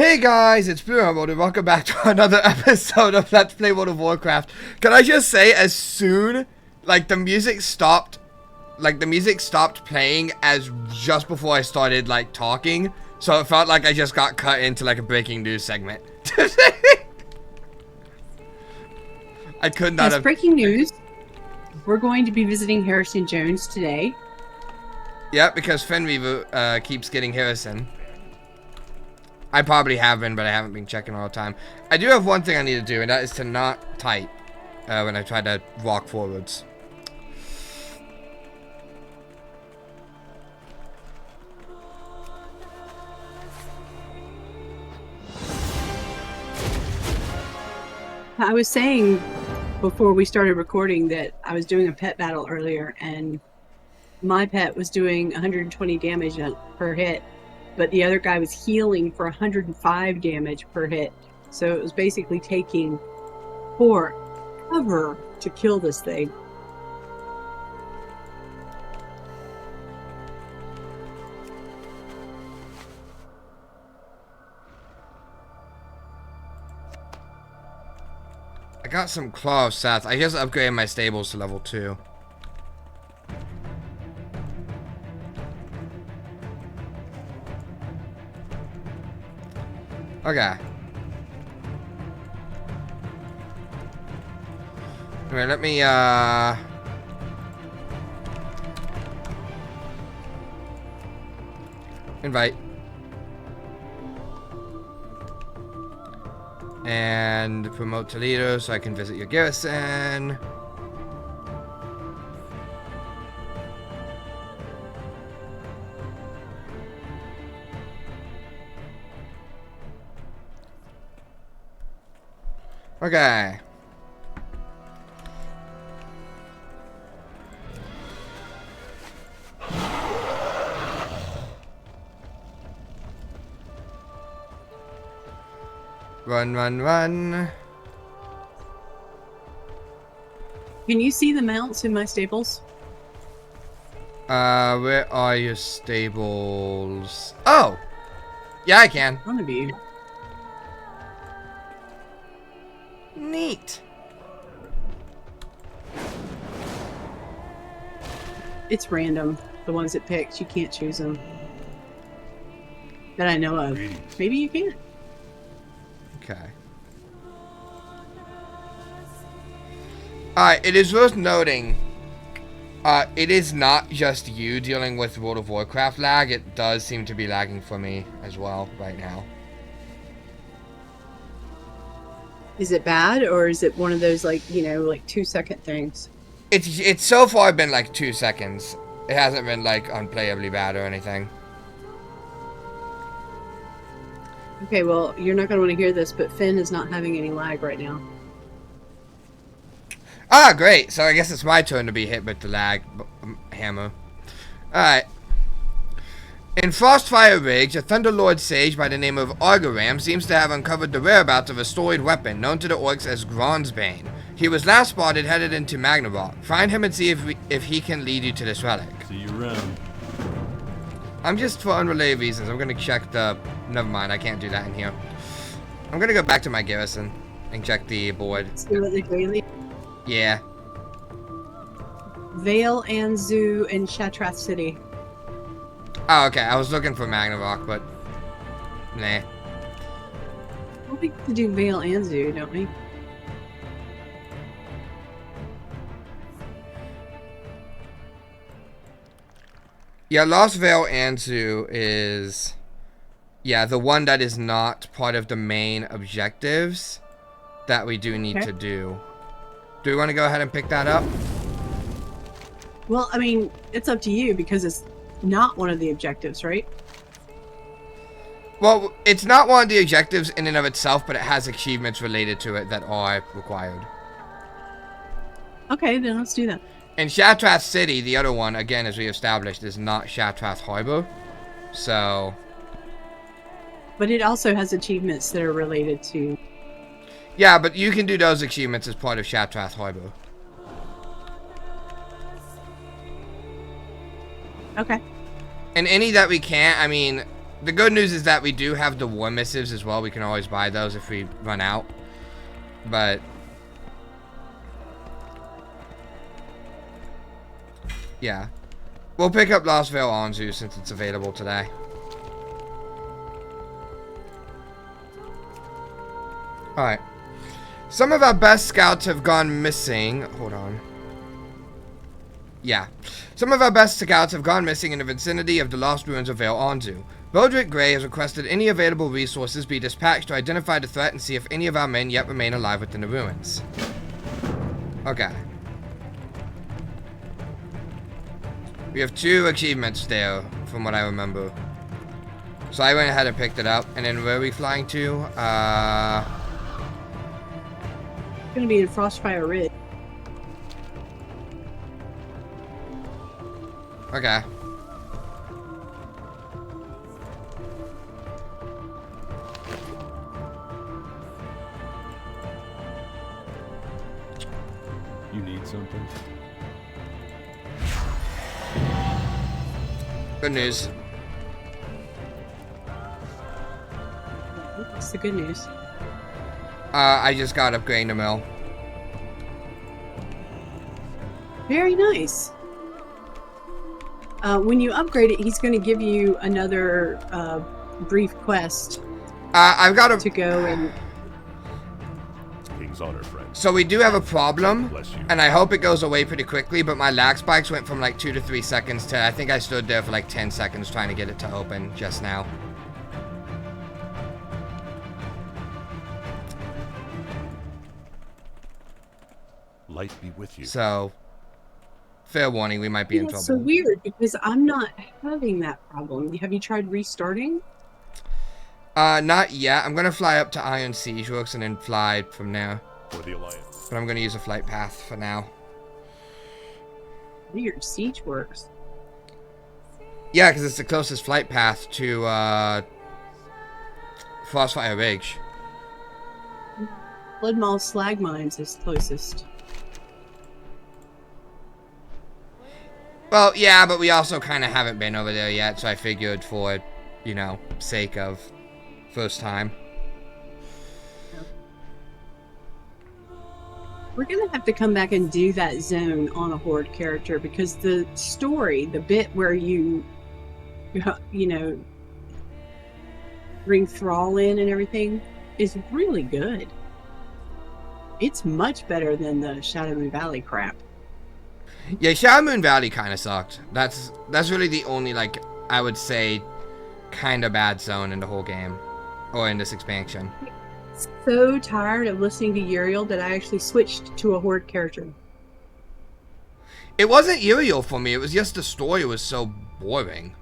Hey guys, it's Blue Emerald and welcome back to another episode of Let's Play World of Warcraft. Can I just say, as soon, the music stopped playing as just before I started, talking. So it felt like I just got cut into, a breaking news segment. I could not have... breaking news. We're going to be visiting Harrison Jones today. Yep, because Fenrir keeps getting Harrison. I probably have been, but I haven't been checking all the time. I do have one thing I need to do, and that is to not type when I try to walk forwards. I was saying before we started recording that I was doing a pet battle earlier, and my pet was doing 120 damage per hit, but the other guy was healing for 105 damage per hit. So it was basically taking forever to kill this thing. I got some Claw of Seth. I just upgraded my stables to level 2. Okay. Alright, let me, invite. And promote to leader so I can visit your garrison. Okay. Run, run, run. Can you see the mounts in my stables? Where are your stables? Oh! Yeah, I can. One of you. Neat. It's random. The ones it picks, you can't choose them. That I know of. Maybe you can. Okay. Alright, it is worth noting, it is not just you dealing with World of Warcraft lag. It does seem to be lagging for me as well right now. Is it bad, or is it one of those, 2-second things? It's so far been 2 seconds. It hasn't been unplayably bad or anything. Okay, well, you're not going to want to hear this, but Finn is not having any lag right now. Ah, great. So I guess it's my turn to be hit with the lag hammer. Alright. In Frostfire Ridge, a Thunderlord sage by the name of Argaram seems to have uncovered the whereabouts of a storied weapon known to the orcs as Gronsbane. He was last spotted headed into Nagrand. Find him and see if he can lead you to this relic. See you around. I'm just, for unrelated reasons, I'm gonna check the... Never mind, I can't do that in here. I'm gonna go back to my garrison and check the board. See what they're doing. Yeah. Vale, Anzu, and Shatrath City. Oh, okay. I was looking for Magnavox, but... Nah. Well, we get to do Vale, Anzu, don't we? Yeah, Lost Vale Anzu is... Yeah, the one that is not part of the main objectives that we do need to do. Do we want to go ahead and pick that up? Well, I mean, it's up to you because it's not one of the objectives, right? Well, it's not one of the objectives in and of itself, but it has achievements related to it that are required. Okay, then let's do that. And Shatrath City, the other one, again, as we established, is not Shatrath Harbor. So... But it also has achievements that are related to... Yeah, but you can do those achievements as part of Shatrath Harbor. Okay. And any that we can't, I mean, The good news is that we do have the war missives as well. We can always buy those if we run out. But yeah, we'll pick up Lost Vale Anzu since it's available today. Alright. Some of our best scouts have gone missing. Hold on. Yeah. Some of our best scouts have gone missing in the vicinity of the lost ruins of Vale Anzu. Broderick Gray has requested any available resources be dispatched to identify the threat and see if any of our men yet remain alive within the ruins. Okay. We have 2 achievements there, from what I remember. So I went ahead and picked it up. And then where are we flying to? It's gonna be in Frostfire Ridge. Okay. You need something? Good news. What's the good news? I just got upgrading the mill. Very nice. When you upgrade it, he's going to give you another brief quest I've got to go and... King's honor, friend. So we do have a problem, Bless you. and I hope it goes away pretty quickly, but my lag spikes went from like 2 to 3 seconds to, I think I stood there for like 10 seconds trying to get it to open just now. Light be with you. So, fair warning, we might be in That's trouble. so weird, because I'm not having that problem. Have you tried restarting? Not yet. I'm gonna fly up to Iron Siege Works and then fly from there. For the Alliance. But I'm gonna use a flight path for now. Weird. Siege works. Yeah, because it's the closest flight path to, Frostfire Ridge. Bloodmaw Slag Mines is closest. Well, yeah, but we also kind of haven't been over there yet, so I figured for, you know, sake of first time. We're going to have to come back and do that zone on a Horde character, because the story, the bit where you know, bring Thrall in and everything, is really good. It's much better than the Shadow Moon Valley crap. Yeah, Shadow Moon Valley kind of sucked. That's really the only, like, I would say, kind of bad zone in the whole game. Or in this expansion. So tired of listening to Uriel that I actually switched to a Horde character. It wasn't Uriel for me, it was just the story was so boring.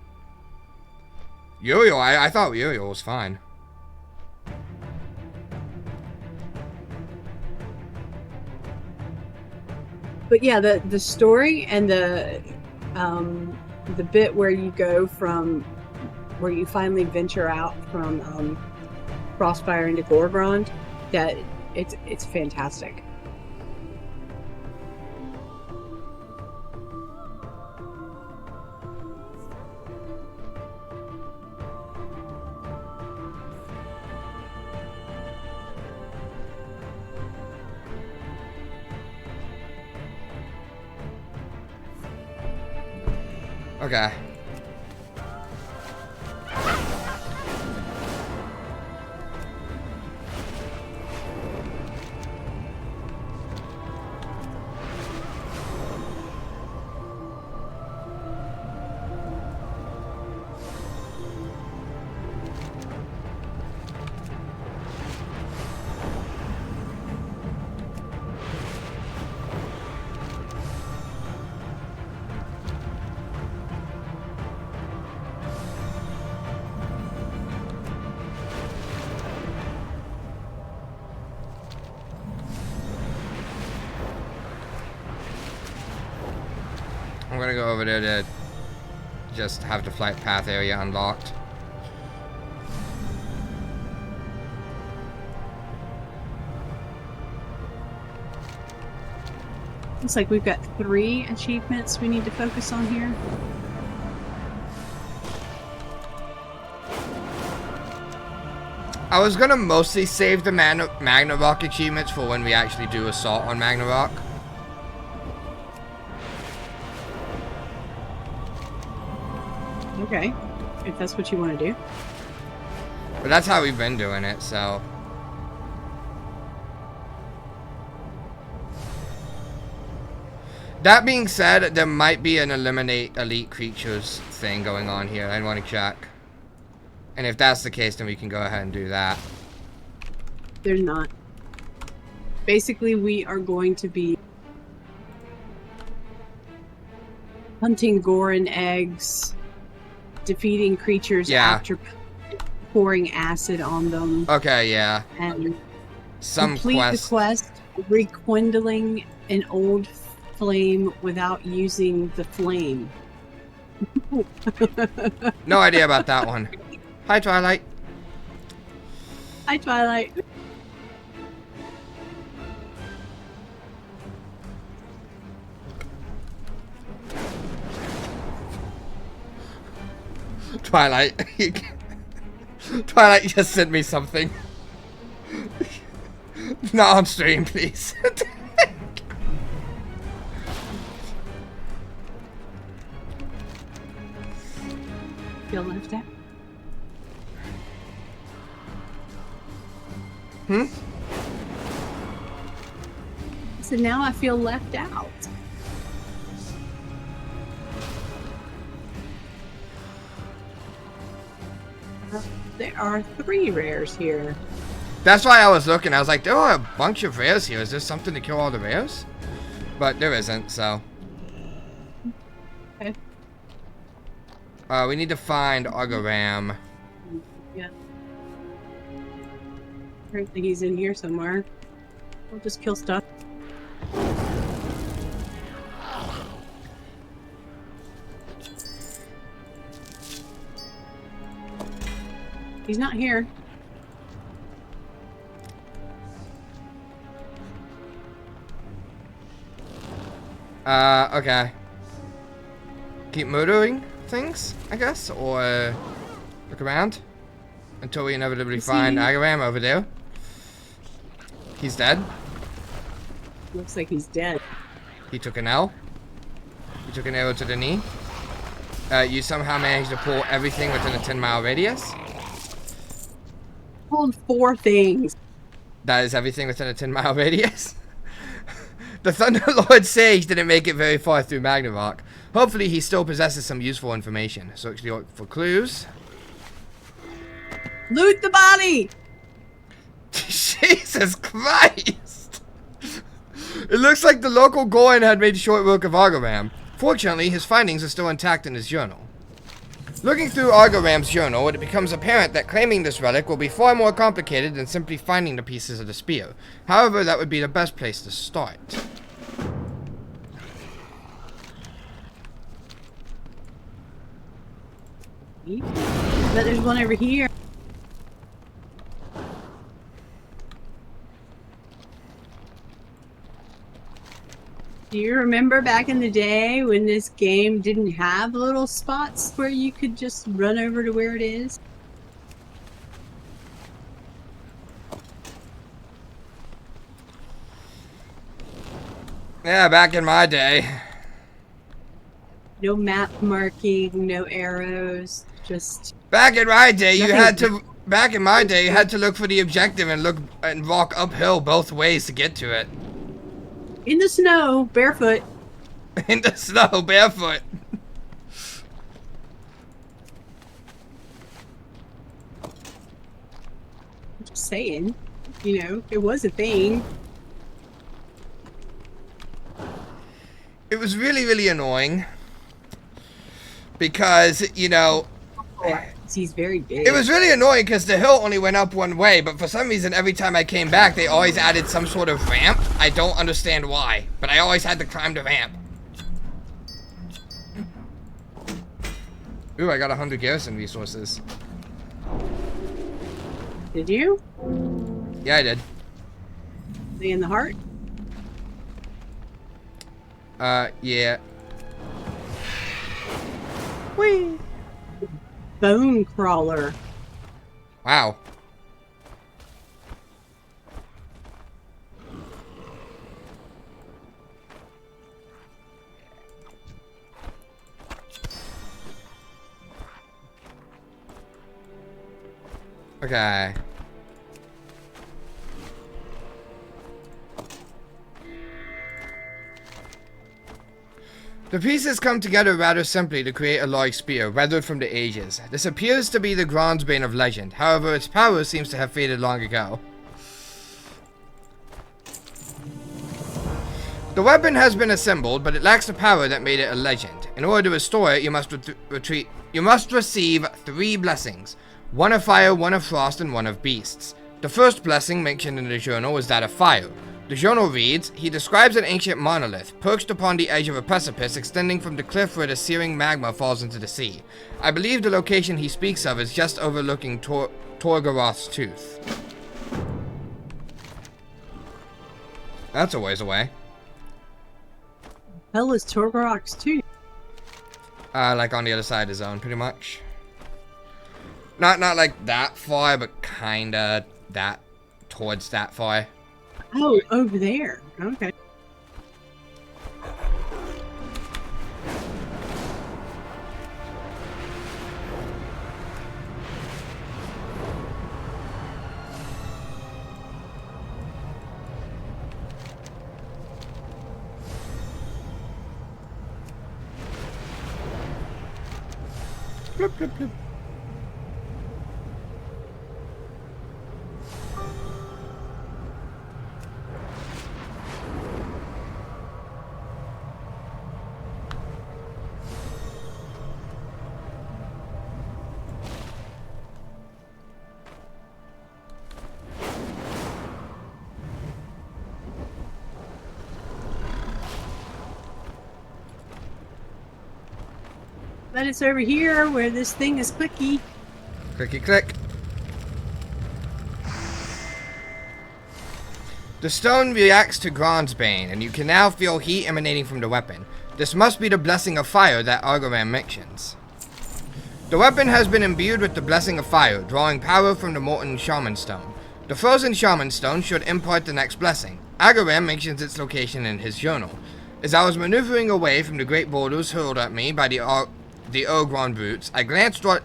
Uriel, I thought Uriel was fine. But yeah, the story and the bit where you go from, where you finally venture out from Frostfire into Gorgrond, that it's fantastic. Okay. I'm gonna go over there to just have the flight path area unlocked. Looks like we've got 3 achievements we need to focus on here. I was gonna mostly save the Magnarok achievements for when we actually do assault on Magnarok. Okay, if that's what you want to do. But that's how we've been doing it, so. That being said, there might be an eliminate elite creatures thing going on here. I want to check. And if that's the case, then we can go ahead and do that. There's not. Basically, we are going to be hunting Goron eggs, defeating creatures after pouring acid on them. Okay, yeah. And some complete the quest, rekindling an old flame without using the flame. No idea about that one. Hi, Twilight. Hi, Twilight. Twilight. Twilight just sent me something. Not on stream, please. Feel left out? So now I feel left out. There are 3 rares here. That's why I was looking. I was like, there are a bunch of rares here. Is there something to kill all the rares? But there isn't, so. Okay. We need to find Argaram. Yeah. Apparently he's in here somewhere. We'll just kill stuff. He's not here. Okay. Keep murdering things, I guess, or look around until we inevitably find Argaram over there. He's dead. Looks like he's dead. He took an L. He took an arrow to the knee. You somehow managed to pull everything within a 10-mile radius. Pulled 4 things. That is everything within a 10-mile radius. The Thunderlord Sage didn't make it very far through Magnarok. Hopefully he still possesses some useful information. So actually look for clues. Loot the body! Jesus Christ! It looks like the local Goron had made short work of Argaram. Fortunately, his findings are still intact in his journal. Looking through Argaram's journal, it becomes apparent that claiming this relic will be far more complicated than simply finding the pieces of the spear. However, that would be the best place to start. But there's one over here. Do you remember back in the day when this game didn't have little spots where you could just run over to where it is? Yeah, back in my day. No map marking, no arrows, just... Back in my day, you Nothing. had to... Back in my day, you had to look for the objective and walk uphill both ways to get to it. In the snow, barefoot. In the snow, barefoot. Just saying. You know, it was a thing. It was really, really annoying. Because, you know... He's very big. It was really annoying because the hill only went up one way, but for some reason every time I came back they always added some sort of ramp. I don't understand why, but I always had to climb the ramp. Ooh, I got 100 garrison resources. Did you? Yeah, I did. They in the heart? Yeah. Whee! Bone crawler. Wow. Okay. The pieces come together rather simply to create a large spear, weathered from the ages. This appears to be the Grand's Bane of legend, however its power seems to have faded long ago. The weapon has been assembled, but it lacks the power that made it a legend. In order to restore it, you must receive 3 blessings. One of fire, one of frost, and one of beasts. The first blessing mentioned in the journal is that of fire. The journal reads, he describes an ancient monolith, perched upon the edge of a precipice extending from the cliff where the searing magma falls into the sea. I believe the location he speaks of is just overlooking Torgaroth's Tooth. That's a ways away. Hell is Torgaroth's Tooth? Like on the other side of the zone, pretty much. Not like that far, but kinda that, towards that far. Oh, over there. Okay. Bloop, bloop, bloop. But it's over here where this thing is clicky. Clicky click. The stone reacts to Grand's Bane, and you can now feel heat emanating from the weapon. This must be the blessing of fire that Argaram mentions. The weapon has been imbued with the blessing of fire, drawing power from the molten shaman stone. The frozen shaman stone should impart the next blessing. Argaram mentions its location in his journal. As I was maneuvering away from the great boulders hurled at me by the Ogron brutes, I glanced what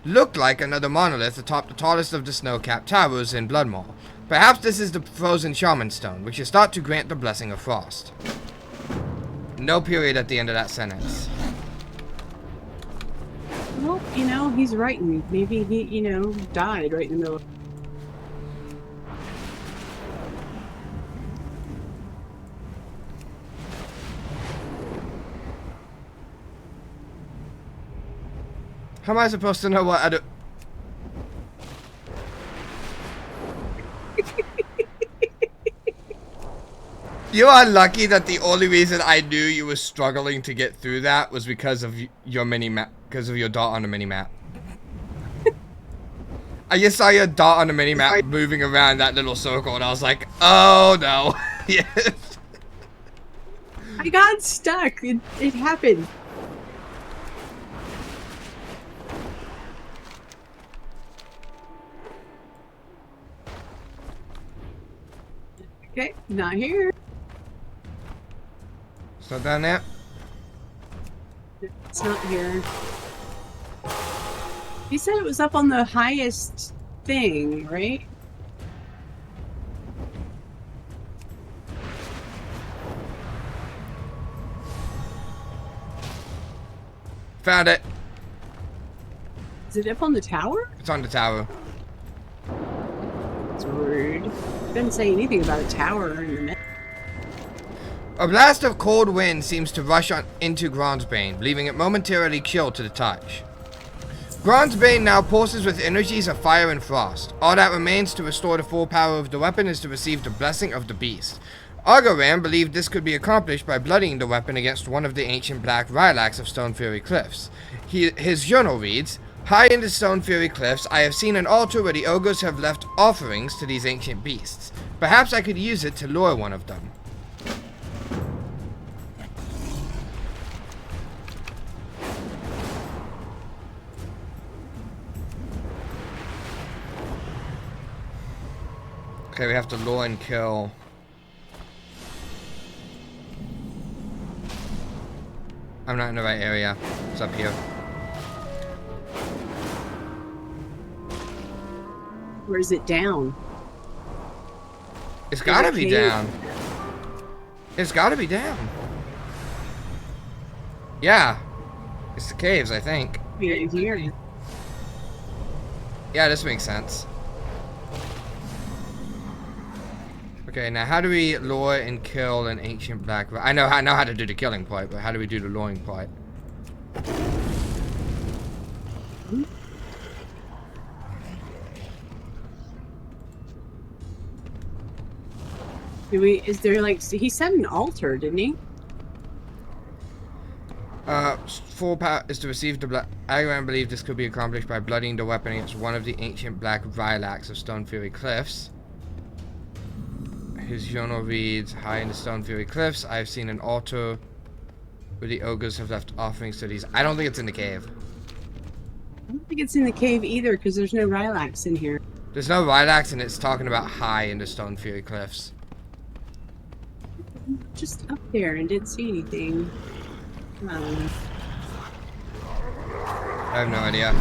looked like another monolith atop the tallest of the snow-capped towers in Bloodmaw. Perhaps this is the frozen shaman stone, which is thought to grant the blessing of frost. No period at the end of that sentence. Well, you know, he's writing. Maybe he, you know, died right in the middle. How am I supposed to know what I do? You are lucky that the only reason I knew you were struggling to get through that was because of your mini-map, because of your dot on the mini-map. I just saw your dot on the mini-map moving around that little circle, and I was like, oh no. Yes. I got stuck. It happened. Okay, not here. It's not down there? It's not here. He said it was up on the highest thing, right? Found it. Is it up on the tower? It's on the tower. It's rude. Didn't say anything about a tower in the minute. A blast of cold wind seems to rush on into Grand's Bane, leaving it momentarily chilled to the touch. Grand's Bane now pulses with energies of fire and frost. All that remains to restore the full power of the weapon is to receive the blessing of the beast. Argaram believed this could be accomplished by bloodying the weapon against one of the ancient black Rylacs of Stone Fury Cliffs. His journal reads, high in the Stone Fury Cliffs, I have seen an altar where the ogres have left offerings to these ancient beasts. Perhaps I could use it to lure one of them. Okay, we have to lure and kill. I'm not in the right area. It's up here. Or is it down? It's gotta it be cave? down. It's gotta be down. Yeah. It's the caves, I think. Here. Yeah, this makes sense. Okay, now how do we lure and kill an ancient black... I know how to do the killing part, but how do we do the luring part? Is there like, he said an altar, didn't he? Full power is to receive the blood. Nagrand believed this could be accomplished by bloodying the weapon against one of the ancient black Vilacs of Stone Fury Cliffs. His journal reads, high in the Stone Fury Cliffs, I have seen an altar where the ogres have left offerings to these. I don't think it's in the cave. I don't think it's in the cave either, because there's no Rylax in here. There's no Vilacs, and it's talking about high in the Stone Fury Cliffs. Just up there and didn't see anything. I have no idea.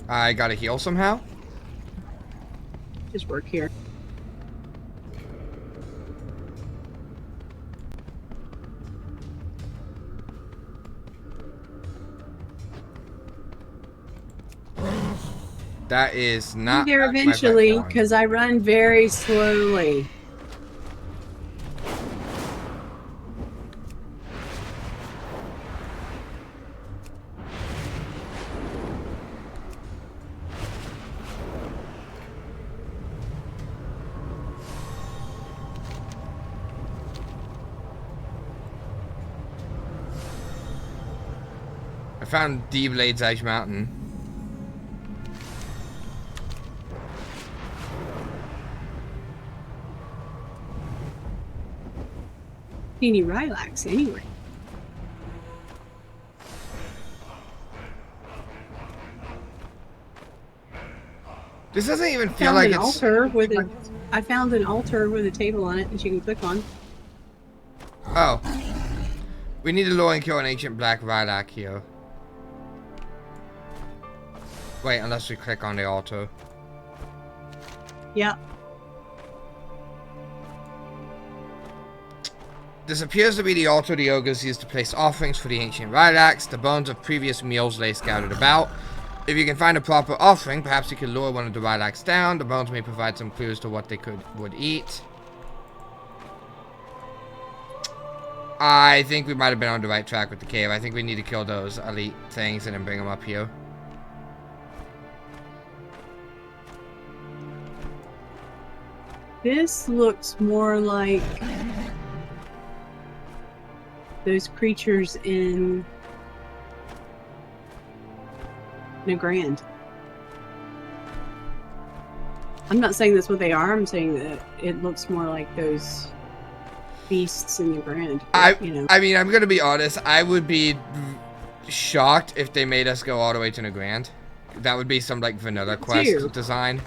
I gotta heal somehow? Just work here. That is not. There eventually, because I run very slowly. I found D-Blade's Edge Mountain. Any Rylax anyway. This doesn't even feel like it's... I found an altar with a table on it that you can click on. Oh. We need to lure and kill an ancient black Rylac here. Wait, unless we click on the altar. Yeah. This appears to be the altar the ogres used to place offerings for the ancient Rylacs. The bones of previous meals lay scattered about. If you can find a proper offering, perhaps you can lure one of the Rylacs down. The bones may provide some clues to what they would eat. I think we might have been on the right track with the cave. I think we need to kill those elite things and then bring them up here. This looks more like those creatures in Nagrand. I'm not saying that's what they are. I'm saying that it looks more like those beasts in Nagrand. I mean, I'm gonna be honest. I would be shocked if they made us go all the way to Nagrand. That would be some like vanilla quest design.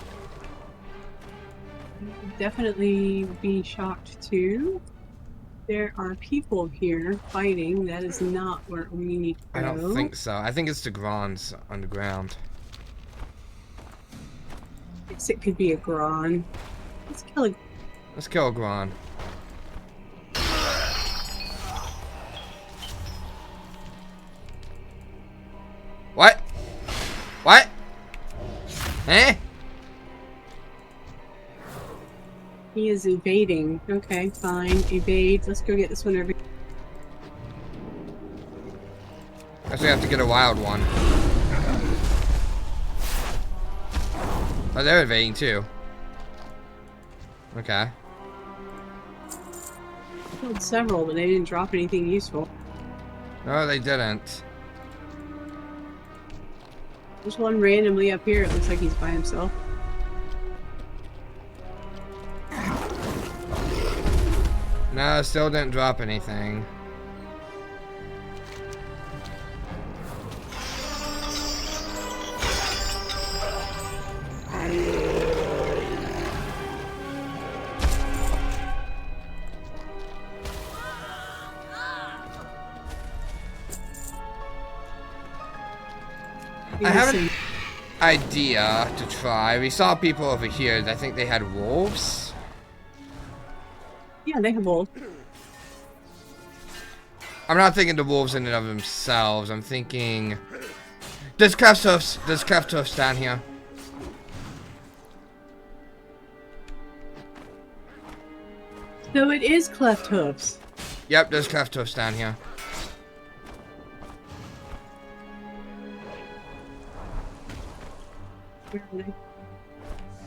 Definitely be shocked too. There are people here fighting. That is not where we need to go. I don't think so. I think it's the Grons underground. I guess it could be a Gron. Let's kill a Gron. What? What? Eh? He is evading. Okay, fine. Evade. Let's go get this one over. Actually, have to get a wild one. Oh, they're evading too. Okay. I killed several, but they didn't drop anything useful. No, they didn't. There's one randomly up here. It looks like he's by himself. No, still didn't drop anything. idea to try. We saw people over here. I think they had wolves. Yeah, they have wolves. I'm not thinking the wolves in and of themselves. I'm thinking... There's cleft hoofs. There's cleft hoofs down here. So it is cleft hoofs. Yep, there's cleft hoofs down here. Where are they?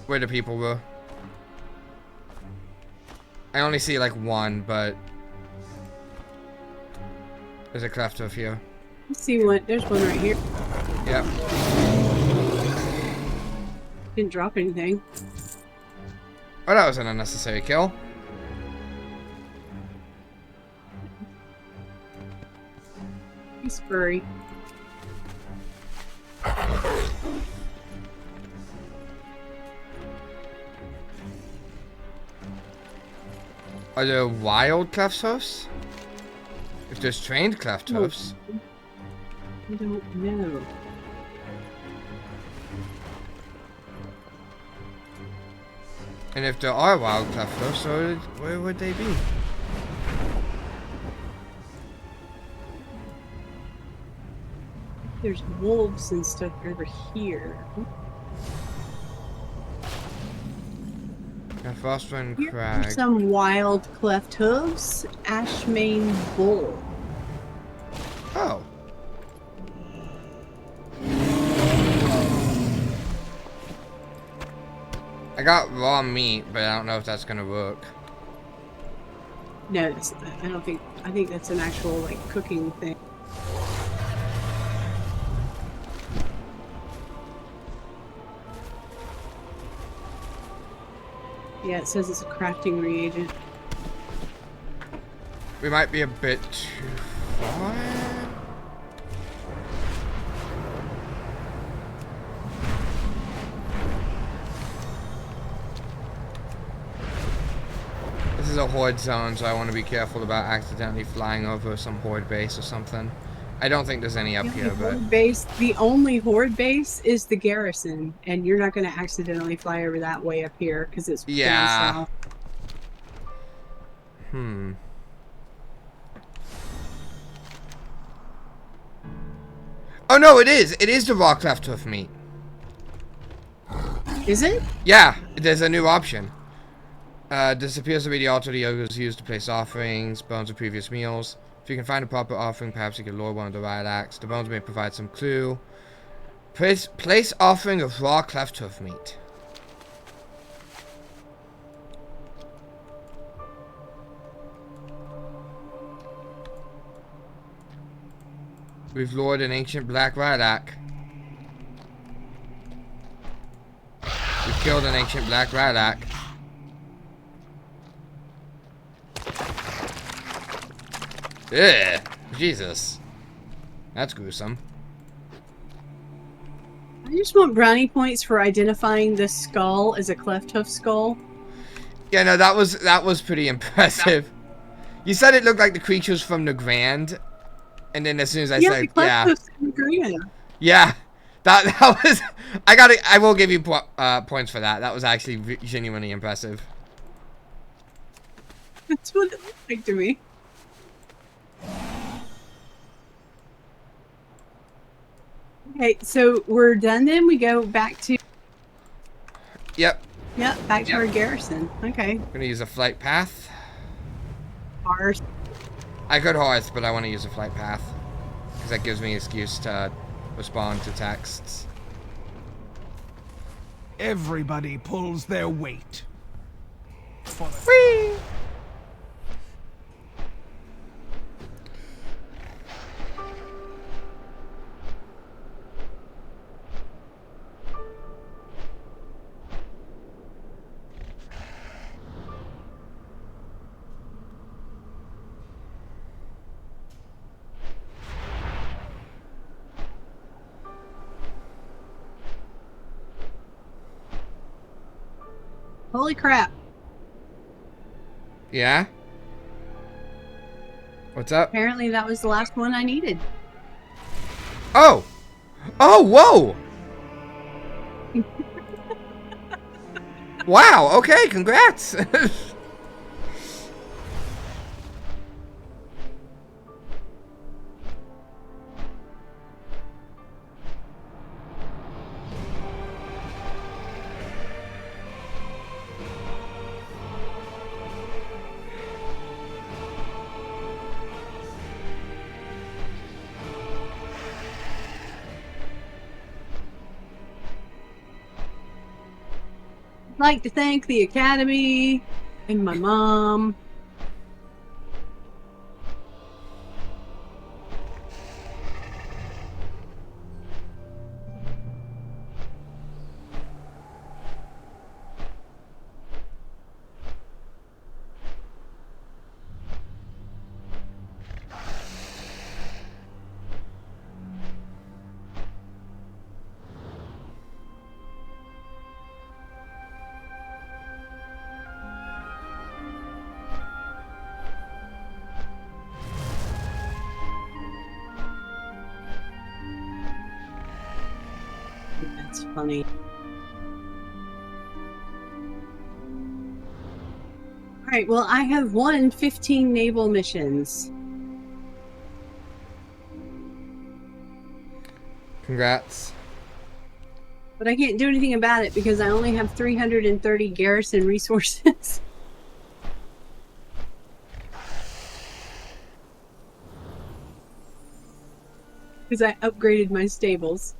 Where the people were. I only see like one, but... There's a cleft hoof here. Let's see what. There's one right here. Yep. Didn't drop anything. Oh, that was an unnecessary kill. He's furry. Are there wild cleft hoofs? If there's trained cleft hoofs. I don't know. And if there are wild cleft hoofs, where would they be? There's wolves and stuff over here. Yeah, Frostwind Here are Crag. some wild cleft hooves. Ashmane bull. Oh. I got raw meat, but I don't know if that's gonna work. No, I don't think. I think that's an actual like cooking thing. Yeah, it says it's a crafting reagent. We might be a bit too far. This is a horde zone, so I want to be careful about accidentally flying over some horde base or something. I don't think there's any up here, but... The only horde base is the garrison, and you're not going to accidentally fly over that way up here, because it's Yeah. down south. Hmm. Oh no, it is! It is the raw cleft hoof meat. Is it? Yeah, there's a new option. This appears to be the altar the ogres used to place offerings, bones of previous meals. If you can find a proper offering, perhaps you can lure one of the riot axe. The bones may provide some clue. Place offering of raw cleft hoof meat. We've lured an ancient black riot. We've killed an ancient black riot. Ugh, Jesus. That's gruesome. I just want brownie points for identifying the skull as a cleft hoof skull. Yeah, no, that was pretty impressive. You said it looked like the creatures from Nagrand, and then as soon as I Yeah, said, the cleft yeah, hoof's in green. yeah, that was. I will give you points for that. That was actually genuinely impressive. That's what it looked like to me. Okay, so we're done then? We go back to... Yep. Yep, back to our garrison. Okay. I'm gonna use a flight path. Ours. I could hearth, but I want to use a flight path because that gives me an excuse to respond to texts. Everybody pulls their weight. Whee! Holy crap. Yeah? What's up? Apparently that was the last one I needed. Oh! Oh, whoa! Wow, okay, congrats. I'd like to thank the Academy and my mom. That's funny. All right, well, I have won 15 naval missions. Congrats. But I can't do anything about it because I only have 330 garrison resources. Because I upgraded my stables.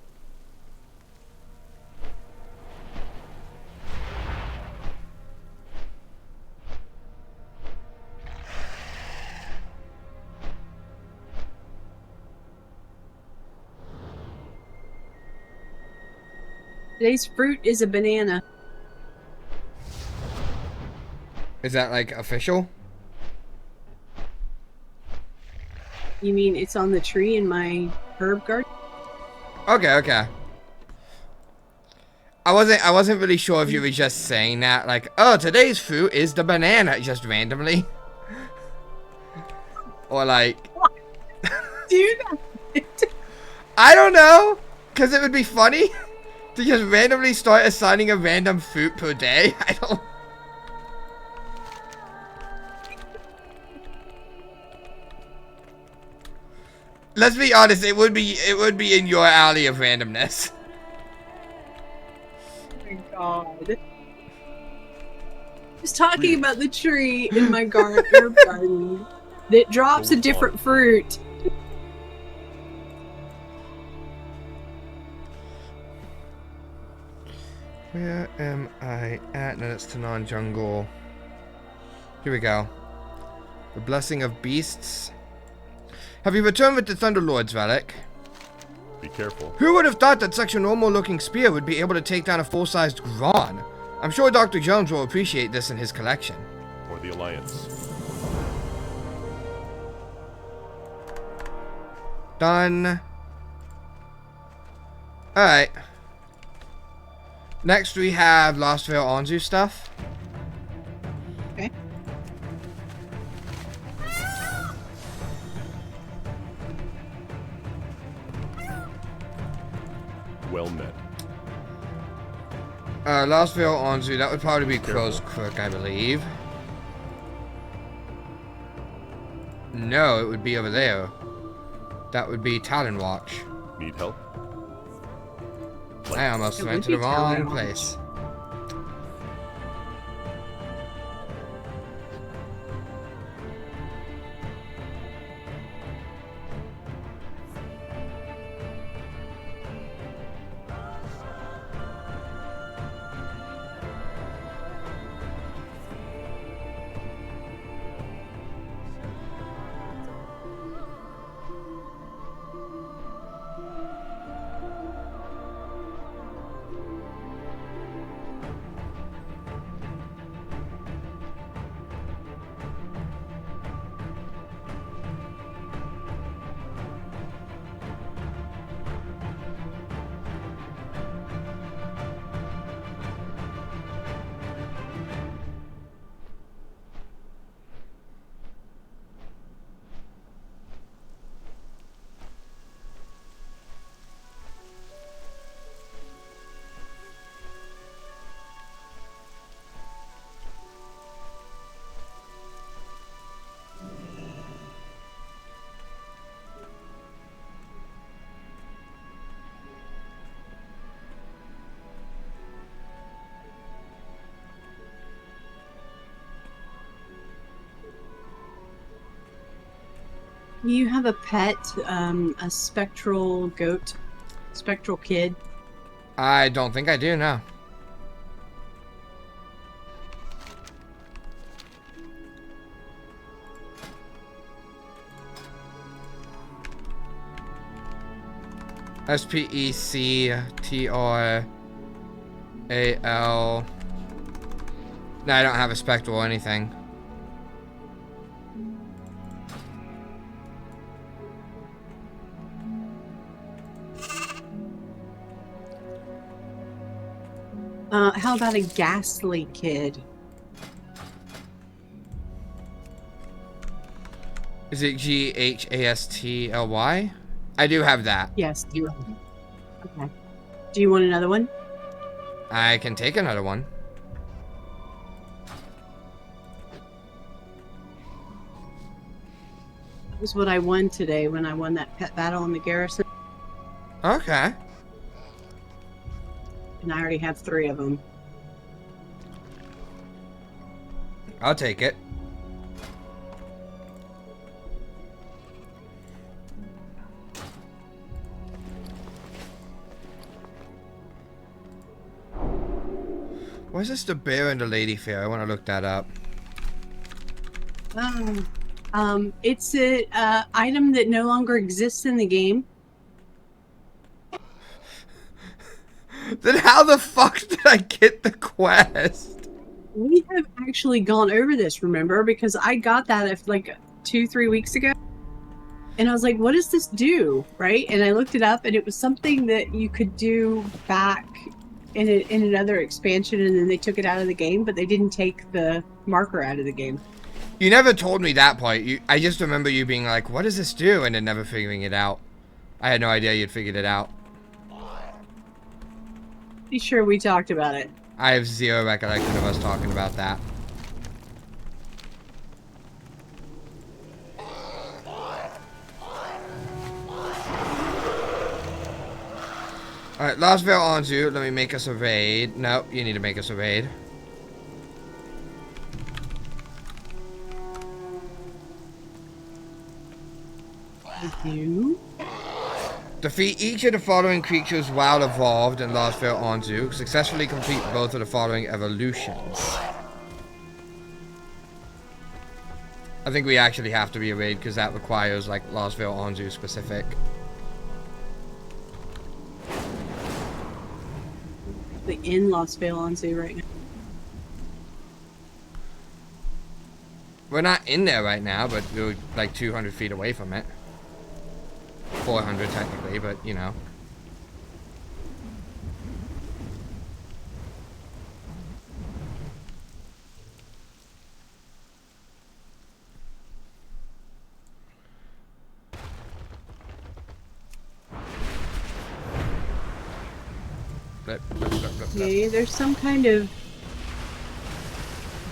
Today's fruit is a banana. Is that like official? You mean it's on the tree in my herb garden? Okay, okay. I wasn't really sure if you were just saying that, like, oh, today's fruit is the banana, just randomly. Or like... Do that! I don't know, because it would be funny to just randomly start assigning a random fruit per day. I don't... Let's be honest, it would be in your alley of randomness. Oh my god. I was talking about the tree in my herb garden that drops a different fruit. Where am I at? No, that's Tanan Jungle. Here we go. The Blessing of Beasts. Have you returned with the Thunderlord's relic? Be careful. Who would have thought that such a normal-looking spear would be able to take down a full-sized Gron? I'm sure Dr. Jones will appreciate this in his collection. For the Alliance. Done. Alright. Next we have Lost Veil Anzu stuff. Okay. Well met. Lost Veil Anzu, that would probably be Crow's Crook, I believe. No, it would be over there. That would be Talon Watch. Need help? I almost It went would to the be wrong Talon Watch. place. You have a pet, a spectral goat, spectral kid. I don't think I do, no. SPECTRAL. No, I don't have a spectral or anything. How about a ghastly kid? Is it GHASTLY? I do have that. Yes, you. Okay. Do you want another one? I can take another one. That was what I won today when I won that pet battle in the garrison. Okay. And I already have 3 of them. I'll take it. Why is this the bear and the lady fair? I want to look that up. It's a item that no longer exists in the game. Then how the fuck did I get the quest? We have actually gone over this, remember? Because I got that like 2-3 weeks ago. And I was like, what does this do? Right? And I looked it up and it was something that you could do back in another expansion, and then they took it out of the game, but they didn't take the marker out of the game. You never told me that part. I just remember you being like, what does this do? And then never figuring it out. I had no idea you'd figured it out. Pretty sure we talked about it. I have zero recollection of us talking about that. Alright, Last Veil Anzu, let me make us a raid. Nope, you need to make us a raid. Thank you. Defeat each of the following creatures while evolved in Last Veil Anzu. Successfully complete both of the following evolutions. I think we actually have to be a raid because that requires like Last Veil Anzu specific. In Las Vegas right now. We're not in there right now, but we're like 200 feet away from it. 400 technically, but you know. Okay, there's some kind of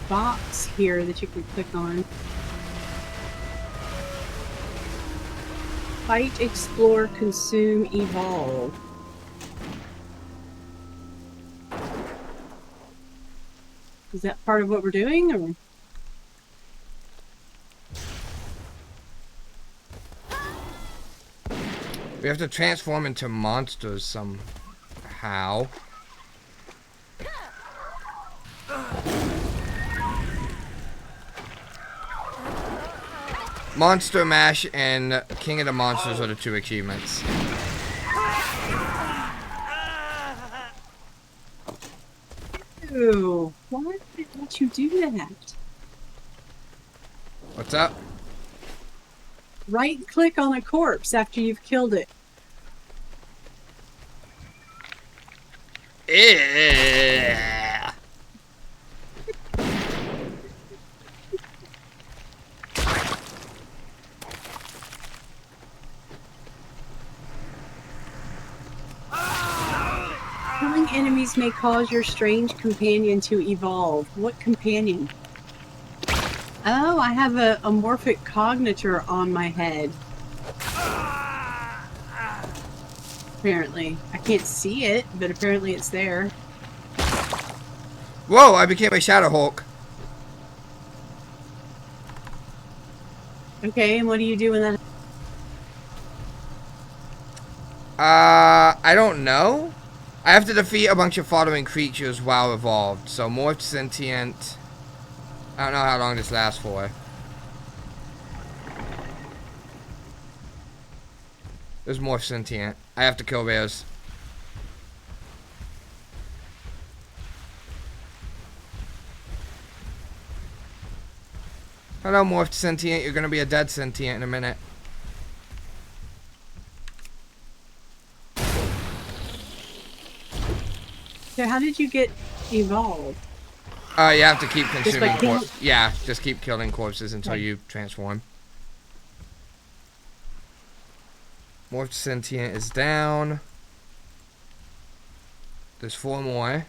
box here that you can click on. Fight, explore, consume, evolve. Is that part of what we're doing, or? We have to transform into monsters somehow. Monster Mash and King of the Monsters are the 2 achievements. Ew, why did you do that? What's up? Right click on a corpse after you've killed it. Yeah. Killing enemies may cause your strange companion to evolve. What companion? Oh, I have a morphic cognitor on my head. Apparently. I can't see it, but apparently it's there. Whoa, I became a Shadow Hulk. Okay, and what do you do when that... I don't know. I have to defeat a bunch of following creatures while evolved. So morphed sentient. I don't know how long this lasts for. There's morphed sentient. I have to kill bears. Hello, morphed sentient. You're gonna be a dead sentient in a minute. So how did you get evolved? You have to keep consuming by killing- Yeah, just keep killing corpses until you transform. Morphed sentient is down. There's 4 more.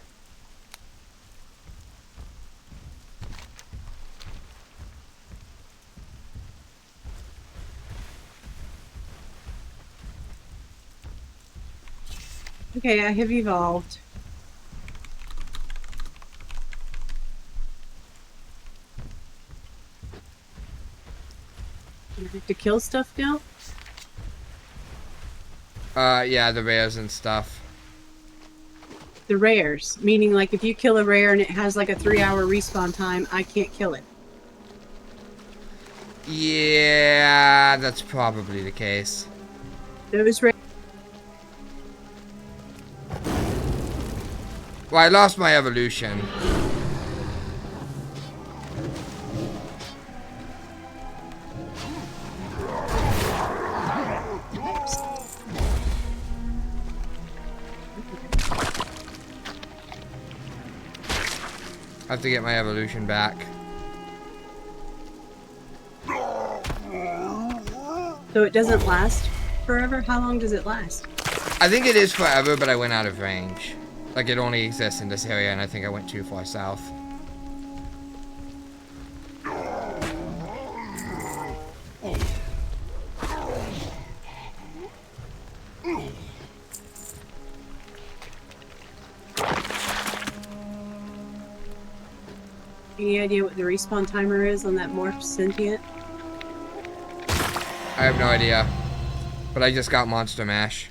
Okay, I have evolved. Do I have to kill stuff now? Yeah, the rares and stuff. The rares, meaning like if you kill a rare and it has like a 3-hour respawn time, I can't kill it. Yeah, that's probably the case. Those rares. Well, I lost my evolution. I have to get my evolution back. So it doesn't last forever? How long does it last? I think it is forever, but I went out of range. Like, it only exists in this area, and I think I went too far south. Any idea what the respawn timer is on that morph sentient? I have no idea. But I just got Monster Mash.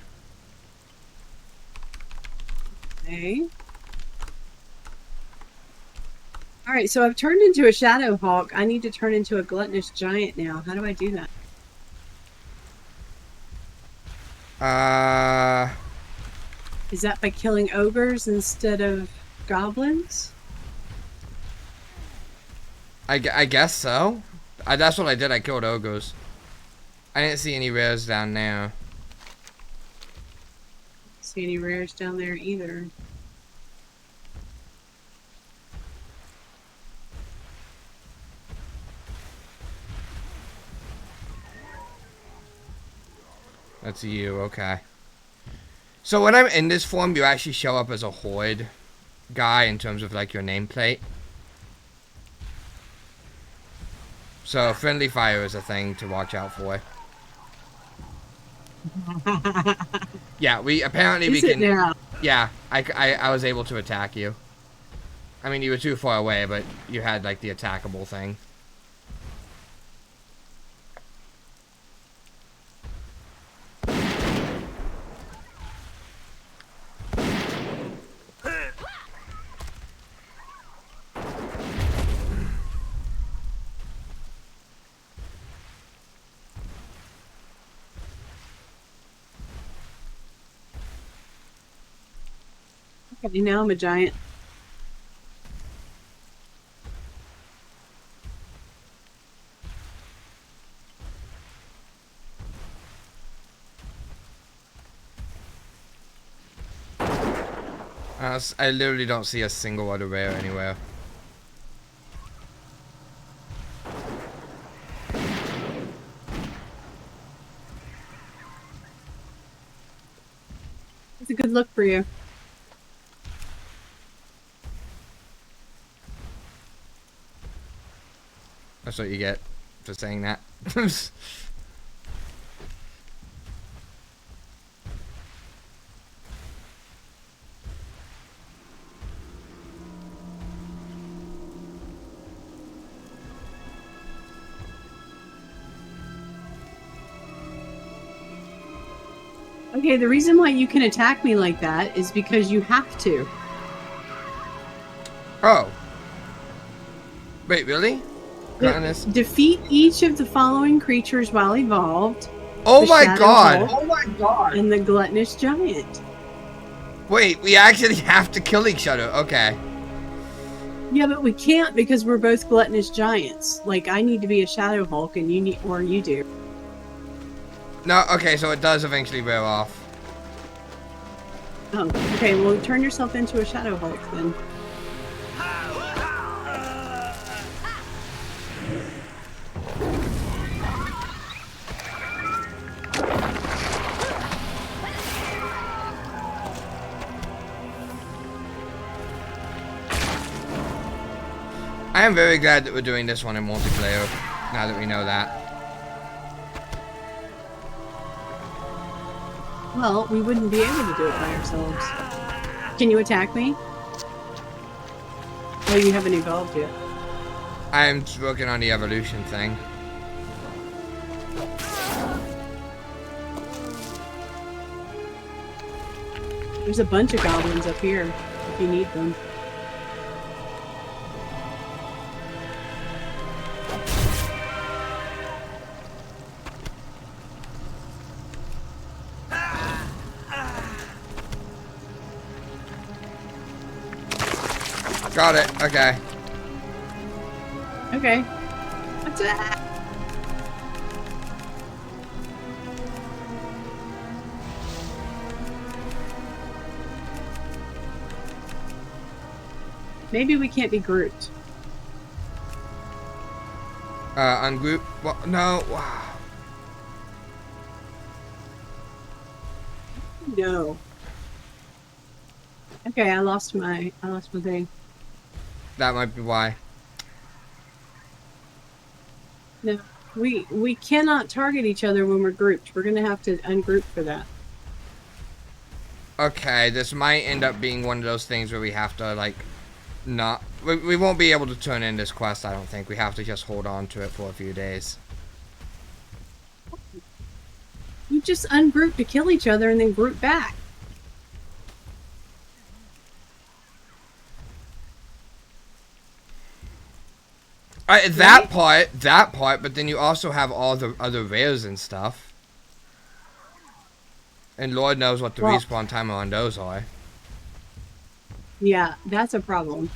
Okay. Alright, so I've turned into a Shadow Hawk. I need to turn into a Gluttonous Giant now. How do I do that? Is that by killing ogres instead of goblins? I guess so. That's what I did. I killed ogres. I didn't see any rares down there. See any rares down there either. That's you, okay. So when I'm in this form, you actually show up as a horde guy in terms of like your nameplate. So friendly fire is a thing to watch out for. Yeah, we can. Now? Yeah, I was able to attack you. I mean, you were too far away, but you had like the attackable thing. Okay, now I'm a giant. I literally don't see a single other rare anywhere. It's a good look for you. That's what you get for saying that. Okay, the reason why you can attack me like that is because you have to. Oh. Wait, really? Defeat each of the following creatures while evolved. Oh the my Shadow god! Hulk, and the Gluttonous Giant. Wait, we actually have to kill each other. Okay. Yeah, but we can't because we're both Gluttonous Giants. Like, I need to be a Shadow Hulk and you need, or you do. No, okay, so it does eventually wear off. Oh, okay, well, turn yourself into a Shadow Hulk then. I am very glad that we're doing this one in multiplayer, now that we know that. Well, we wouldn't be able to do it by ourselves. Can you attack me? Oh, you haven't evolved yet. I'm working on the evolution thing. There's a bunch of goblins up here, if you need them. Got it, okay. Okay. Attack! Maybe we can't be grouped. Ungroup. Well, no. Wow. No. Okay, I lost my thing. That might be why. No, we cannot target each other when we're grouped. We're gonna have to ungroup for that. Okay, this might end up being one of those things where we have to, like, not... We won't be able to turn in this quest, I don't think. We have to just hold on to it for a few days. You just ungroup to kill each other and then group back. That part, but then you also have all the other rares and stuff. And Lord knows what the respawn timer on those are. Yeah, that's a problem.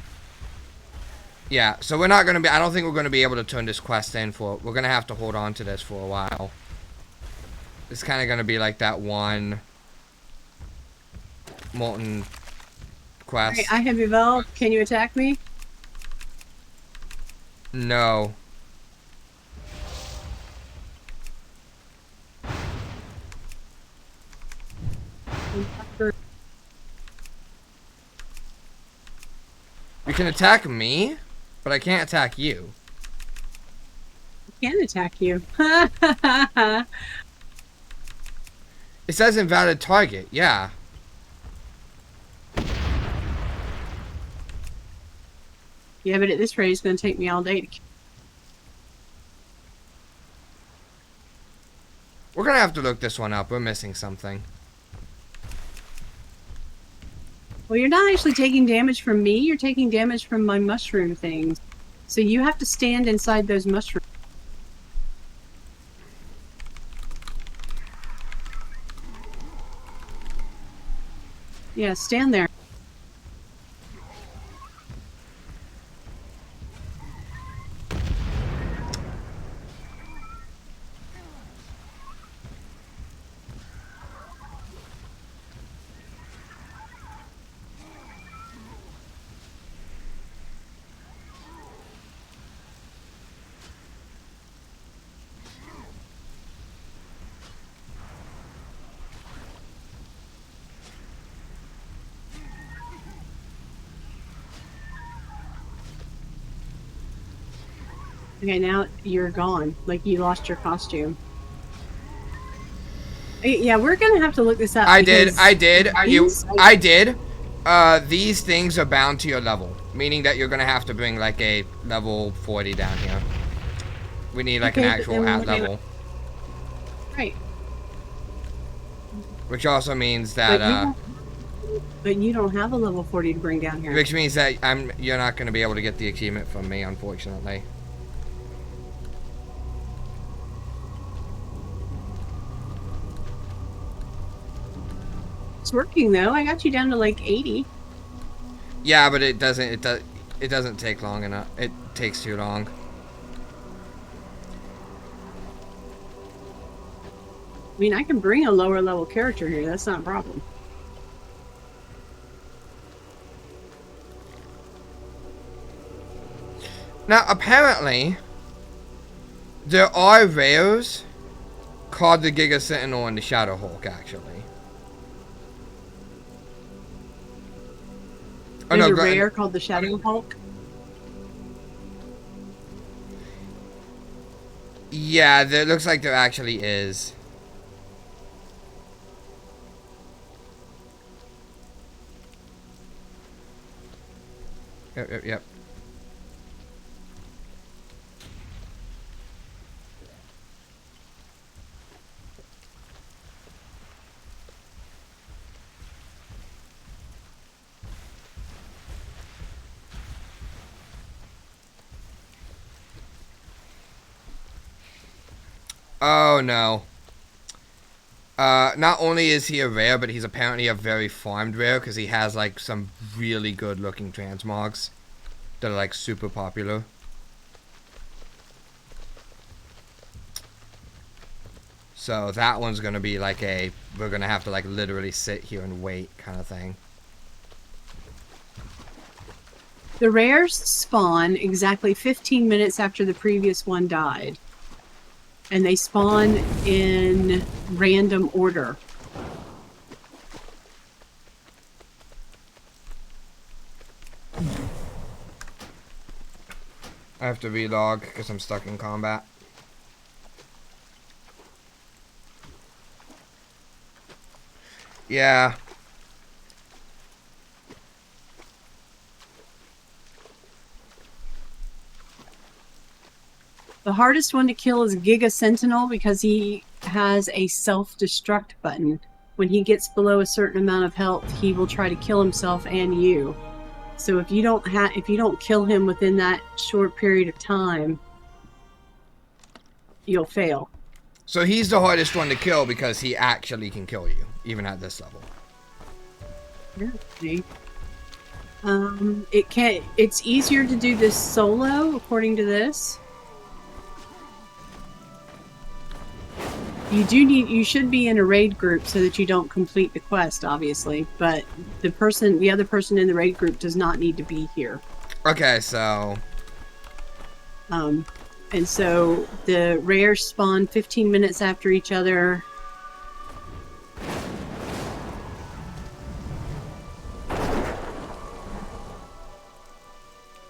Yeah, so we're not gonna be, I don't think we're gonna be able to turn this quest in for, we're gonna have to hold on to this for a while. It's kinda gonna be like that one molten quest. Okay, I have evolved. Can you attack me? No. You can attack me, but I can't attack you. I can attack you. It says invalid target, yeah. Yeah, but at this rate, it's going to take me all day to kill. We're gonna have to look this one up. We're missing something. Well, you're not actually taking damage from me. You're taking damage from my mushroom things. So you have to stand inside those mushrooms. Yeah, stand there. Okay, now you're gone. Like, you lost your costume. Yeah, we're gonna have to look this up. I did. These things are bound to your level, meaning that you're gonna have to bring like a level 40 down here. We need like an actual at level. Right. Which also means But that, you don't have a level 40 to bring down here. which means that you're not going to be able to get the achievement from me, unfortunately. It's working though. I got you down to like 80. Yeah, but it doesn't take long enough. It takes too long. I mean, I can bring a lower level character here. That's not a problem. Now, apparently, there are rares called the Giga Sentinel and the Shadow Hulk, actually. Oh, There's no, a rare called the Shadow Hulk. Yeah, there looks like there actually is. Yep. Oh no. Not only is he a rare, but he's apparently a very farmed rare because he has like some really good looking transmogs that are like super popular. So that one's gonna be like we're gonna have to like literally sit here and wait kind of thing. The rares spawn exactly 15 minutes after the previous one died. And they spawn in random order. I have to relog because I'm stuck in combat. Yeah. The hardest one to kill is Giga Sentinel because he has a self-destruct button. When he gets below a certain amount of health, he will try to kill himself and you. So if you don't kill him within that short period of time, you'll fail. So he's the hardest one to kill because he actually can kill you, even at this level. Okay. It's easier to do this solo, according to this. You should be in a raid group so that you don't complete the quest, obviously, but the other person in the raid group does not need to be here. Okay, so and so the rares spawn 15 minutes after each other.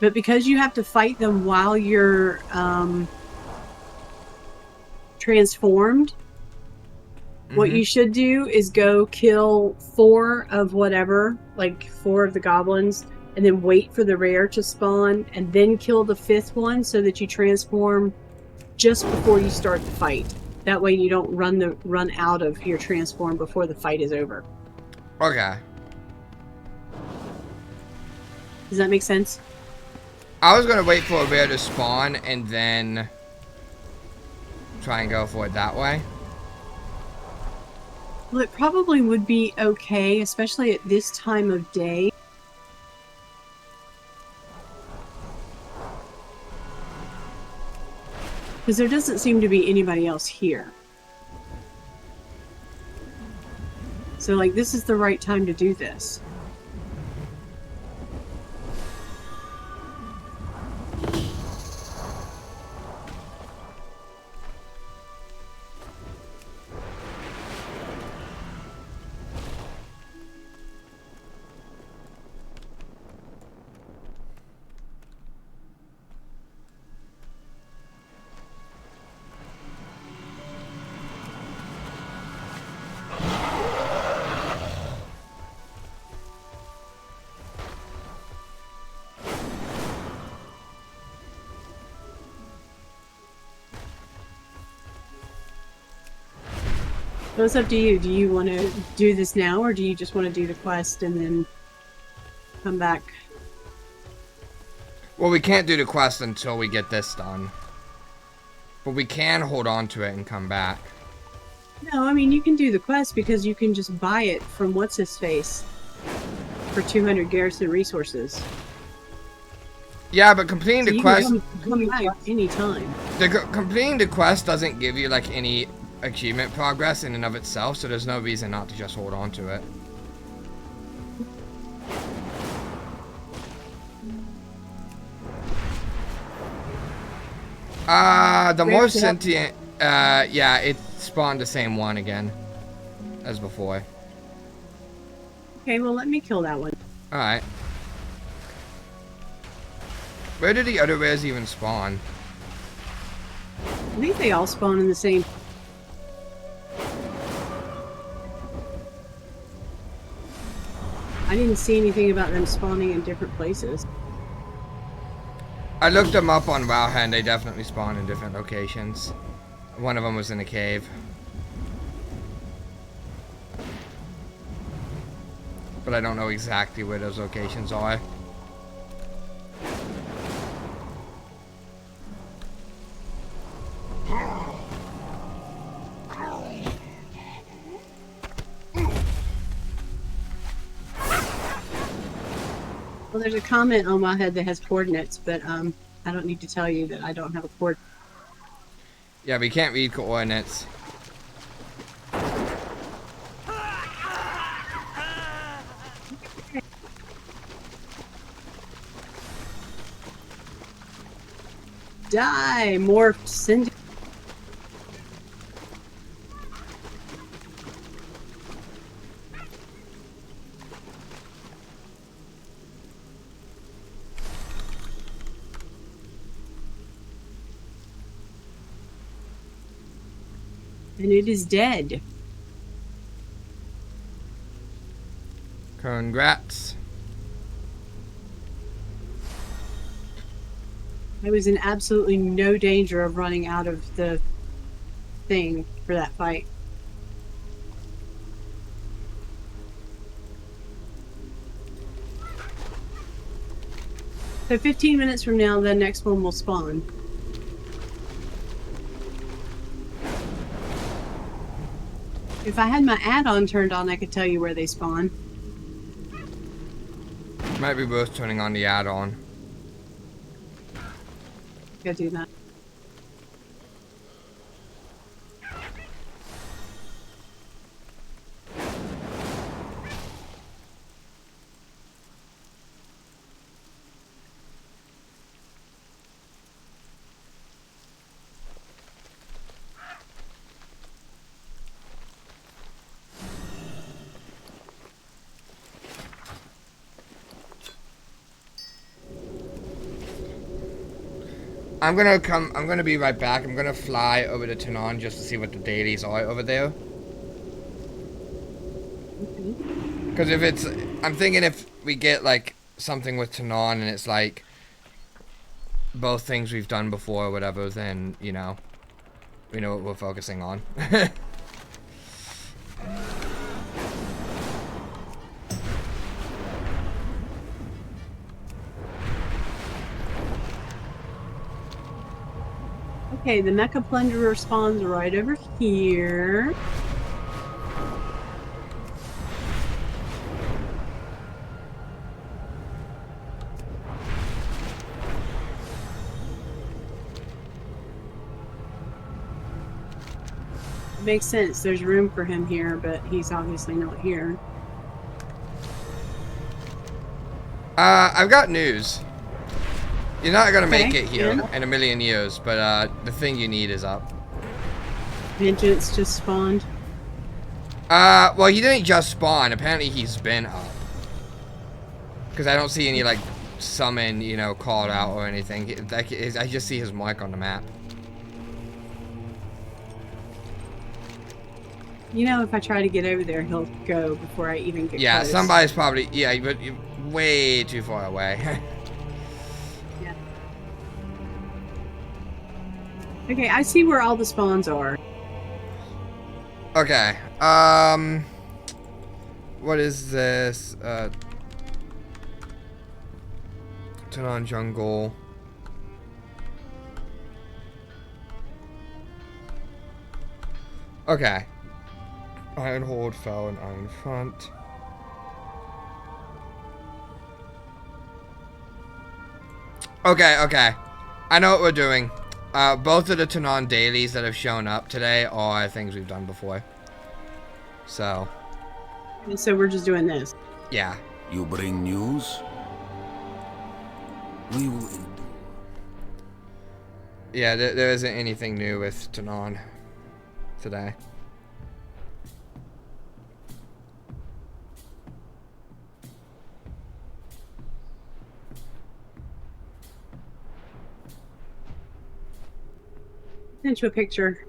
But because you have to fight them while you're transformed, what you should do is go kill 4 of whatever, like 4 of the goblins, and then wait for the rare to spawn, and then kill the 5th one so that you transform just before you start the fight. That way you don't run out of your transform before the fight is over. okay. Does that make sense? I was gonna wait for a rare to spawn and then try and go for it that way. Well, it probably would be okay, especially at this time of day. Because there doesn't seem to be anybody else here. So, like, this is the right time to do this. So it's up to you. Do you want to do this now, or do you just want to do the quest and then come back? Well, we can't do the quest until we get this done. But we can hold on to it and come back. No, I mean, you can do the quest because you can just buy it from What's-His-Face for 200 garrison resources. Yeah, but completing So the you quest... can come back anytime. Completing the quest doesn't give you, like, any achievement progress in and of itself, so there's no reason not to just hold on to it. The more sentient... yeah, it spawned the same one again as before. Okay, well, let me kill that one. Alright. Where did the other rares even spawn? I think they all spawn in the same... I didn't see anything about them spawning in different places. I looked them up on Wowhead and they definitely spawn in different locations. One of them was in a cave. But I don't know exactly where those locations are. Well, there's a comment on my head that has coordinates, but I don't need to tell you that I don't have a coordinate. Yeah, we can't read coordinates. Die! Morphed, send... And it is dead. Congrats. I was in absolutely no danger of running out of the thing for that fight. So 15 minutes from now, the next one will spawn. If I had my add-on turned on, I could tell you where they spawn. Might be worth turning on the add-on. Go do that. I'm gonna be right back. I'm gonna fly over to Tanan just to see what the dailies are over there. Because if it's, I'm thinking if we get like something with Tanan and it's like both things we've done before or whatever, then, you know, we know what we're focusing on. Okay, the Mecha Plunderer spawns right over here. It makes sense. There's room for him here, but he's obviously not here. I've got news. You're not gonna make Okay, it here yeah. in a million years, but the thing you need is up. Vengeance just spawned. Well, he didn't just spawn. Apparently, he's been up. Because I don't see any like summon, you know, called out or anything. I just see his mark on the map. You know, if I try to get over there, he'll go before I even get Yeah, close. somebody's probably but you're way too far away. Yeah. Okay, I see where all the spawns are. Okay. What is this? Turn on jungle. Okay. Iron hold, fell, and iron front. Okay, okay. I know what we're doing. Both of the Tanon dailies that have shown up today are things we've done before. So. And so we're just doing this. Yeah. You bring news? We will endure. Yeah, there isn't anything new with Tanon today. Sent you a picture.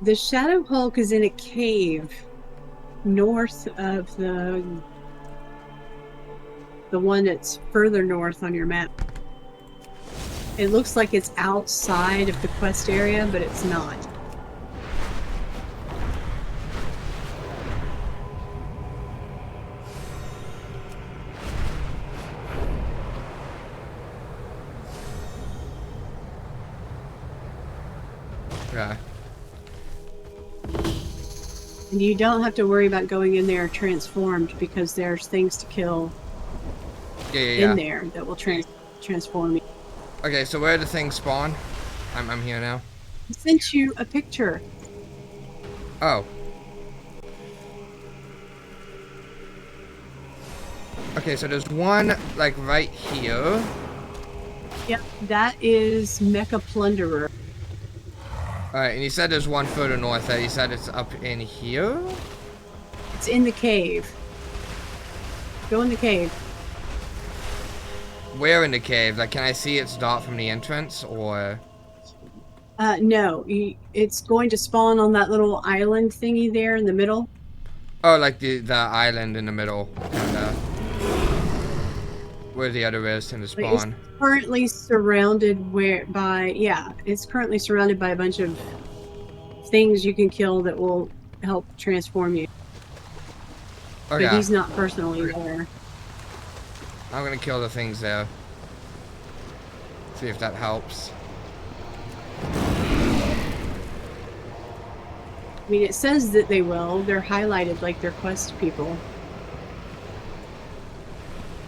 The Shadow Hulk is in a cave north of the one that's further north on your map. It looks like it's outside of the quest area, but it's not. Okay. And you don't have to worry about going in there transformed because there's things to kill in there that will transform you. Okay, so where do things spawn? I'm here now. I sent you a picture. Oh. Okay, so there's one, like, right here. Yep, that is Mecha Plunderer. Alright, and you said there's one further north. You said it's up in here? It's in the cave. Go in the cave. Where in the cave? Like, can I see its dot from the entrance, or...? No. It's going to spawn on that little island thingy there in the middle. Oh, like the island in the middle, kinda. Where the other is in the spawn. It's currently surrounded it's currently surrounded by a bunch of things you can kill that will help transform you. Okay. But he's not personally there. I'm gonna kill the things there. See if that helps. I mean, it says that they will. They're highlighted like they're quest people.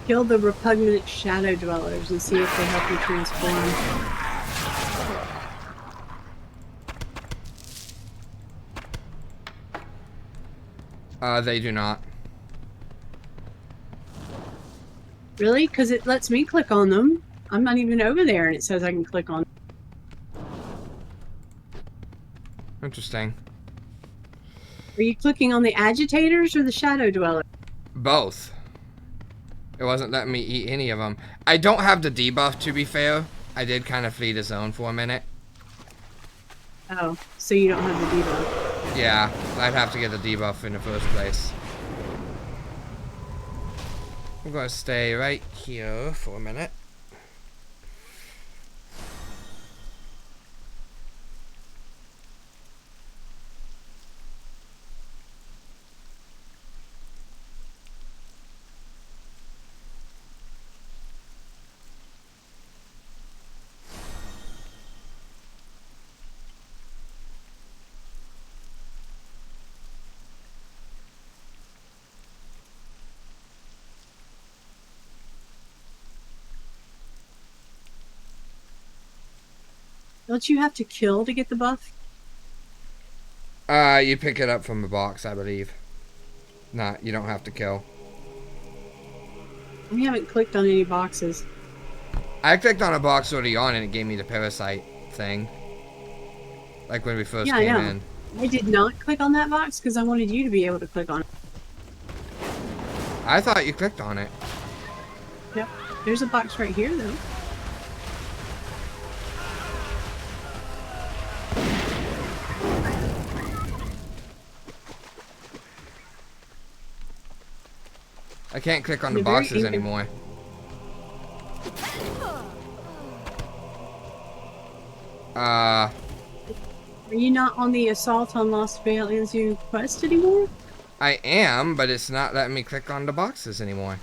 Kill the repugnant shadow dwellers and see if they help you transform. They do not. Really? Because it lets me click on them. I'm not even over there and it says I can click on them. Interesting. Are you clicking on the agitators or the shadow dwellers? Both. It wasn't letting me eat any of them. I don't have the debuff, to be fair. I did kind of flee the zone for a minute. Oh, so you don't have the debuff. Yeah, I'd have to get the debuff in the first place. I'm gonna stay right here for a minute. Don't you have to kill to get the buff? You pick it up from the box, I believe. Nah, you don't have to kill. I haven't clicked on any boxes. I clicked on a box early on and it gave me the parasite thing. Like when we first Yeah, I came know. in. I did not click on that box because I wanted you to be able to click on it. I thought you clicked on it. Yep. There's a box right here, though. I can't click on the You're very boxes angry. anymore. Are you not on the Assault on Lost Vale Zoo quest anymore? I am, but it's not letting me click on the boxes anymore.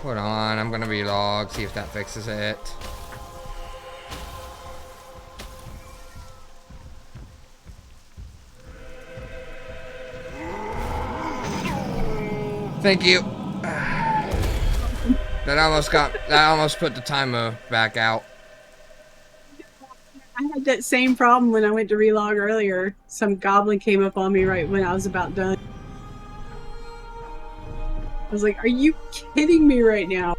Hold on, I'm gonna relog, see if that fixes it. Thank you. That almost put the timer back out. I had that same problem when I went to relog earlier. Some goblin came up on me right when I was about done. I was like, are you kidding me right now?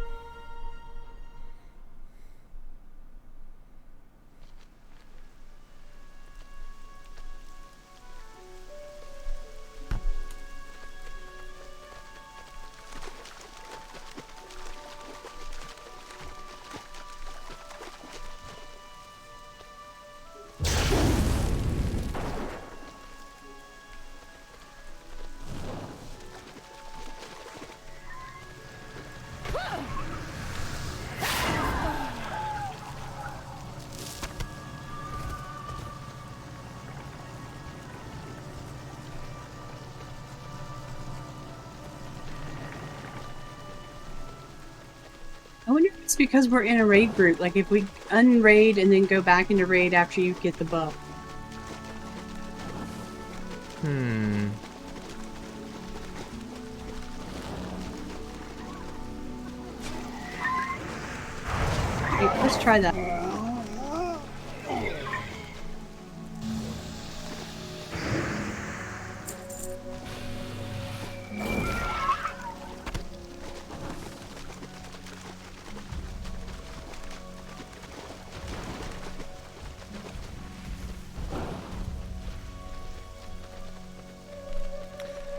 I wonder if it's because we're in a raid group. Like if we unraid and then go back into raid after you get the buff. Hey, let's try that.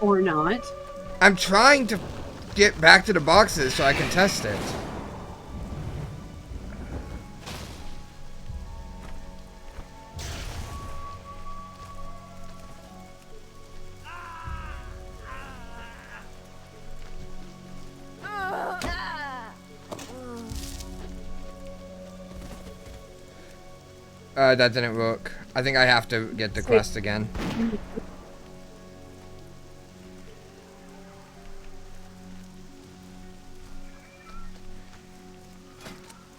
Or not. I'm trying to get back to the boxes so I can test it. That didn't work. I think I have to get the quest again.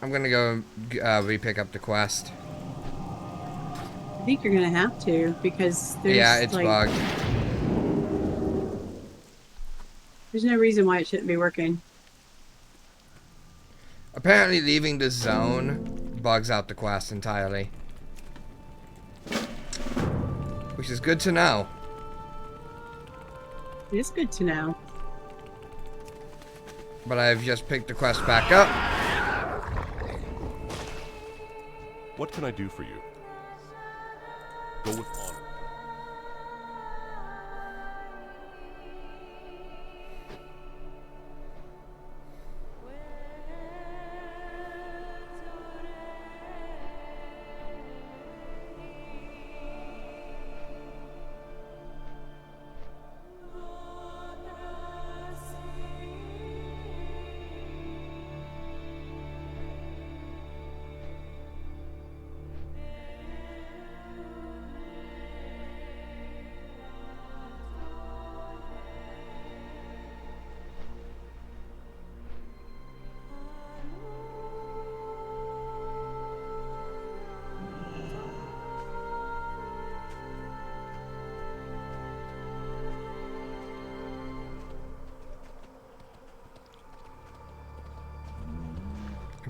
I'm gonna go re-pick up the quest. I think you're gonna have to because there's Yeah, it's like bugged. there's no reason why it shouldn't be working. Apparently leaving the zone bugs out the quest entirely. Which is good to know. It is good to know. But I've just picked the quest back up. What can I do for you? Go with honor.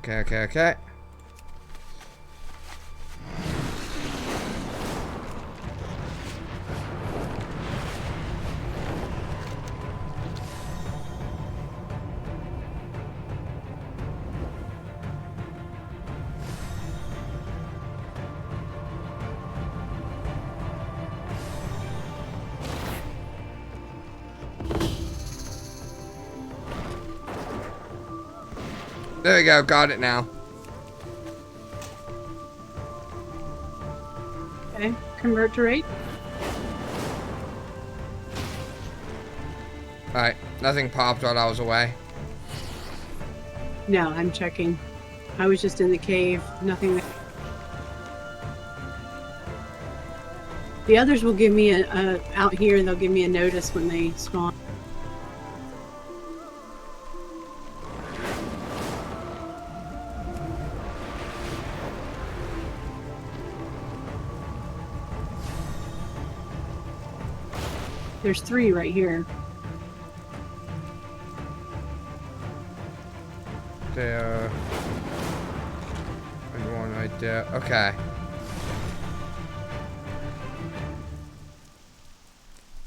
Okay, okay, okay. There we go, got it now. Okay, convert to rate. Alright, nothing popped while I was away. No, I'm checking. I was just in the cave. Nothing there. The others will give me a out here. They'll give me a notice when they spawn. There's 3 right here. There. And one right there. Okay.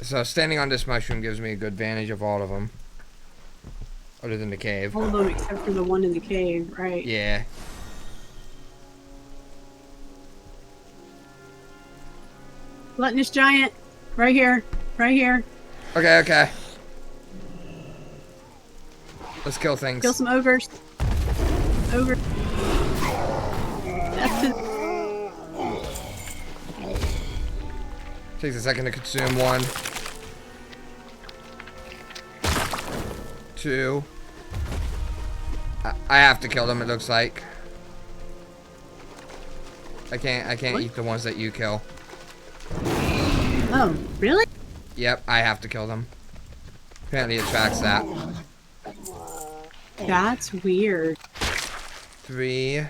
So standing on this mushroom gives me a good vantage of all of them. Other than the cave. All of them except for the one in the cave, right? Yeah. Gluttonous giant, right here, right here. Okay, okay. Let's kill things. Kill some ogres. Ogre. Death to Takes a second to consume 1. 2. I have to kill them, it looks like. I can't What? eat the ones that you kill. Oh, really? Yep, I have to kill them. Apparently it tracks that. That's weird. 3.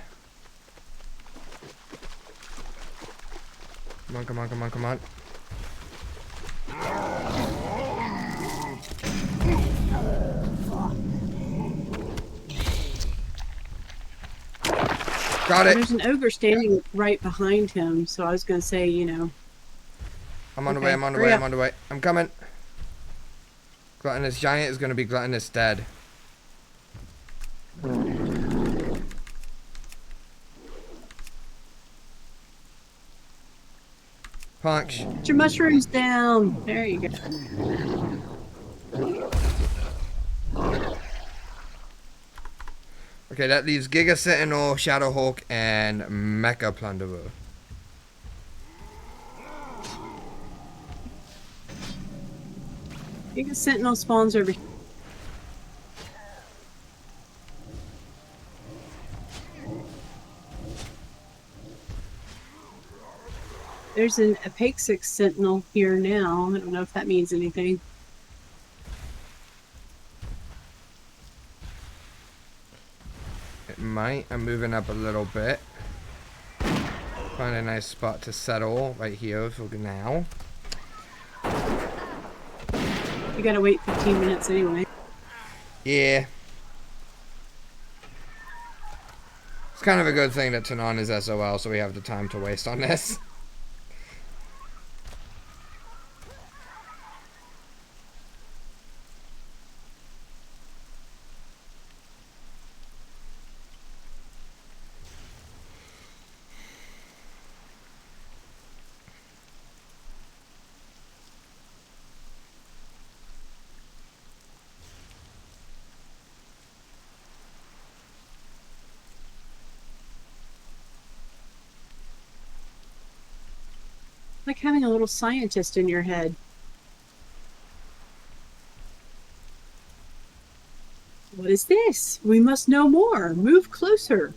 Come on, come on, come on, come on. Got it. There's an ogre standing right behind him, so I was gonna say, you know. I'm on the Okay, way, I'm on the hurry way, up. I'm on the way. I'm coming. Gluttonous giant is gonna be gluttonous dead. Punch. Put your mushrooms down. There you go. Okay, that leaves Giga Sentinel, Shadowhawk, and Mecha Plunderer. Giga Sentinel spawns over here. There's an Apexix Sentinel here now. I don't know if that means anything. It might. I'm moving up a little bit. Find a nice spot to settle right here for now. You gotta wait 15 minutes anyway. Yeah. It's kind of a good thing that Tanan is SOL, so we have the time to waste on this. Like having a little scientist in your head. What is this? We must know more. Move closer.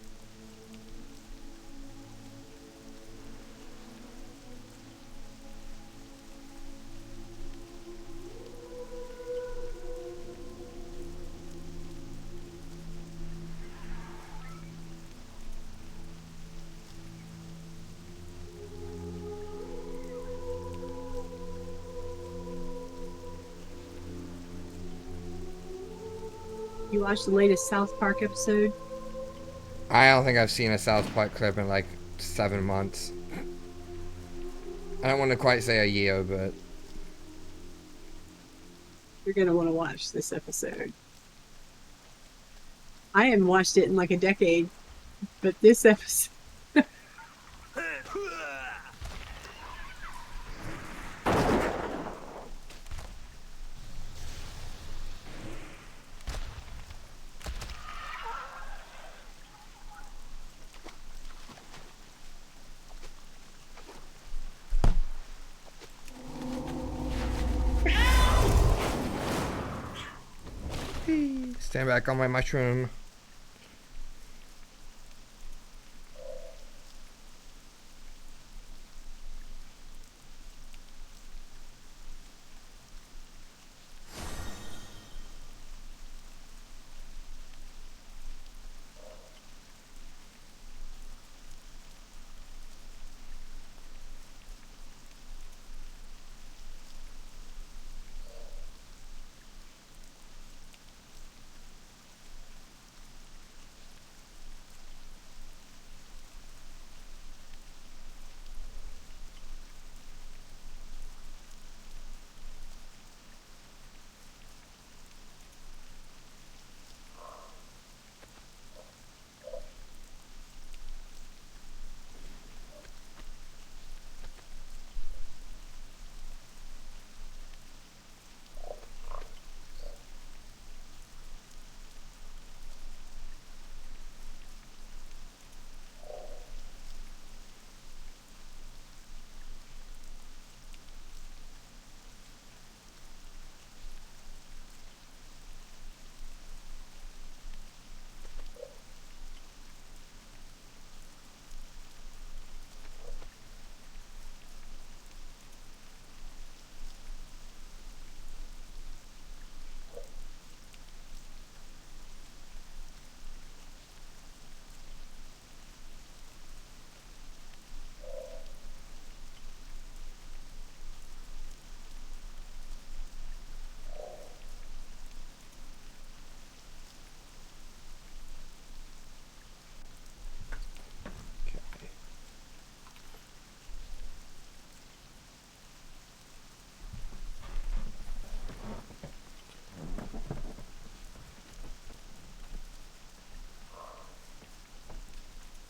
You watched the latest South Park episode? I don't think I've seen a South Park clip in like 7 months. I don't want to quite say a year, but You're gonna want to watch this episode. I haven't watched it in like a decade, but this episode. stand back on my mushroom.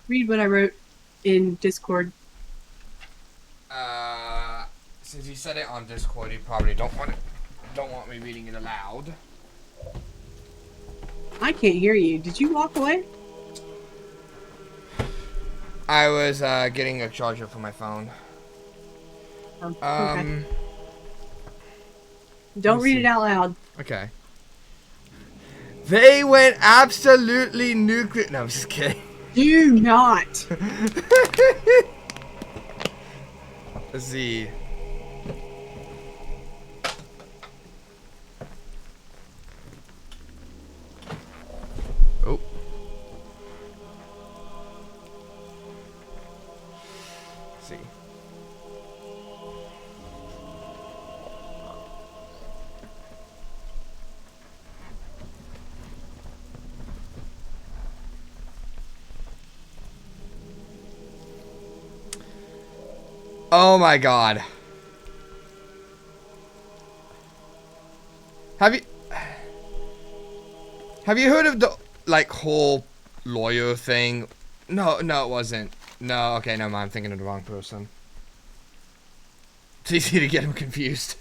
Read what I wrote in Discord. Since you said it on Discord, you probably don't want me reading it aloud. I can't hear you. Did you walk away? I was getting a charger for my phone. Oh, okay. Let Don't me read see. it out loud. Okay. They went absolutely nuclear. No, I'm just kidding. Do not. Let's see. Oh. Let's see. Oh my god. Have you heard of the like whole lawyer thing? No, it wasn't. No, okay, no, I'm thinking of the wrong person. It's easy to get him confused.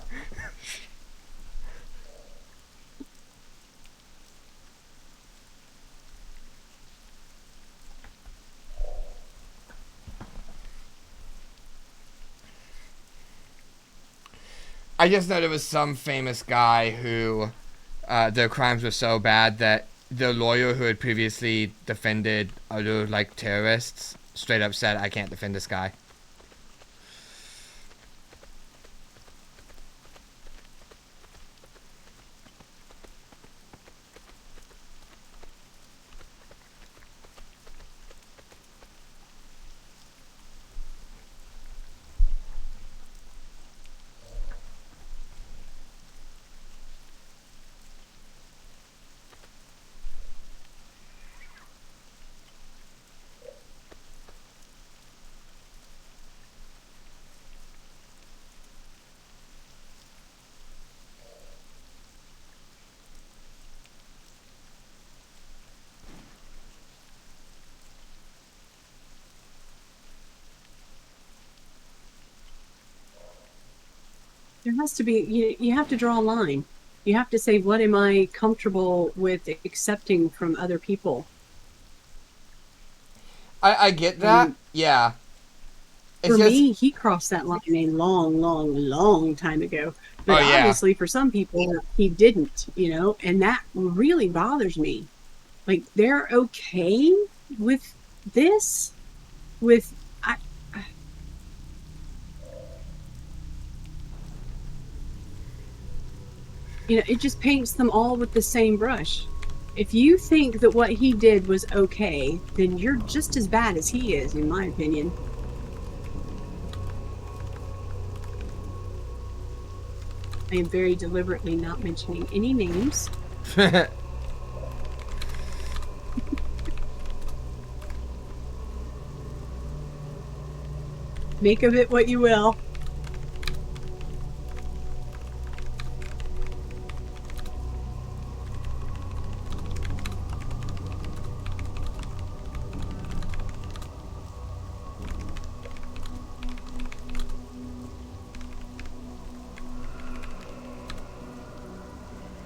I just know there was some famous guy who their crimes were so bad that the lawyer who had previously defended other like terrorists straight up said, "I can't defend this guy." There has to be, you have to draw a line. You have to say, what am I comfortable with accepting from other people? I get that. And Yeah. It's for just. me, he crossed that line a long, long, long time ago. Oh, But yeah. obviously, for some people, he didn't, and that really bothers me. Like, they're okay with this, with, I, it just paints them all with the same brush. If you think that what he did was okay, then you're just as bad as he is, in my opinion. I am very deliberately not mentioning any names. Make of it what you will.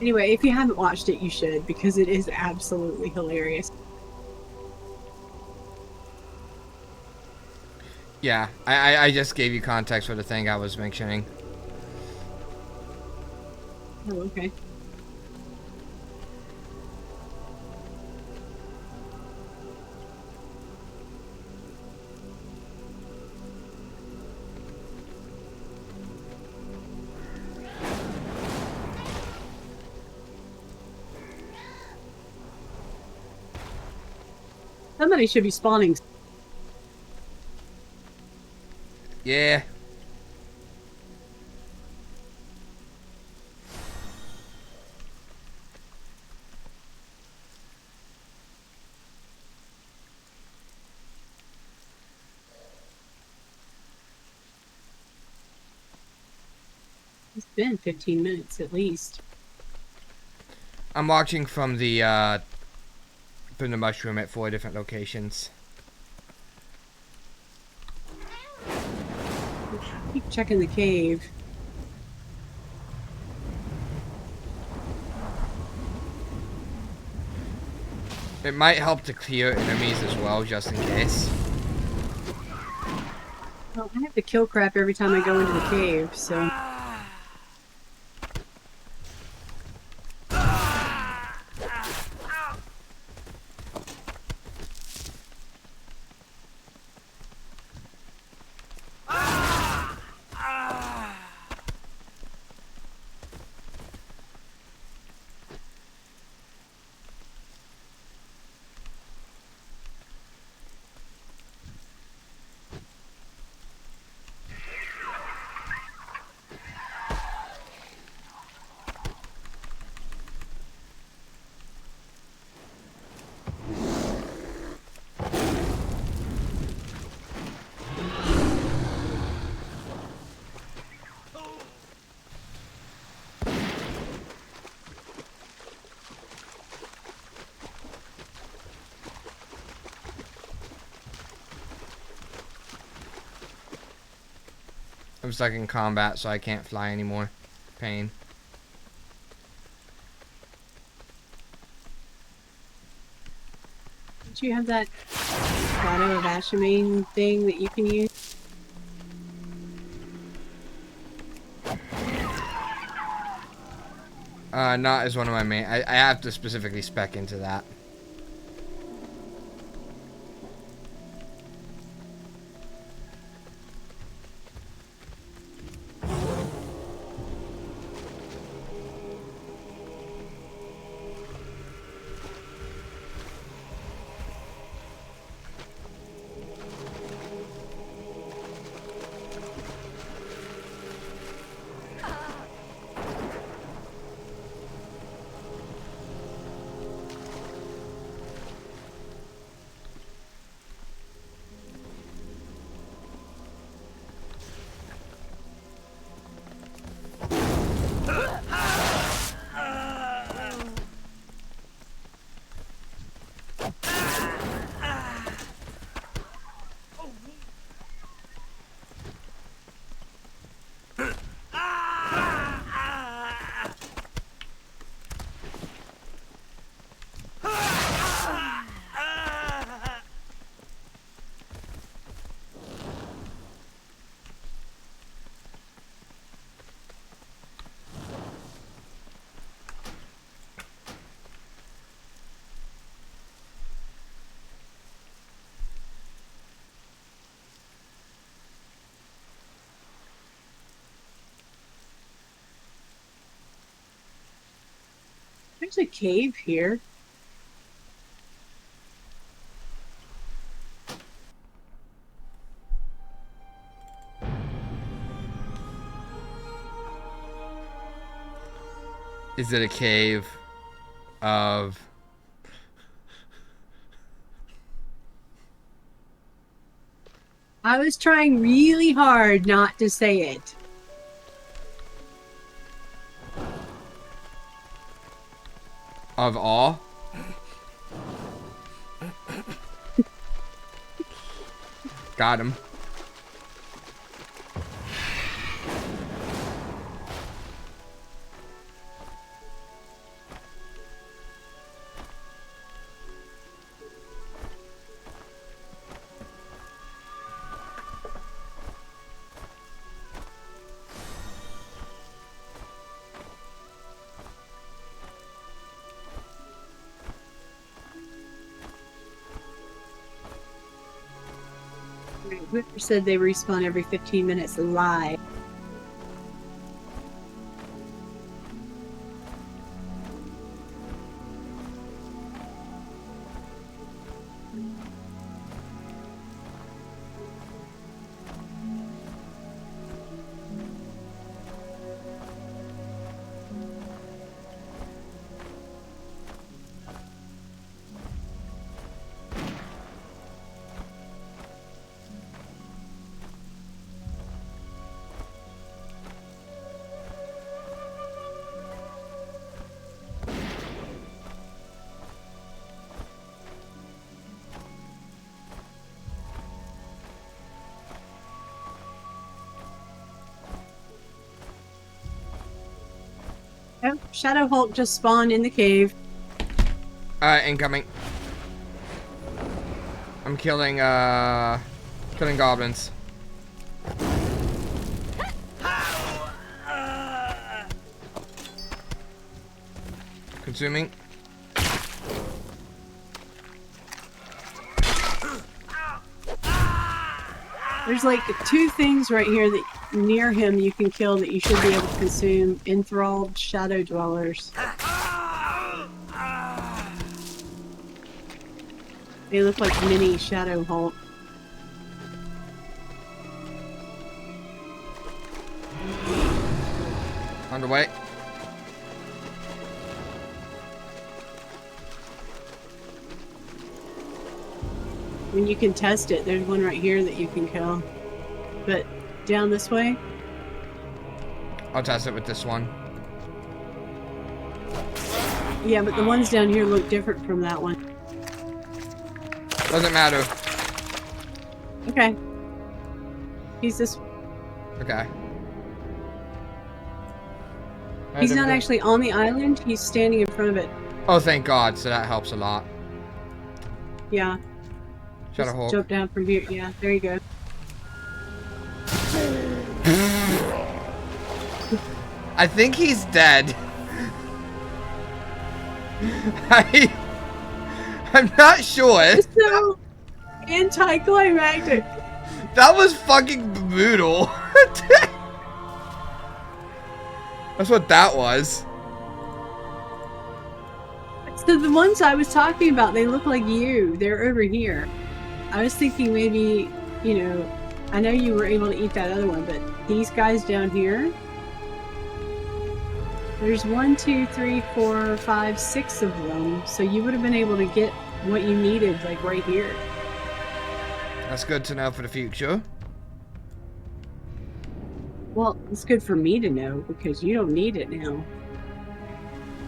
Anyway, if you haven't watched it, you should, because it is absolutely hilarious. Yeah, I just gave you context for the thing I was mentioning. Oh, okay. Somebody should be spawning. Yeah. It's been 15 minutes at least. I'm watching from the mushroom at 4 different locations. Keep checking the cave. It might help to clear enemies as well, just in case. Well, I have to kill crap every time I go into the cave, so... I'm stuck in combat, so I can't fly anymore. Pain. Don't you have that Shadow of Ashamain thing that you can use? Not as one of my main. I have to specifically spec into that. There's a cave here. Is it a cave of... I was trying really hard not to say it. Of all? Got him. Whoever said they respawn every 15 minutes live. Oh, Shadow Hulk just spawned in the cave. Incoming. I'm killing goblins. Consuming. There's like 2 things right here that near him you can kill that you should be able to consume. Enthralled shadow dwellers. They look like mini Shadow Hulk. Underway. When you can test it, there's one right here that you can kill. But down this way, I'll test it with this one. yeah, but the ones down here look different from that one. Doesn't matter. Okay. He's this. Okay. He's not actually on the island. He's standing in front of it. Oh, thank God. So that helps a lot. Yeah. Shadow Just Hulk. jump down from here. Yeah, there you go. I think he's dead. I'm not sure. It's so anticlimactic. That was fucking brutal. That's what that was. So the ones I was talking about, they look like you. They're over here. I was thinking maybe, you know, I know you were able to eat that other one, but these guys down here, there's 1, 2, 3, 4, 5, 6 of them. So you would have been able to get what you needed, like right here. That's good to know for the future. Well, it's good for me to know because you don't need it now.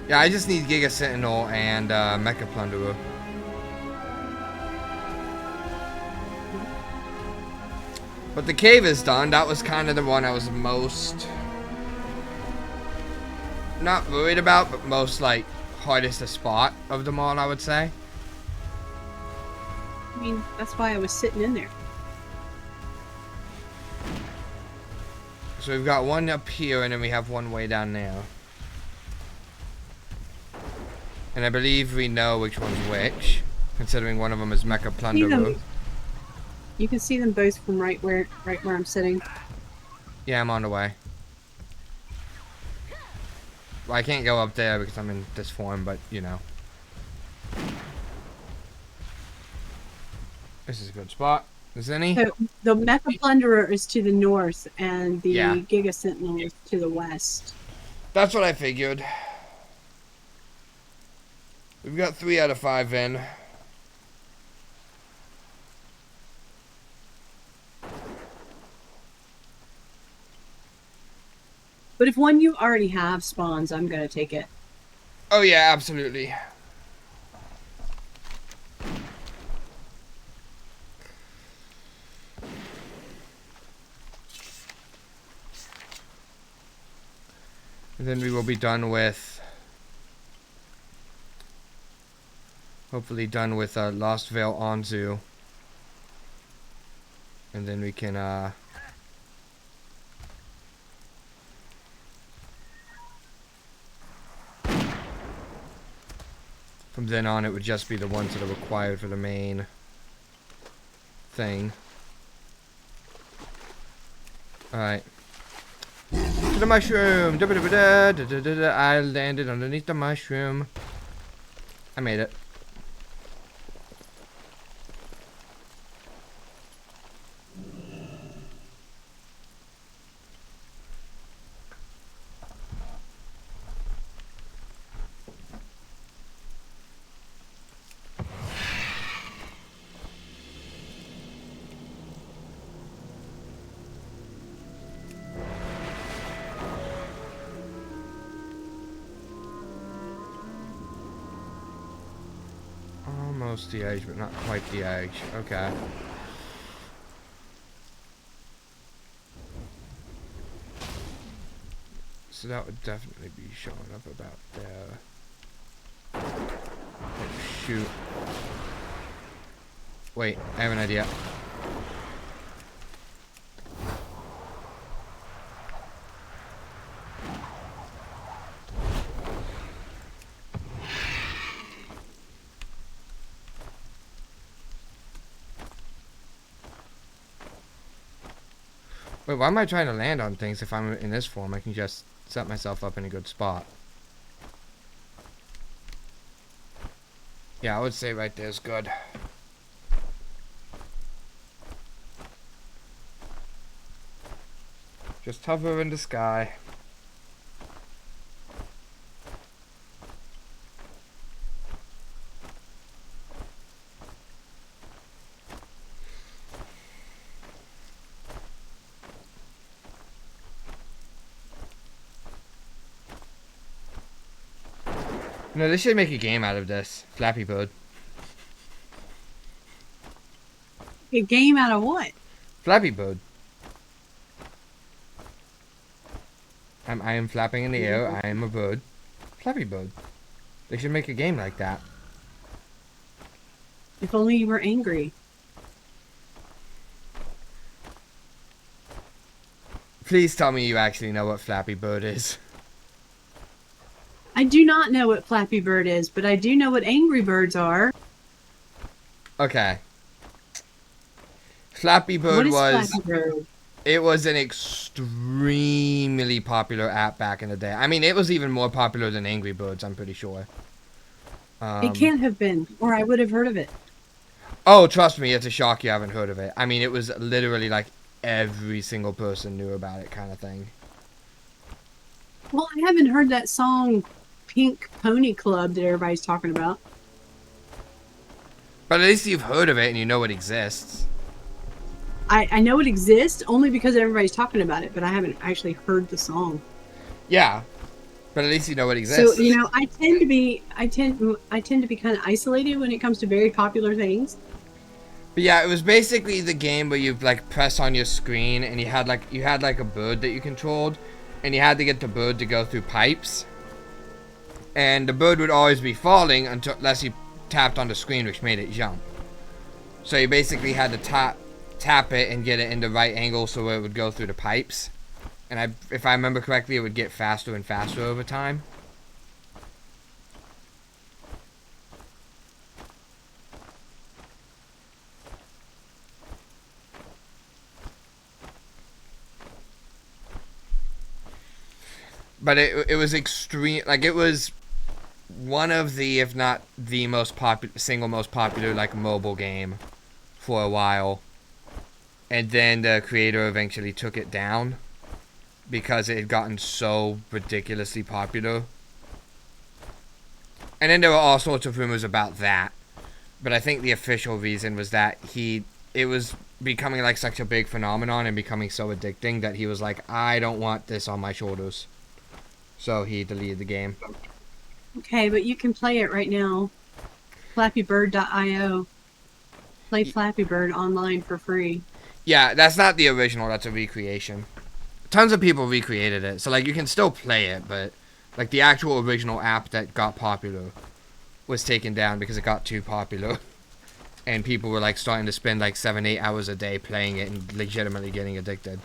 Yeah, I just need Giga Sentinel and Mecha Plunderer. But the cave is done. That was kind of the one I was most not worried about, but most like hardest to spot of them all, I would say. I mean, that's why I was sitting in there. So we've got one up here, and then we have one way down there. And I believe we know which one's which, considering one of them is Mecha Plunderer. You can see them both from right where I'm sitting. Yeah, I'm on the way. Well, I can't go up there because I'm in this form, but, you know. This is a good spot. Is there any? So the Mecha Plunderer is to the north, and the Yeah. Giga Sentinel is to the west. That's what I figured. We've got 3 out of 5 in. But if one you already have spawns, I'm gonna take it. Oh yeah, absolutely. And then we will be done with, hopefully done with Lost Veil Anzu. And then we can from then on it would just be the ones that are required for the main thing. Alright. To the mushroom! I landed underneath the mushroom. I made it. Almost the edge, but not quite the edge. Okay. So that would definitely be showing up about there. Oh, shoot. Wait, I have an idea. Wait, why am I trying to land on things if I'm in this form? I can just set myself up in a good spot. Yeah, I would say right there is good. Just hover in the sky. No, they should make a game out of this. Flappy Bird. A game out of what? Flappy Bird. I am flapping in the air. I am a bird. Flappy Bird. They should make a game like that. If only you were angry. Please tell me you actually know what Flappy Bird is. I do not know what Flappy Bird is, but I do know what Angry Birds are. Okay. Flappy Bird What is was... Flappy Bird? It was an extremely popular app back in the day. I mean, it was even more popular than Angry Birds, I'm pretty sure. It can't have been, or I would have heard of it. Oh, trust me, it's a shock you haven't heard of it. I mean, it was literally like every single person knew about it kind of thing. Well, I haven't heard that song Pink Pony Club that everybody's talking about. But at least you've heard of it and you know it exists. I know it exists only because everybody's talking about it, but I haven't actually heard the song. Yeah, but at least you know it exists. So you know, I tend to be kind of isolated when it comes to very popular things. But yeah, it was basically the game where you like press on your screen and you had like a bird that you controlled, and you had to get the bird to go through pipes, and the bird would always be falling unless you tapped on the screen, which made it jump. So you basically had to tap it and get it in the right angle so it would go through the pipes. And if I remember correctly, it would get faster and faster over time. But it was extreme. Like, it was one of the, if not the most popular, single most popular, like, mobile game for a while. And then the creator eventually took it down because it had gotten so ridiculously popular. And then there were all sorts of rumors about that. But I think the official reason was that it was becoming like such a big phenomenon and becoming so addicting that he was like, I don't want this on my shoulders. So he deleted the game. Okay, but you can play it right now. FlappyBird.io. Play Flappy Bird online for free. Yeah, that's not the original, that's a recreation. Tons of people recreated it, so like you can still play it, but like the actual original app that got popular was taken down because it got too popular. And people were like starting to spend like 7-8 hours a day playing it and legitimately getting addicted.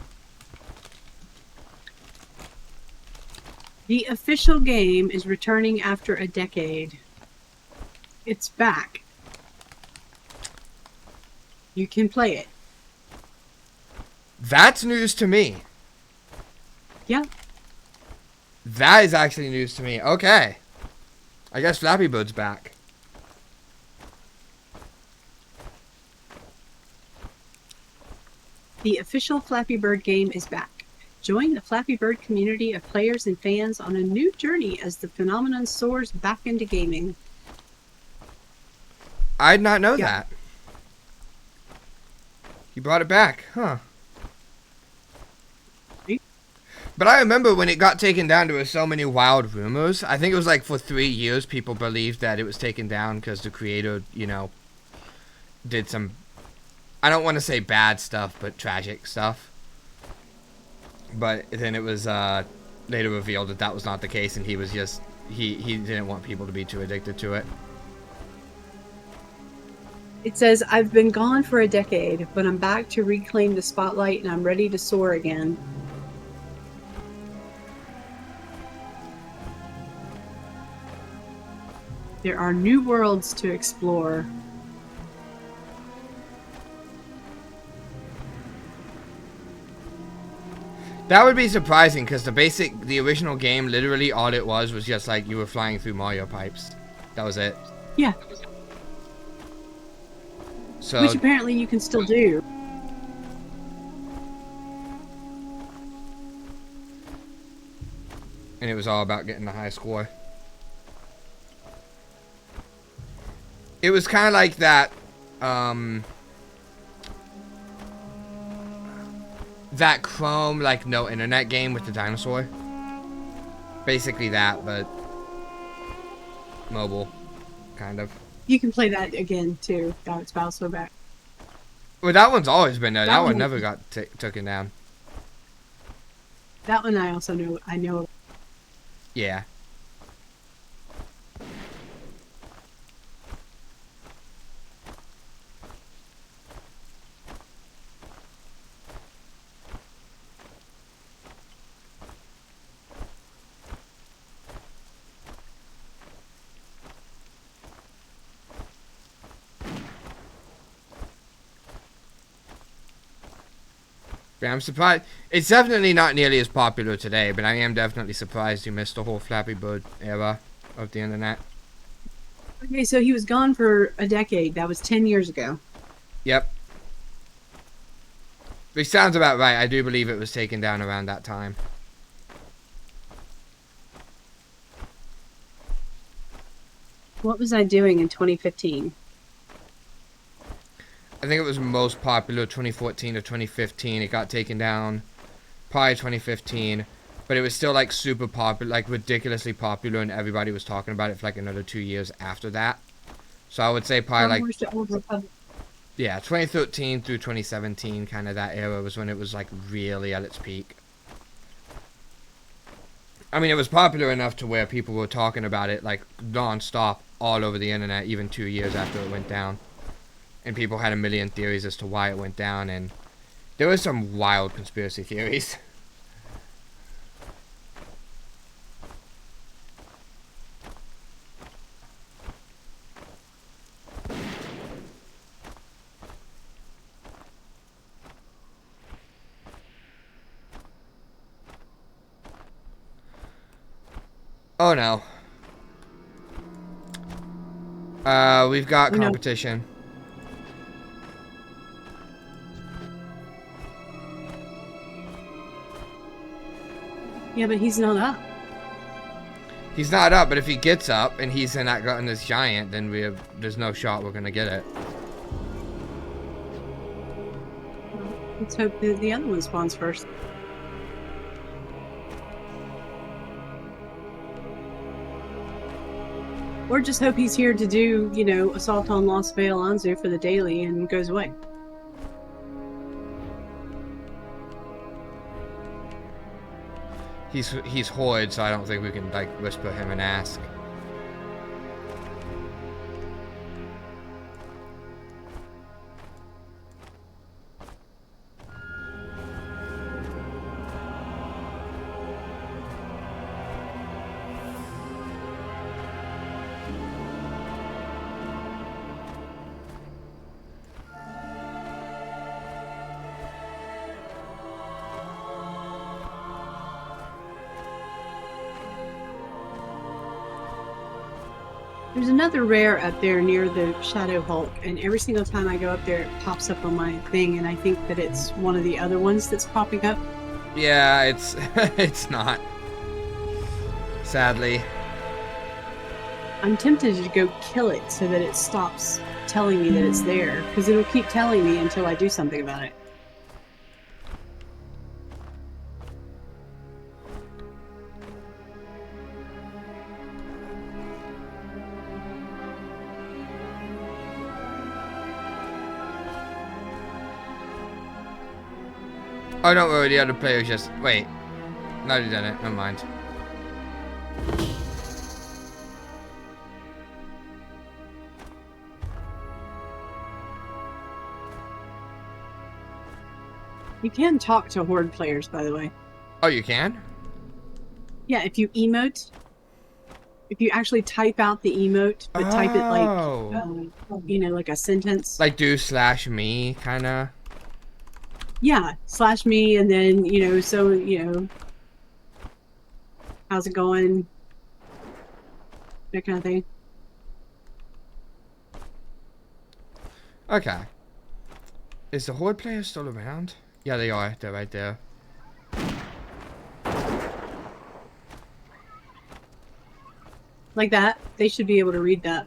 The official game is returning after a decade. It's back. You can play it. That's news to me. Yeah. That is actually news to me. Okay. I guess Flappy Bird's back. The official Flappy Bird game is back. Join the Flappy Bird community of players and fans on a new journey as the phenomenon soars back into gaming. I did not know that. You brought it back, huh? But I remember when it got taken down, there were so many wild rumors. I think it was like for 3 years, people believed that it was taken down because the creator, you know, did some, I don't want to say bad stuff, but tragic stuff. But then it was later revealed that that was not the case, and he was just, he didn't want people to be too addicted to it. It says, I've been gone for a decade, but I'm back to reclaim the spotlight and I'm ready to soar again. There are new worlds to explore. That would be surprising because the original game, literally all it was just like you were flying through Mario pipes. That was it. Yeah. So, Which apparently you can still do. and it was all about getting the high score. It was kind of like that, that Chrome, like, no internet game with the dinosaur. Basically that, but mobile, kind of. You can play that again too. God, it's about so back. Well, that one's always been there. That one one- never got taken down. That one I also know. I know. Yeah. But I'm surprised. It's definitely not nearly as popular today, but I am definitely surprised you missed the whole Flappy Bird era of the internet. Okay, so he was gone for a decade. That was 10 years ago. Yep. Which sounds about right. I do believe it was taken down around that time. What was I doing in 2015? I think it was most popular 2014 or 2015. It got taken down probably 2015. But it was still like super popular, like ridiculously popular, and everybody was talking about it for like another 2 years after that. So I would say probably like, Where's the Old Republic? yeah, 2013 through 2017, kind of that era was when it was like really at its peak. I mean, it was popular enough to where people were talking about it like non-stop all over the internet, even 2 years after it went down. And people had a million theories as to why it went down, and there were some wild conspiracy theories. Oh no. We've got Oh, no. competition. Yeah, but he's not up. He's not up, but if he gets up and he's in this giant, then there's no shot we're gonna get it. Let's hope that the other one spawns first. Or just hope he's here to do, you know, Assault on Las Veil Anzu for the daily and goes away. He's Horde, so I don't think we can like whisper him and ask. There's another rare up there near the Shadow Hulk, and every single time I go up there, it pops up on my thing, and I think that it's one of the other ones that's popping up. Yeah, it's it's not. Sadly. I'm tempted to go kill it so that it stops telling me that it's there, because it'll keep telling me until I do something about it. Oh, don't worry, the other players just... Wait. No, they didn't. Never mind. You can talk to Horde players, by the way. Oh, you can? Yeah, if you emote, if you actually type out the emote, but type it like, you know, like a sentence. Like do/me, kind of? Yeah, /me, and then, you know, so, you know, how's it going? That kind of thing. Okay. Is the Horde player still around? Yeah, they are. They're right there. Like that. They should be able to read that.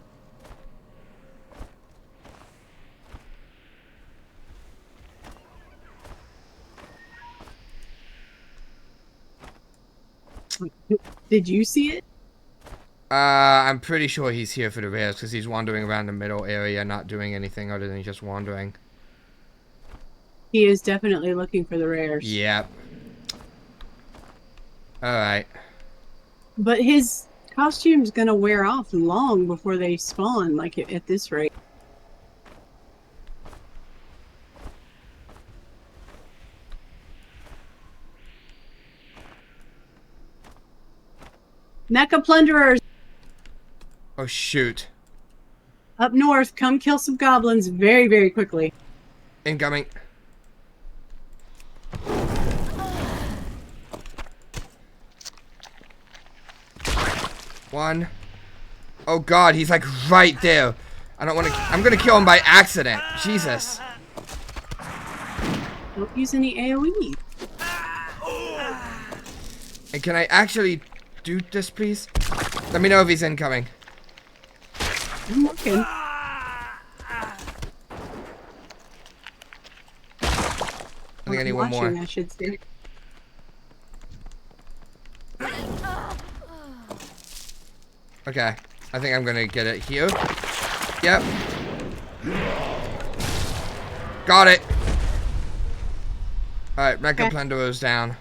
Did you see it? I'm pretty sure he's here for the rares because he's wandering around the middle area, not doing anything other than just wandering. He is definitely looking for the rares. Yep. Alright. But his costume's gonna wear off long before they spawn, like at this rate. Mecha Plunderers! Oh, shoot. Up north, come kill some goblins very, very quickly. Incoming. One. Oh god, he's like right there. I don't want to. I'm gonna kill him by accident. Jesus. Don't use any AoE. And can I actually do this, please? Let me know if he's incoming. I'm looking. I think I need one more. I should say. Okay. I think I'm gonna get it here. Yep. Got it. Alright, Mecha Plunderer's down.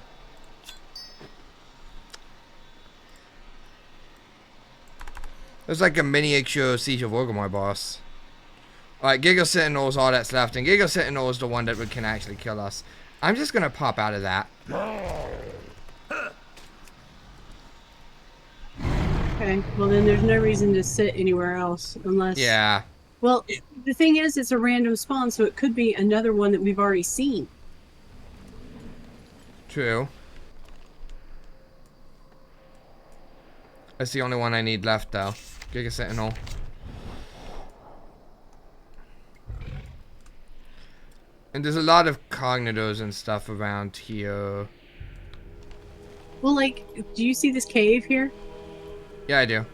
There's like a miniature Siege of Orgrimmar boss. Alright, Giga Sentinel's all that's left, and Giga Sentinel is the one that can actually kill us. I'm just gonna pop out of that. Okay, well then there's no reason to sit anywhere else unless... Yeah. Well, the thing is, it's a random spawn, so it could be another one that we've already seen. True. That's the only one I need left, though. Giga Sentinel. And there's a lot of Cognitors and stuff around here. Well, like, do you see this cave here? Yeah, I do.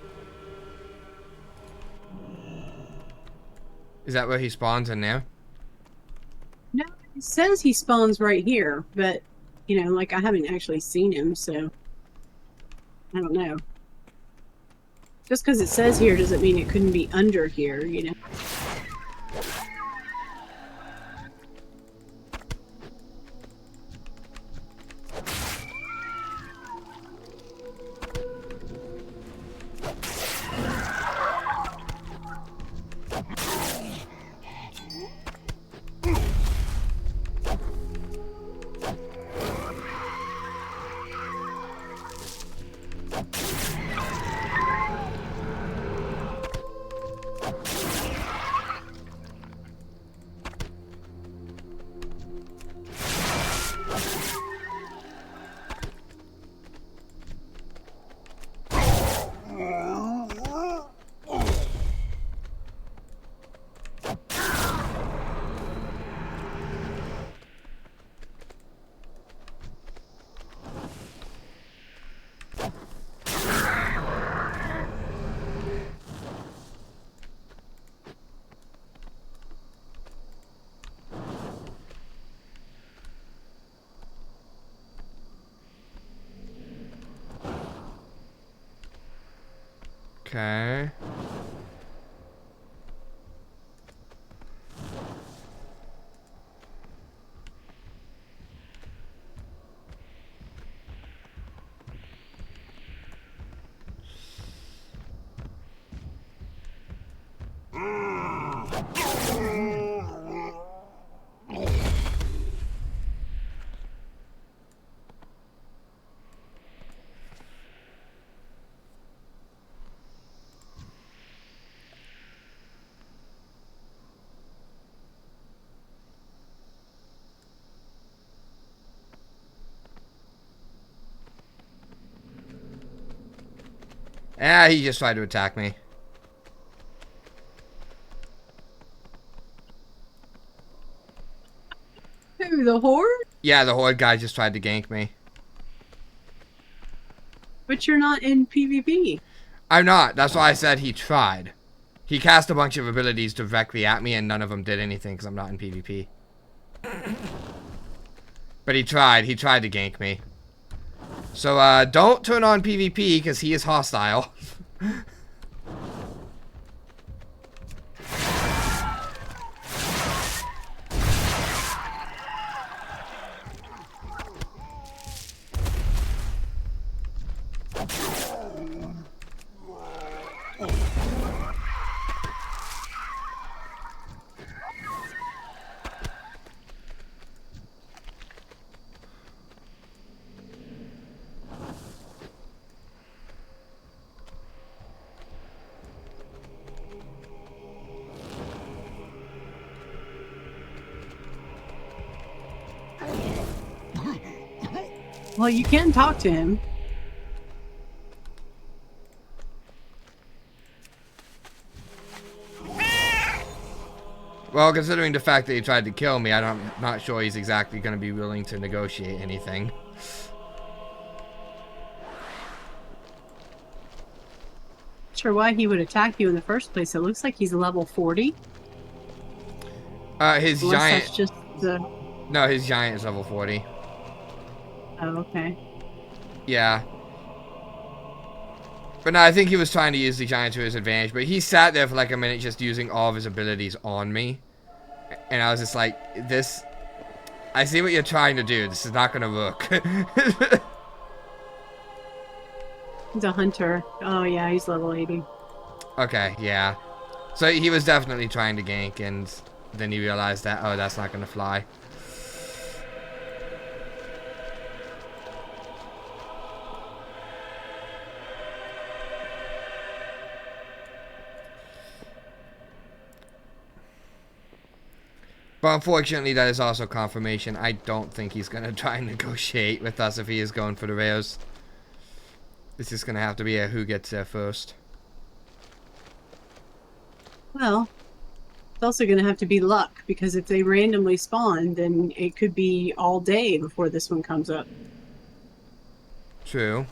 Is that where he spawns in there? No, it says he spawns right here, but, you know, like, I haven't actually seen him, so I don't know. Just because it says here doesn't mean it couldn't be under here, you know? Okay. Ah, he just tried to attack me. Who, the horde? Yeah, the horde guy just tried to gank me. But you're not in PvP. I'm not. That's why I said he tried. He cast a bunch of abilities directly at me, and none of them did anything because I'm not in PvP. But he tried. He tried to gank me. So, don't turn on PvP because he is hostile. Well, you can talk to him. Well, considering the fact that he tried to kill me, I'm not sure he's exactly going to be willing to negotiate anything. Sure, why he would attack you in the first place. It looks like he's level 40. His Unless giant... that's just the... No, his giant is level 40. Oh, okay. Yeah. But no, I think he was trying to use the giant to his advantage. But he sat there for like a minute just using all of his abilities on me. And I was just like, this... I see what you're trying to do. This is not going to work. He's a hunter. Oh, yeah, he's level 80. Okay, yeah. So he was definitely trying to gank, and then he realized that, oh, that's not going to fly. But unfortunately, that is also confirmation. I don't think he's going to try and negotiate with us if he is going for the rares. It's just gonna have to be a who gets there first. Well, it's also going to have to be luck, because if they randomly spawn, then it could be all day before this one comes up. True.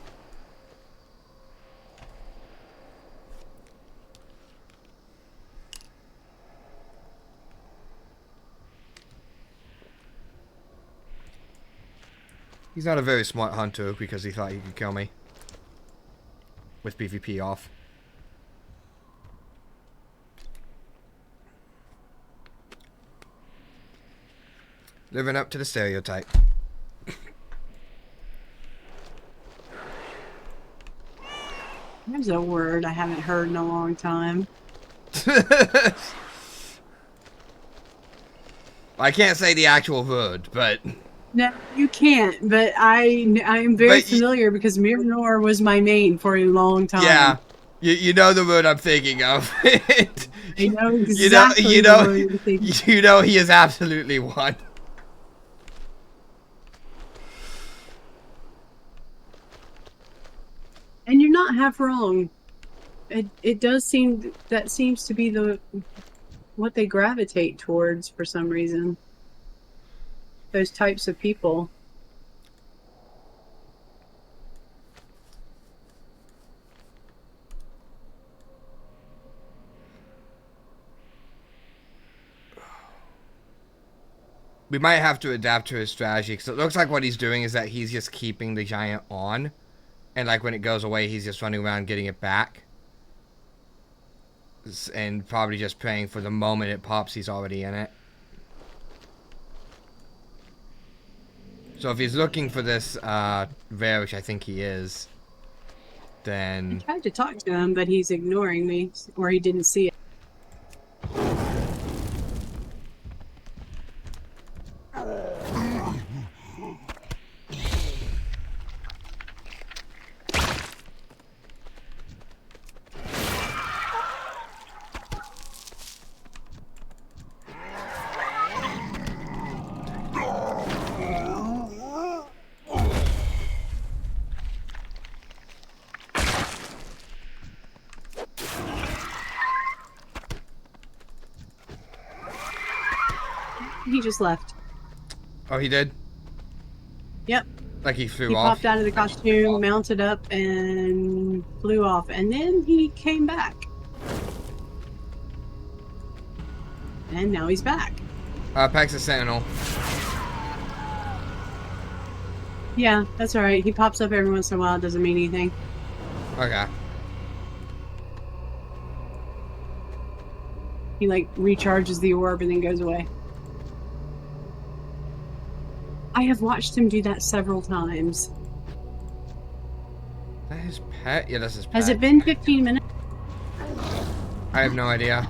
He's not a very smart hunter because he thought he could kill me. With PvP off. Living up to the stereotype. There's a word I haven't heard in a long time. I can't say the actual word, but... No, you can't, but I'm very familiar because Miranor was my main for a long time. Yeah, you know the word I'm thinking of. I know exactly the word you're thinking. You know he is absolutely one. And you're not half wrong. It does seem that seems to be what they gravitate towards for some reason. Those types of people. We might have to adapt to his strategy, because it looks like what he's doing is that he's just keeping the giant on. And like when it goes away, he's just running around getting it back. And probably just praying for the moment it pops, he's already in it. So if he's looking for this rare, which I think he is, then... I tried to talk to him, but he's ignoring me, or he didn't see it. He just left. Oh, he did? Yep. Like he flew He off? popped out of the costume, mounted up, and flew off. And then he came back. And now he's back. Pax a Sentinel. Yeah, that's alright. He pops up every once in a while. It doesn't mean anything. Okay. He, like, recharges the orb and then goes away. I have watched him do that several times. Is that his pet? Yeah, that's his pet. Has it been 15 minutes? I have no idea.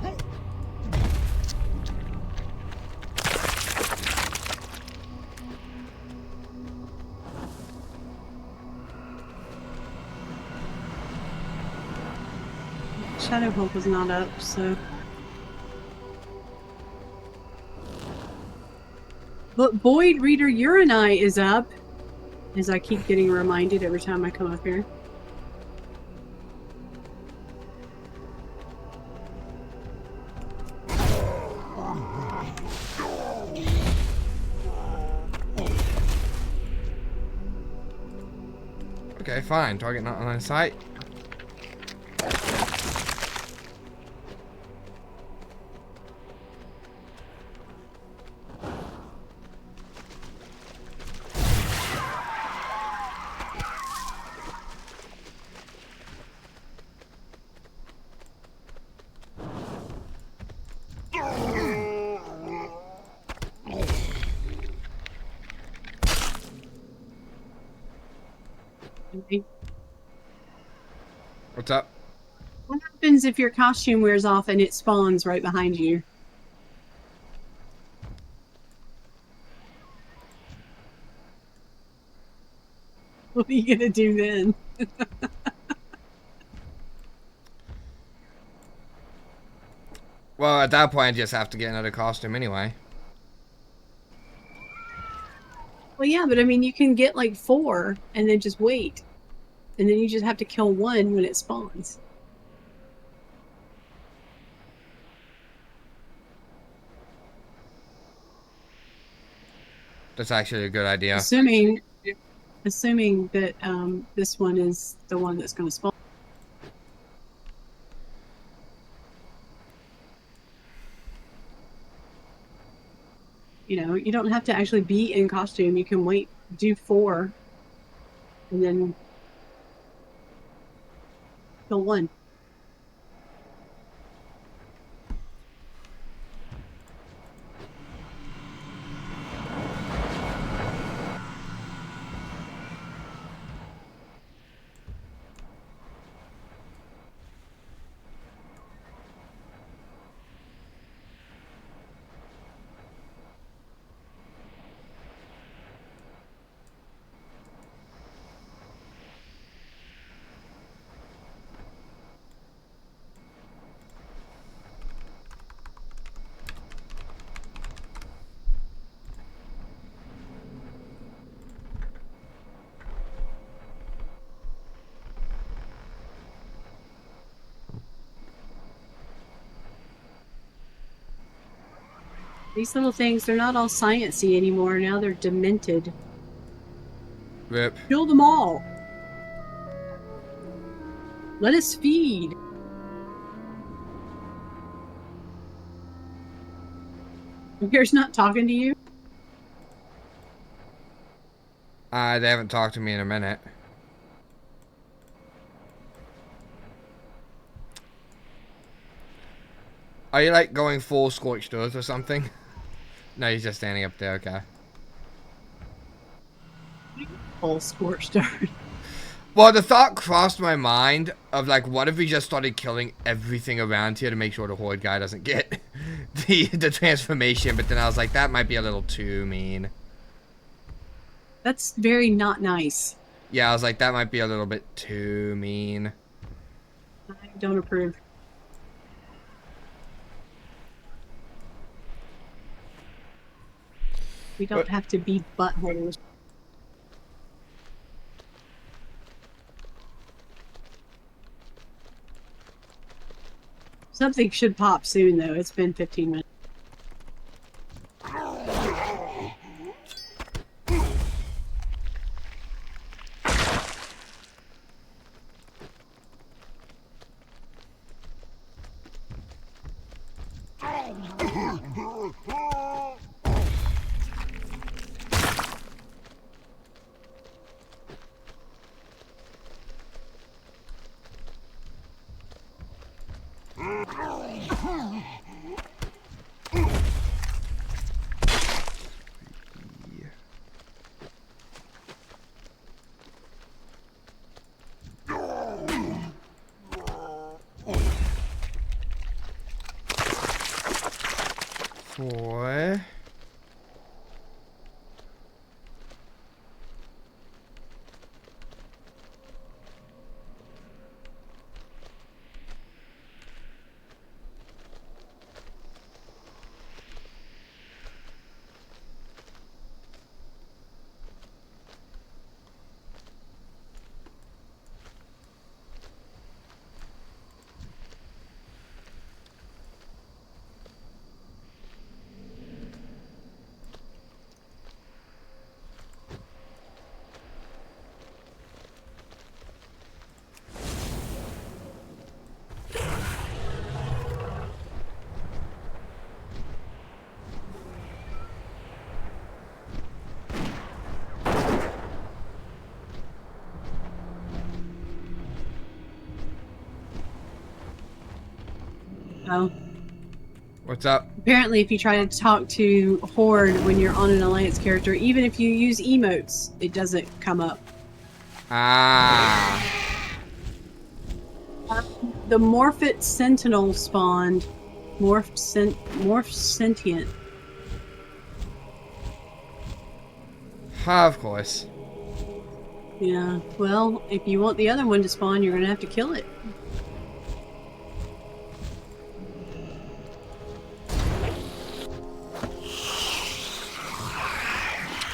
Shadow Hulk was not up, so... But Boyd Reader Urini is up, as I keep getting reminded every time I come up here. Okay, fine. Target not on sight. What's up? What happens if your costume wears off and it spawns right behind you? What are you gonna do then? Well, at that point, I just have to get another costume anyway. Well, yeah, but I mean, you can get like 4 and then just wait. and then you just have to kill one when it spawns. That's actually a good idea. Assuming that this one is the one that's going to spawn. You know, you don't have to actually be in costume. You can wait, do 4, and then kill one. These little things, they're not all sciencey anymore. Now they're demented. Rip. Kill them all. Let us feed. Here's not talking to you. They haven't talked to me in a minute. Are you like going full scorched earth or something? No, he's just standing up there, okay. All scorched earth. Well, the thought crossed my mind of like, what if we just started killing everything around here to make sure the horde guy doesn't get the transformation, but then I was like, that might be a little too mean. That's very not nice. Yeah, I was like, that might be a little bit too mean. I don't approve. We don't have to be buttholes. Something should pop soon, though. It's been 15 minutes. Boy. Oh. What's up? Apparently, if you try to talk to Horde when you're on an Alliance character, even if you use emotes, it doesn't come up. Ah. The Morphit Sentinel spawned. Morph sentient. Of course. Yeah, well, if you want the other one to spawn, you're gonna have to kill it.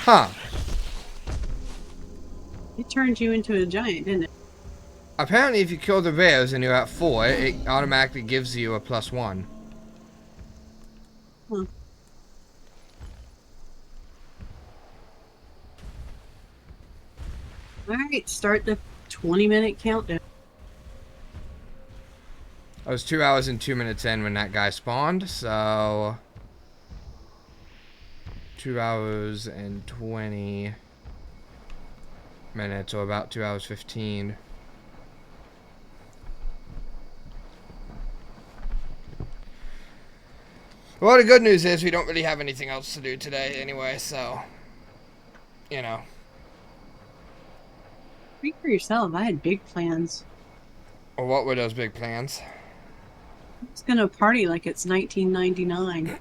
Huh. It turned you into a giant, didn't it? Apparently, if you kill the rares and you're at 4, it automatically gives you a +1. Huh. Alright, start the 20-minute countdown. I was 2 hours and 2 minutes in when that guy spawned, so 2 hours and 20 minutes, or about 2 hours 15. Well, the good news is we don't really have anything else to do today anyway, so, you know. Speak for yourself. I had big plans. Well, what were those big plans? I was gonna party like it's 1999.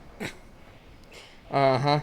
Uh-huh.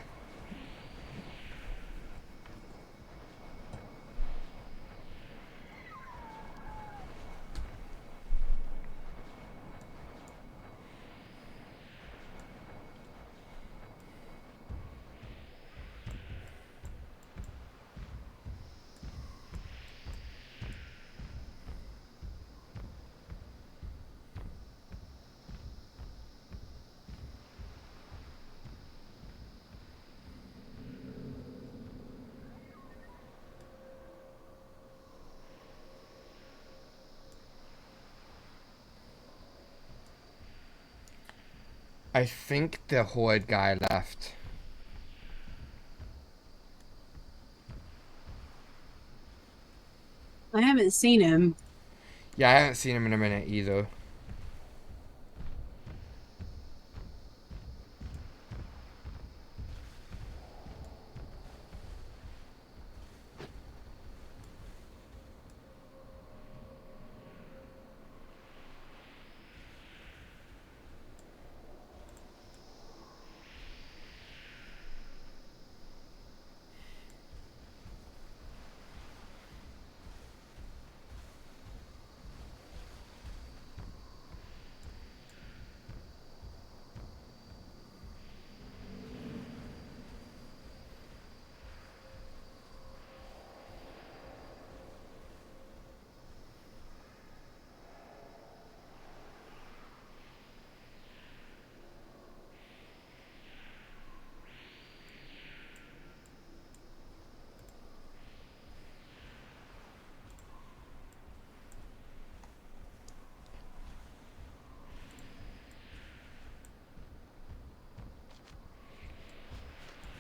I think the Horde guy left. I haven't seen him. Yeah, I haven't seen him in a minute either.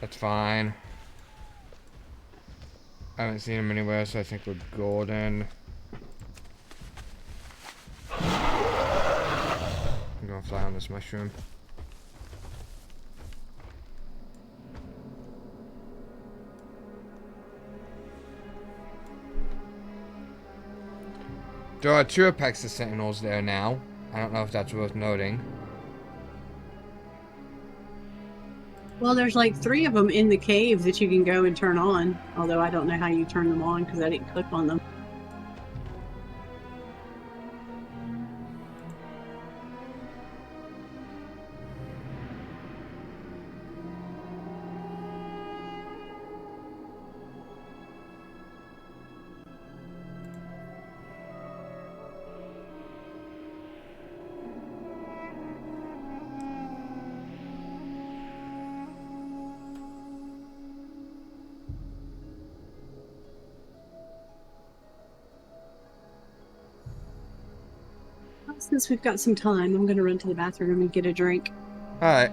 That's fine. I haven't seen him anywhere, so I think we're golden. I'm gonna fly on this mushroom. There are 2 Apex Sentinels there now. I don't know if that's worth noting. Well, there's like 3 of them in the cave that you can go and turn on. Although I don't know how you turn them on because I didn't click on them. Since we've got some time, I'm going to run to the bathroom and get a drink. Alright.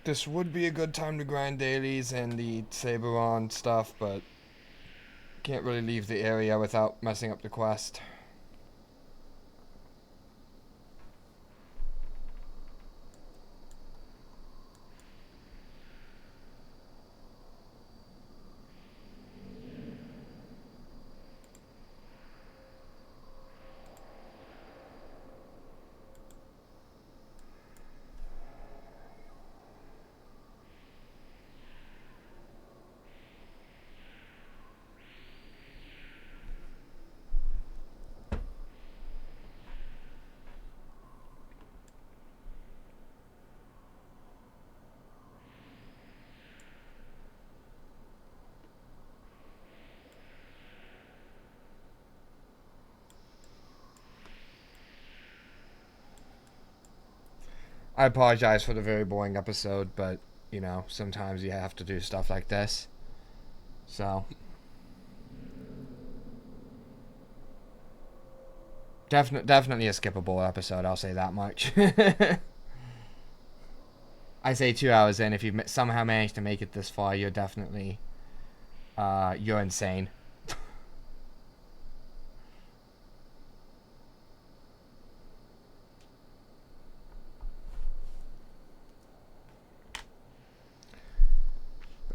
This would be a good time to grind dailies and the Saberon stuff, but can't really leave the area without messing up the quest. I apologize for the very boring episode, but, you know, sometimes you have to do stuff like this. So. Definitely a skippable episode, I'll say that much. I say 2 hours in, if you somehow manage to make it this far, you're definitely, you're insane.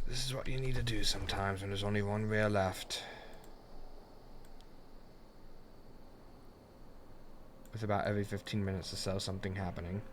This is what you need to do sometimes when there's only one rare left. With about every 15 minutes or so something happening.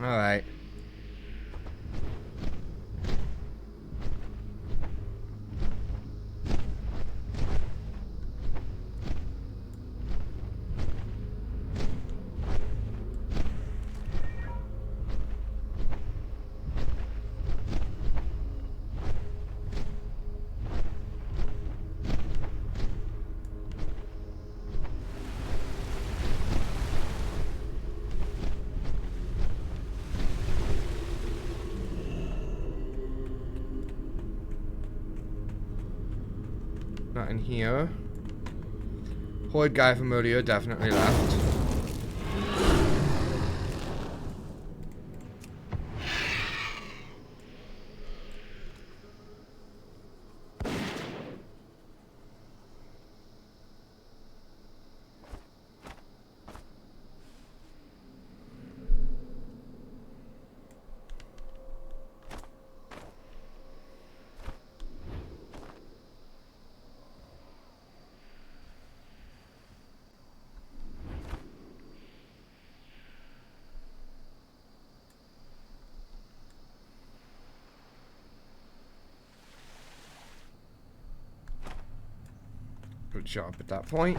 Alright. Not in here. Horde guy from earlier definitely left. Good job at that point.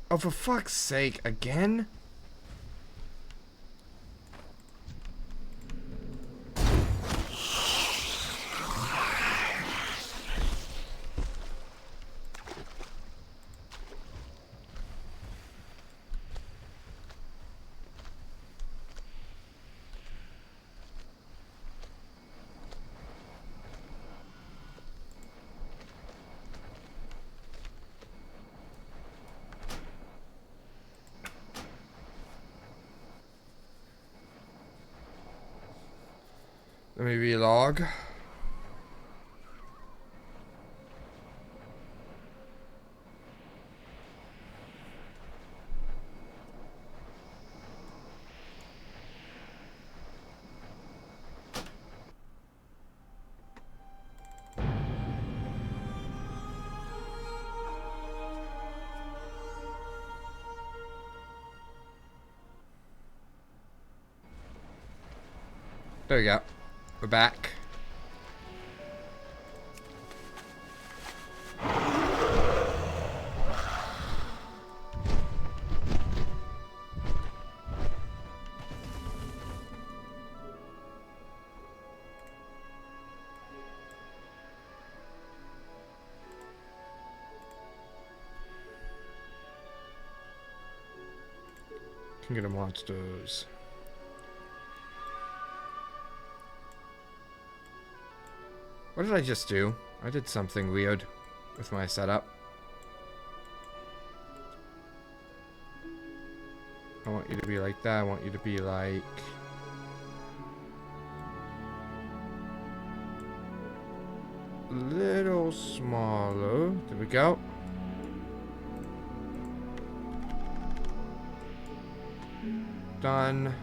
Oh, for fuck's sake, again? Let me relog. There we go. We're back. Can get the monsters. What did I just do? I did something weird with my setup. I want you to be like that. I want you to be like... a little smaller. There we go. Done.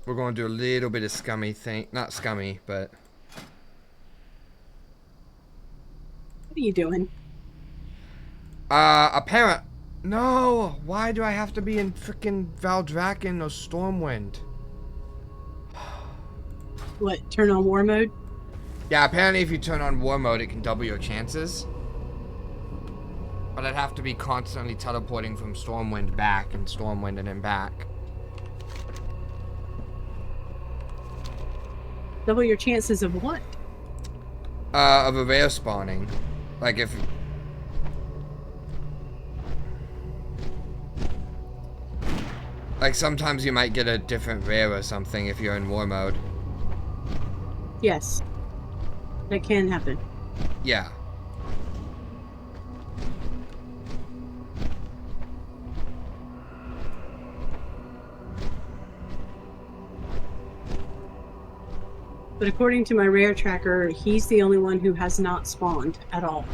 We're going to do a little bit of scummy thing. Not scummy, but... What are you doing? Apparent... No! Why do I have to be in frickin' Valdrakken or Stormwind? What, turn on war mode? Yeah, apparently if you turn on war mode, it can double your chances. But I'd have to be constantly teleporting from Stormwind back and Stormwind and then back. Double your chances of what? Of a rare spawning. Like if... like sometimes you might get a different rare or something if you're in war mode. Yes. That can happen. Yeah. But according to my rare tracker, he's the only one who has not spawned at all.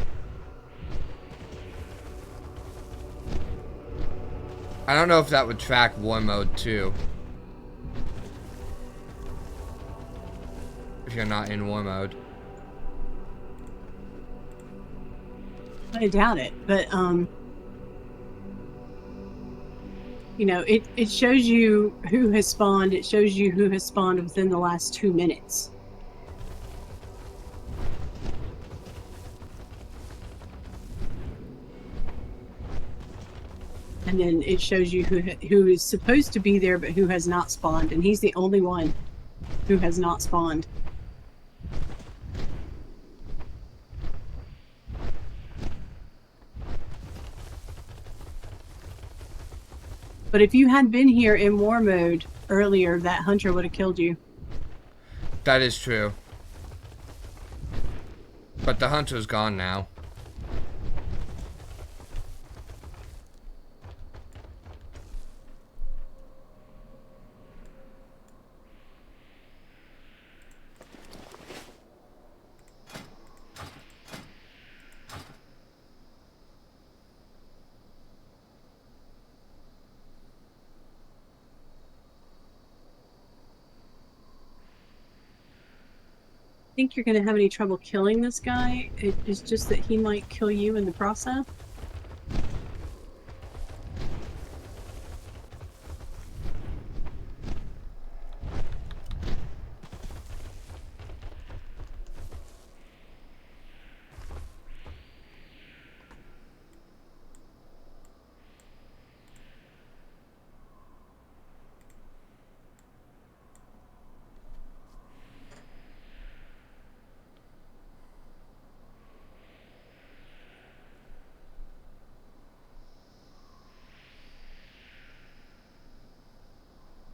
I don't know if that would track war mode too. If you're not in war mode. I doubt it, but you know, it shows you who has spawned. It shows you who has spawned within the last 2 minutes. And then it shows you who is supposed to be there but who has not spawned, and he's the only one who has not spawned. But if you had been here in war mode earlier, that hunter would have killed you. That is true. But the hunter's gone now. Think you're going to have any trouble killing this guy? It's just that he might kill you in the process.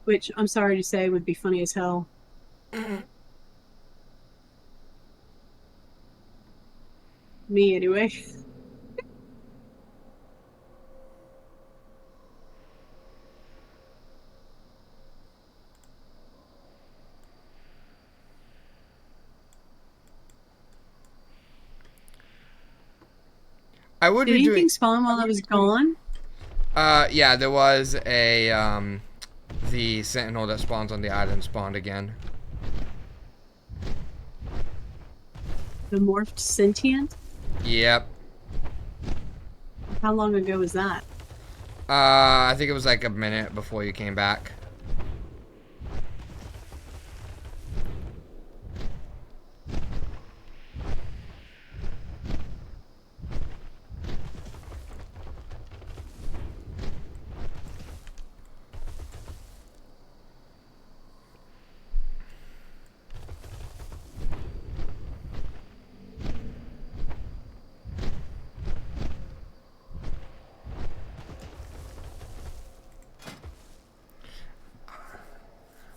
which I'm sorry to say would be funny as hell. Me, anyway. I would Did be anything doing. spawn while I was gone? Yeah, there was a the sentinel that spawns on the island spawned again. The morphed sentient? Yep. How long ago was that? I think it was like a minute before you came back.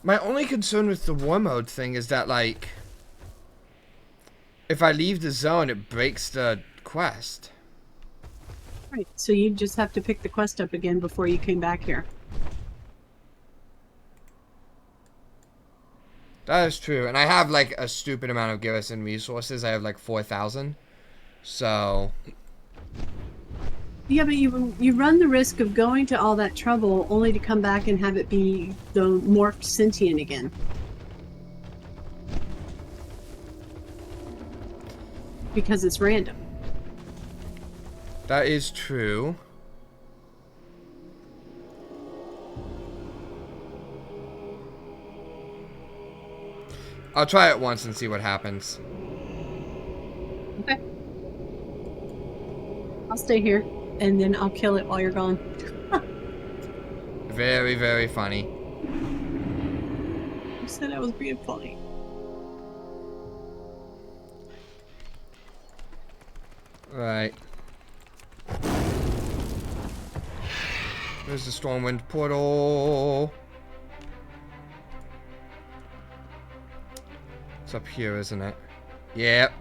My only concern with the war mode thing is that, like, if I leave the zone, it breaks the quest. Right, so you just have to pick the quest up again before you came back here. That is true. And I have, like, a stupid amount of garrison resources. I have, like, 4,000. So... Yeah, but you run the risk of going to all that trouble only to come back and have it be the morphed sentient again. Because it's random. That is true. I'll try it once and see what happens. Okay. I'll stay here, and then I'll kill it while you're gone. Very, very funny. You said I was being funny. Right. There's the Stormwind portal. It's up here, isn't it? Yep.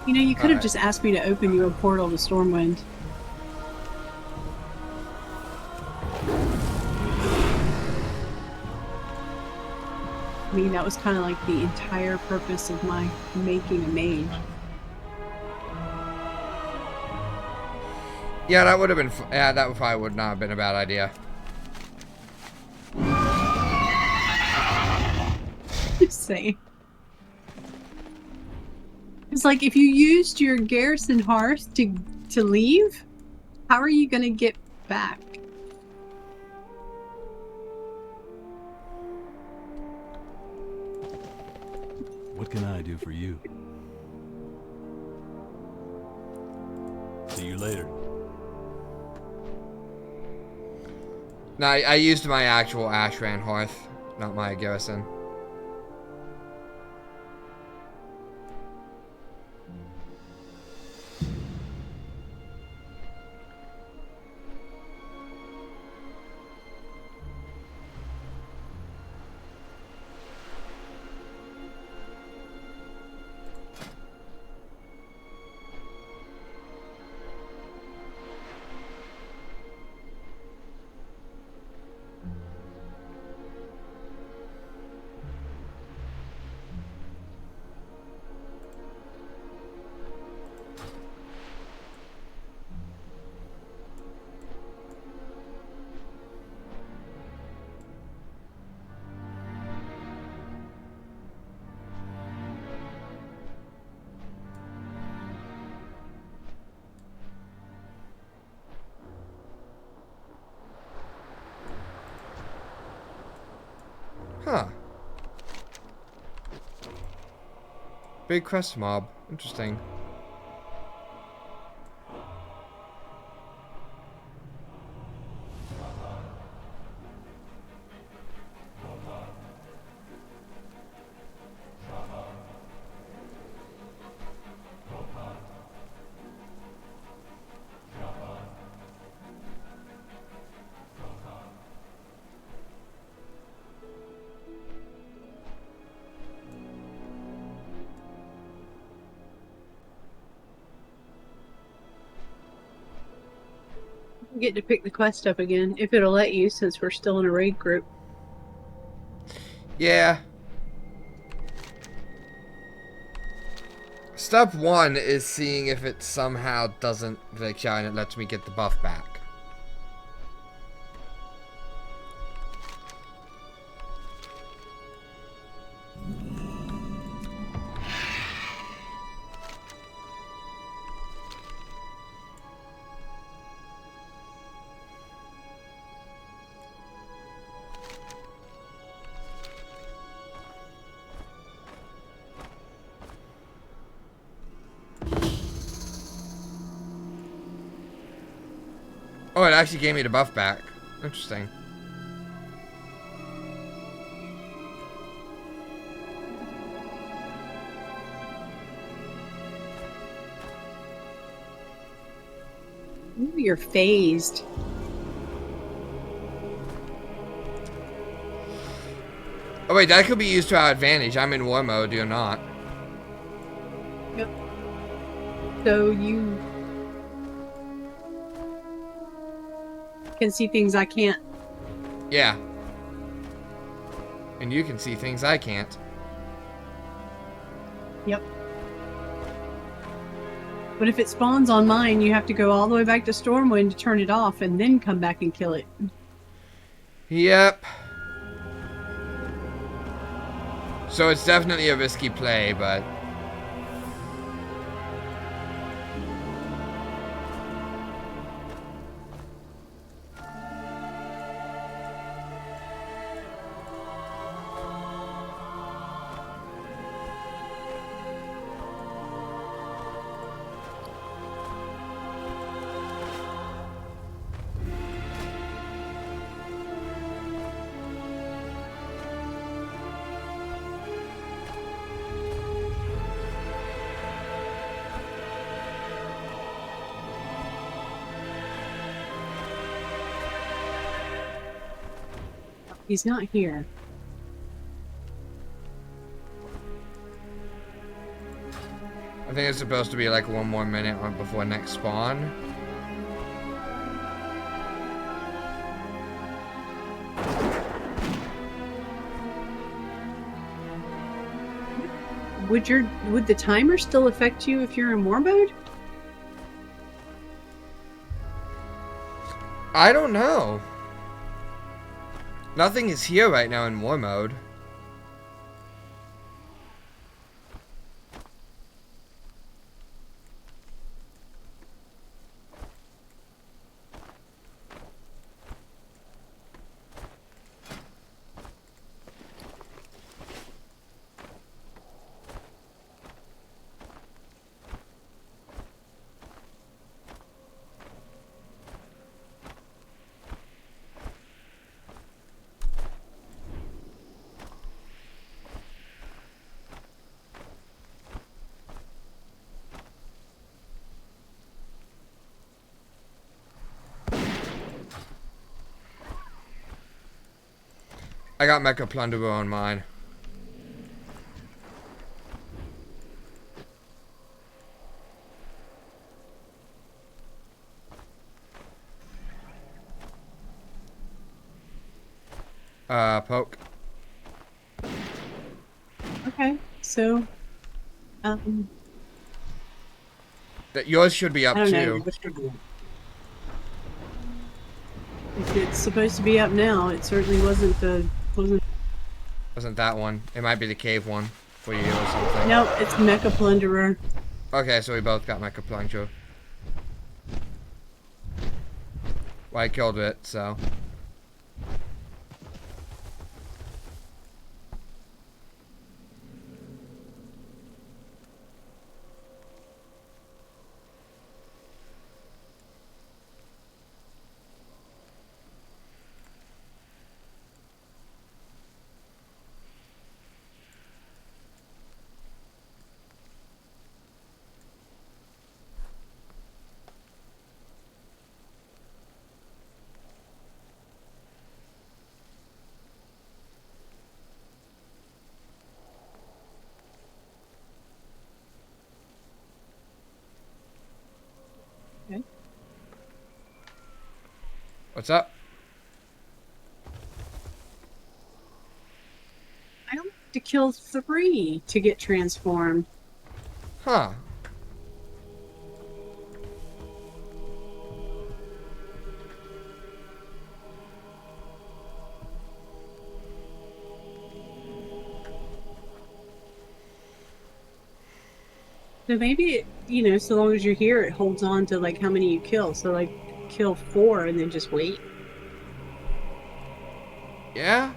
You know, you could have just asked me to open you a portal to Stormwind. I mean, that was kind of like the entire purpose of my making a mage. Yeah, that would have been. Yeah, that probably would not have been a bad idea. Just saying. It's like if you used your garrison hearth to leave, how are you gonna get back? What can I do for you? See you later. No, I used my actual Ashran hearth, not my garrison. Huh. Big quest mob. Interesting. Get to pick the quest up again, if it'll let you, since we're still in a raid group. Yeah. Step 1 is seeing if it somehow doesn't glitch out and it lets me get the buff back. Oh, it actually gave me the buff back. Interesting. Ooh, you're phased. Oh wait, that could be used to our advantage. I'm in war mode, you're not. Yep. So you can see things I can't. Yeah. And you can see things I can't. Yep. But if it spawns on mine, you have to go all the way back to Stormwind to turn it off and then come back and kill it. Yep. So it's definitely a risky play, but... He's not here. I think it's supposed to be like 1 more minute before next spawn. Would the timer still affect you if you're in war mode? I don't know. Nothing is here right now in war mode. I got Mecha Plunderer on mine. Poke. Okay, so, That yours should be up I don't too. know. If it's supposed to be up now, it certainly wasn't. Wasn't that one? It might be the cave one for you or something. No, it's Mecha Plunderer. Okay, so we both got Mecha Plunderer. Well, I killed it, so. What's up? I only have to kill 3 to get transformed. Huh. So maybe, so long as you're here, it holds on to like how many you kill. So like kill 4 and then just wait. Yeah?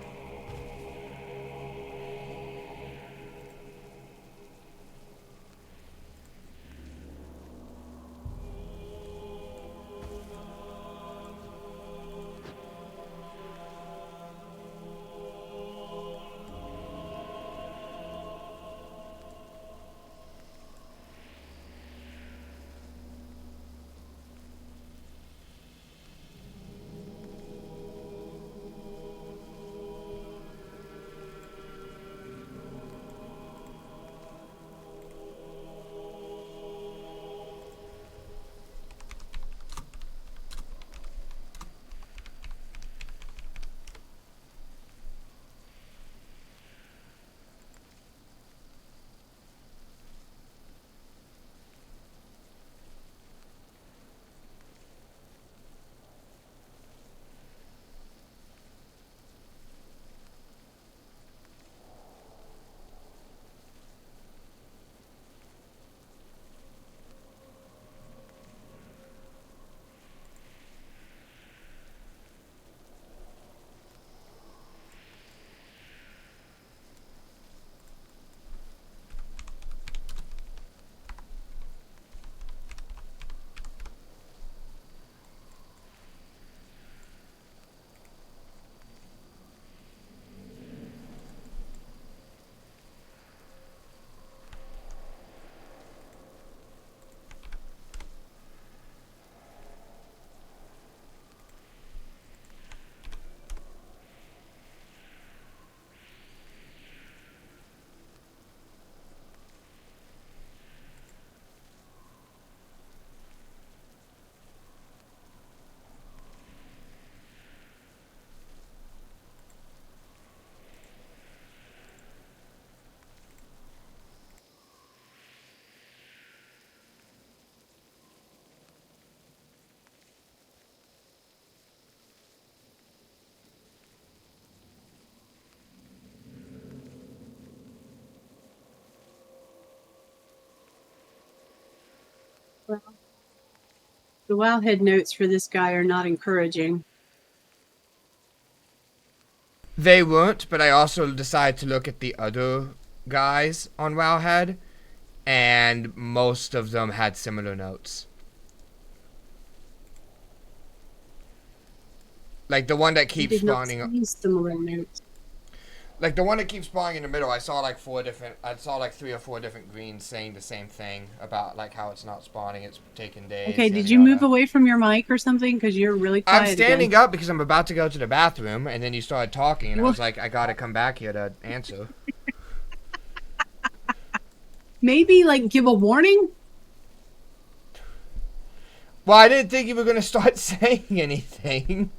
Well, the Wowhead notes for this guy are not encouraging. They weren't, but I also decided to look at the other guys on Wowhead, and most of them had similar notes. Like the one that I keeps did not spawning. see similar notes. Like the one that keeps spawning in the middle, I saw like 3 or 4 different greens saying the same thing about like how it's not spawning, it's taking days. Okay, did yada, you move yada. away from your mic or something? Because you're really I'm quiet standing again. up because I'm about to go to the bathroom, and then you started talking, and I Well- was like, I gotta come back here to answer. Maybe like give a warning? Well, I didn't think you were gonna start saying anything.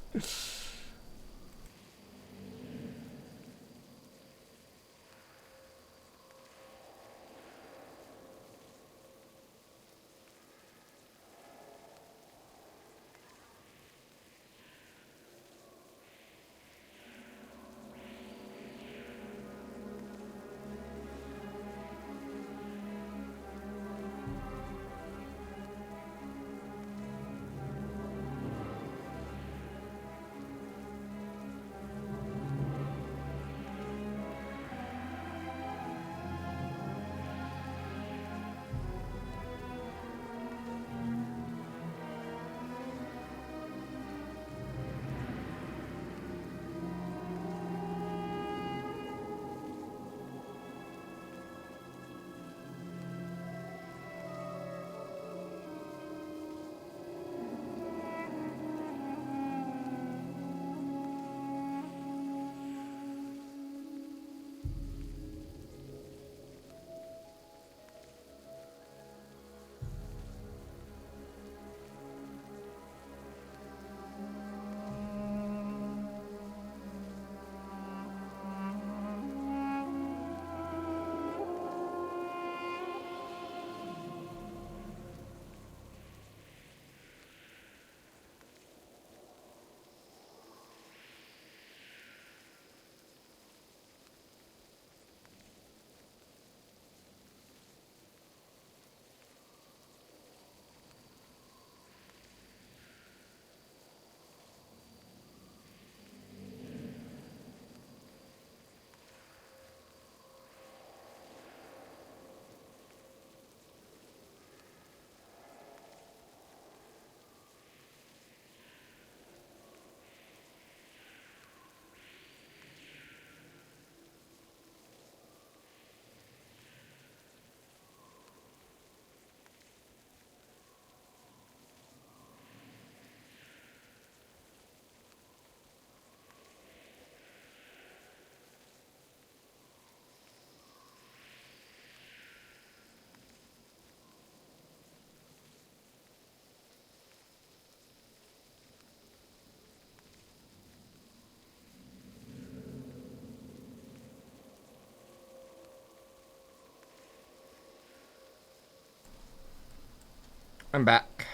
I'm back.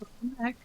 Welcome back.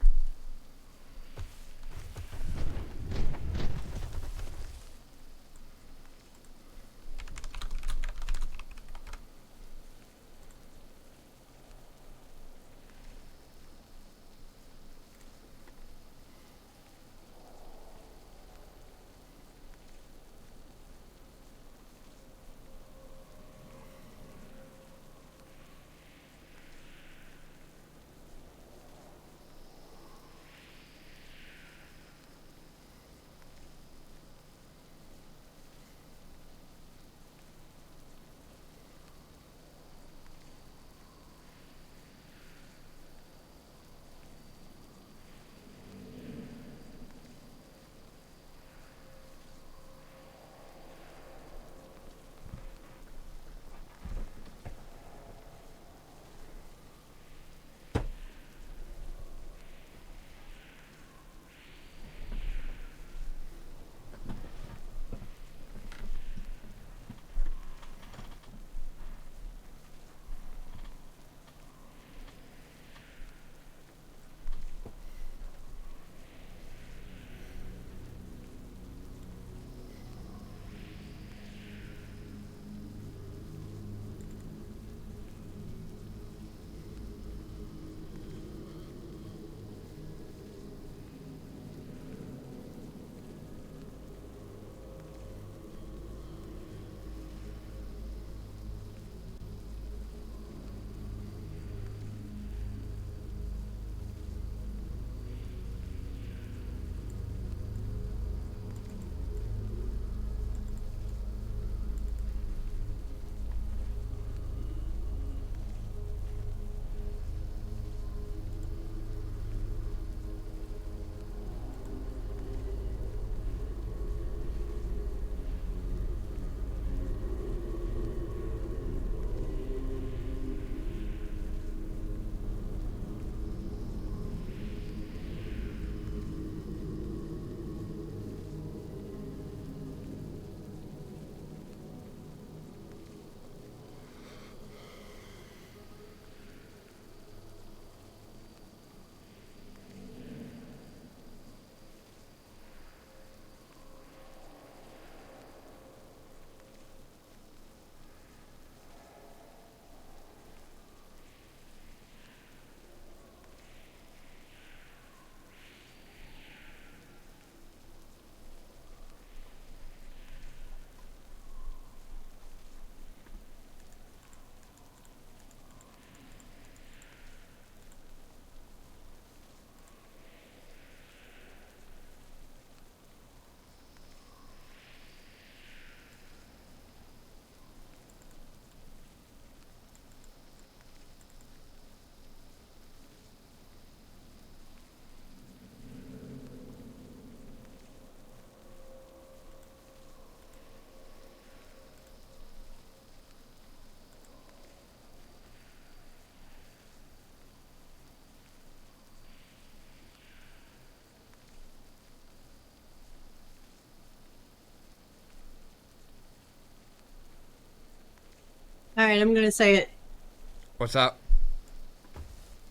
All right, I'm going to say it. What's up?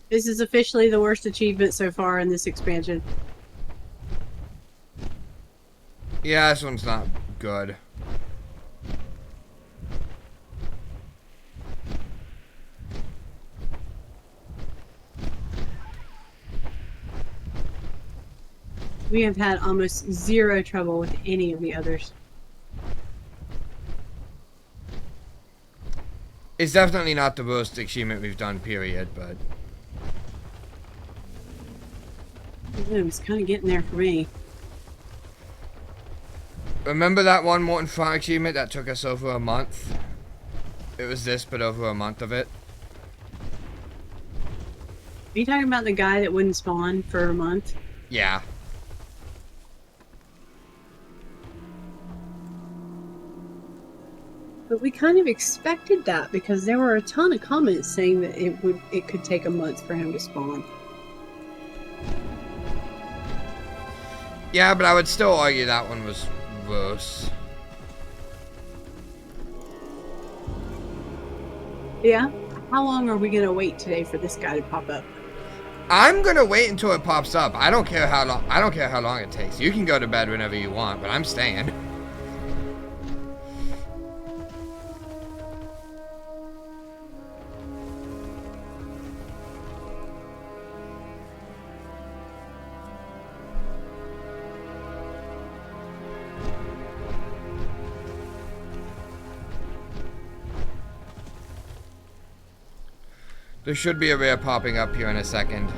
This is officially the worst achievement so far in this expansion. Yeah, this one's not good. We have had almost zero trouble with any of the others. It's definitely not the worst achievement we've done, period, but... It was kind of getting there for me. Remember that one Morton Front achievement that took us over a month? It was this, but over a month of it. Are you talking about the guy that wouldn't spawn for a month? Yeah. But we kind of expected that because there were a ton of comments saying that it could take a month for him to spawn. Yeah, but I would still argue that one was worse. Yeah, How long are we gonna wait today for this guy to pop up? I'm gonna wait until it pops up. I don't care how long. I don't care how long it takes. You can go to bed whenever you want, but I'm staying. There should be a rare popping up here in a second.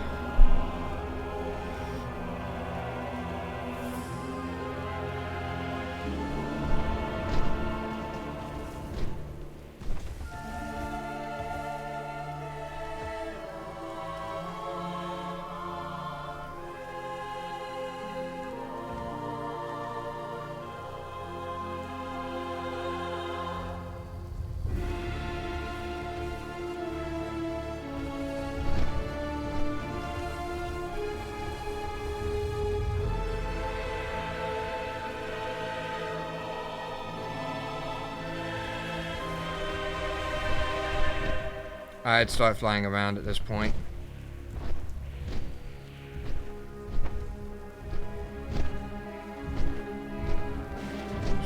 I'd start flying around at this point.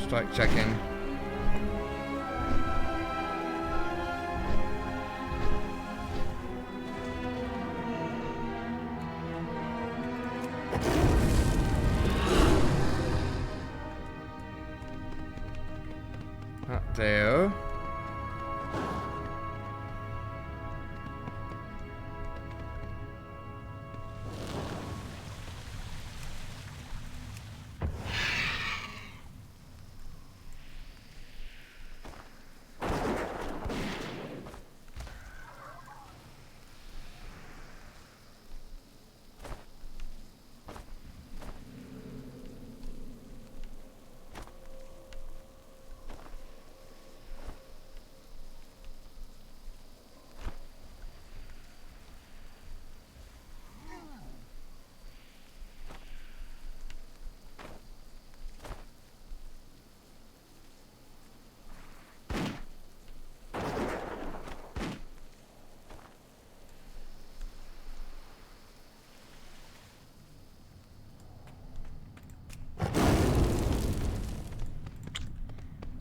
Start checking. Not there.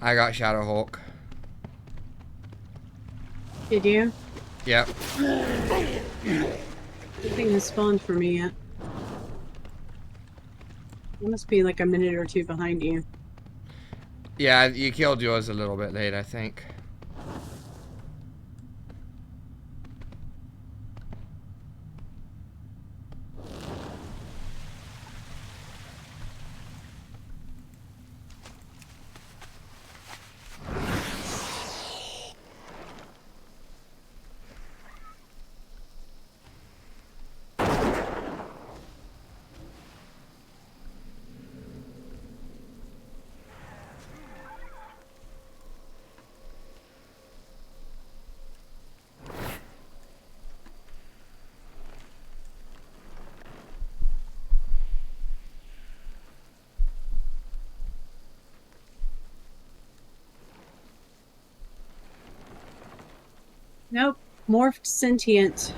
I got Shadow Hulk. Did you? Yep. Nothing has spawned for me yet. I must be like a minute or two behind you. Yeah, you killed yours a little bit late, I think. Nope. Morphed sentient.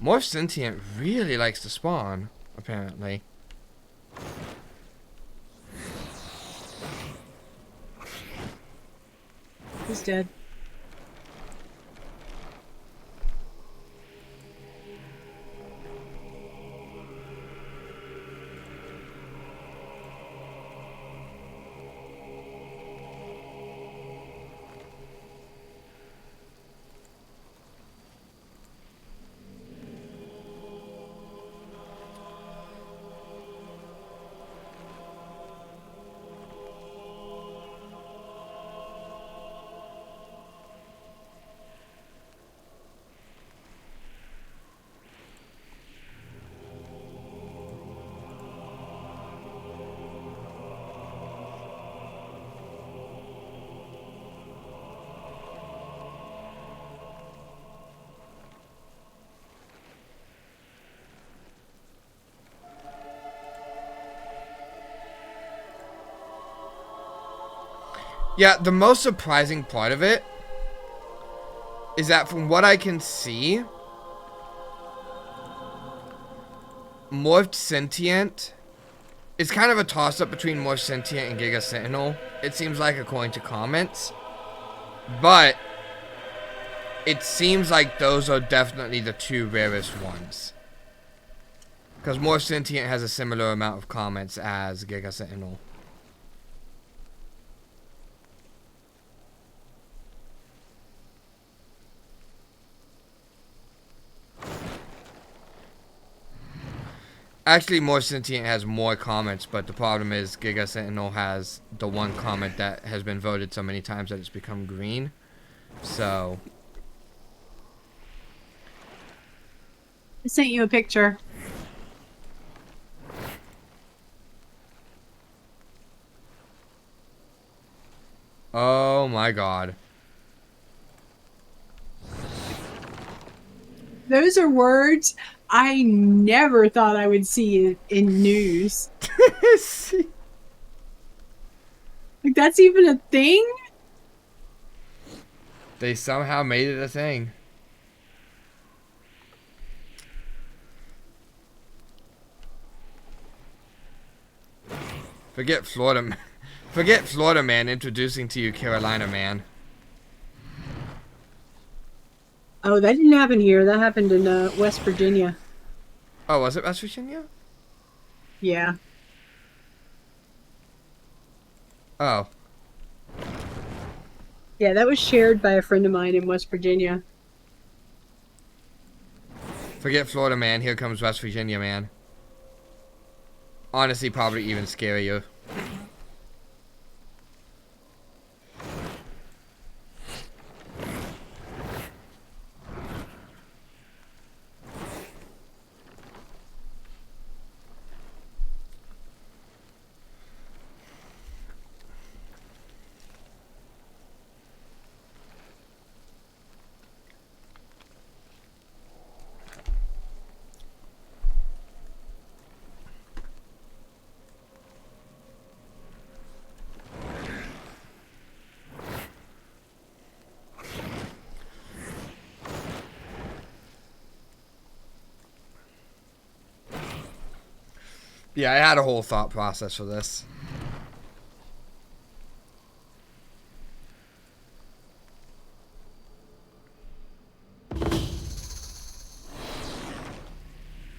Morph Sentient really likes to spawn, apparently. He's dead. Yeah, the most surprising part of it is that from what I can see, Morphed Sentient is kind of a toss-up between Morphed Sentient and Giga Sentinel. It seems like, according to comments. But it seems like those are definitely the two rarest ones. Because Morphed Sentient has a similar amount of comments as Giga Sentinel. Actually, Morphed Sentient has more comments, but the problem is Giga Sentinel has the one comment that has been voted so many times that it's become green. So I sent you a picture. oh my god. Those are words I never thought I would see in news. Like, that's even a thing? They somehow made it a thing. Forget Florida man introducing to you Carolina man. Oh, that didn't happen here. That happened in West Virginia. Oh, was it West Virginia? Yeah. Oh. Yeah, that was shared by a friend of mine in West Virginia. Forget Florida man, here comes West Virginia man. Honestly, probably even scarier. Yeah, I had a whole thought process for this.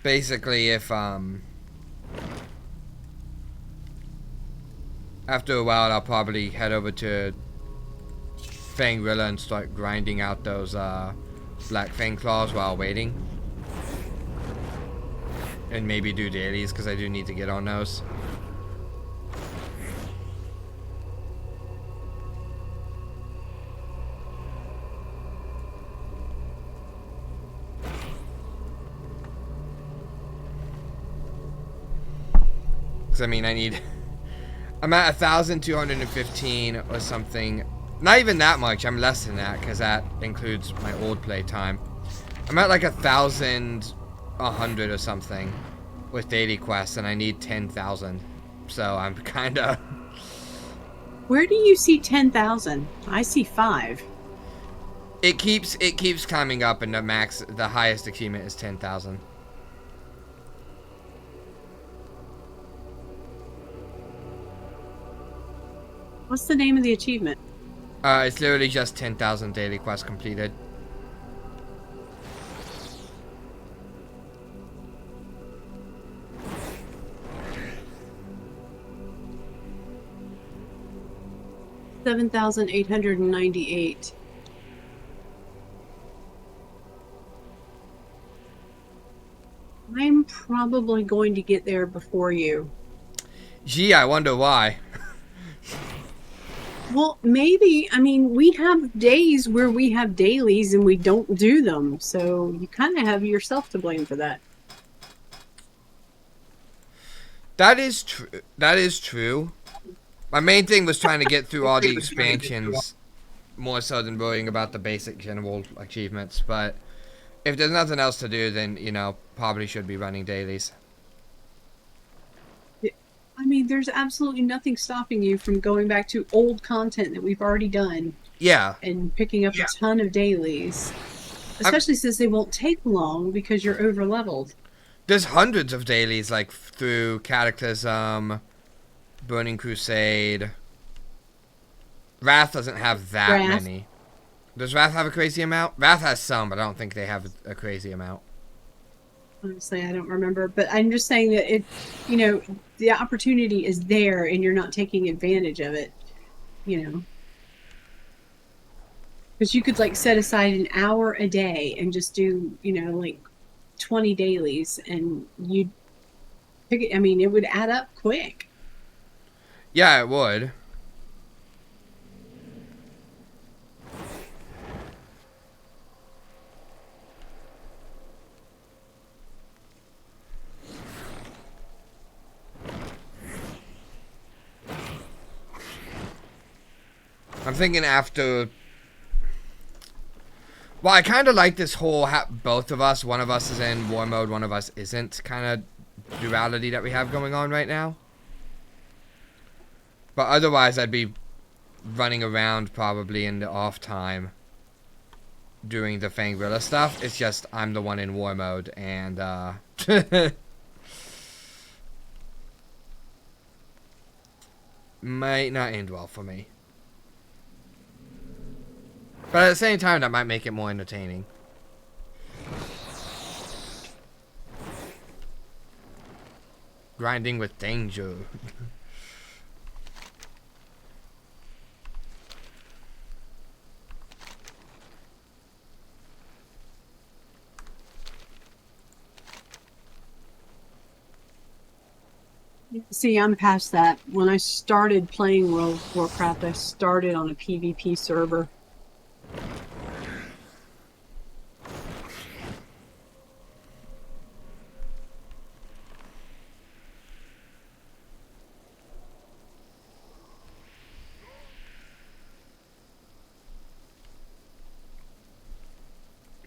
Basically, if after a while, I'll probably head over to Fangrilla and start grinding out those Black Fang Claws while waiting. And maybe do dailies, because I do need to get on those. Because, I mean, I'm at 1,215 or something. Not even that much. I'm less than that, because that includes my old play time. I'm at like 1,100 or something with daily quests, and I need 10,000. So I'm kind of... Where do you see 10,000? I see 5. It keeps climbing up, and the highest achievement is 10,000. What's the name of the achievement? It's literally just 10,000 daily quests completed. $7,898. I'm probably going to get there before you. Gee, I wonder why. Well, maybe. I mean, we have days where we have dailies and we don't do them. So you kind of have yourself to blame for that. That is true. That is true. My main thing was trying to get through all the expansions more so than worrying about the basic general achievements. But if there's nothing else to do, then, you know, probably should be running dailies. I mean, there's absolutely nothing stopping you from going back to old content that we've already done Yeah. and picking up a ton of dailies. Especially since they won't take long because you're over leveled. There's hundreds of dailies, like, through Cataclysm, Burning Crusade. Wrath doesn't have that Wrath. many. Does Wrath have a crazy amount? Wrath has some, but I don't think they have a crazy amount. Honestly, I don't remember. But I'm just saying that it, you know, the opportunity is there and you're not taking advantage of it, you know. Because you could, like, set aside an hour a day and just do, you know, like 20 dailies and you'd pick it. I mean, it would add up quick. Yeah, it would. I'm thinking after... Well, I kind of like this whole both of us, one of us is in war mode, one of us isn't, kind of duality that we have going on right now. But otherwise, I'd be running around probably in the off time doing the Fangrilla stuff. It's just I'm the one in war mode, and might not end well for me. But at the same time, that might make it more entertaining. Grinding with danger. See, I'm past that. When I started playing World of Warcraft, I started on a PvP server.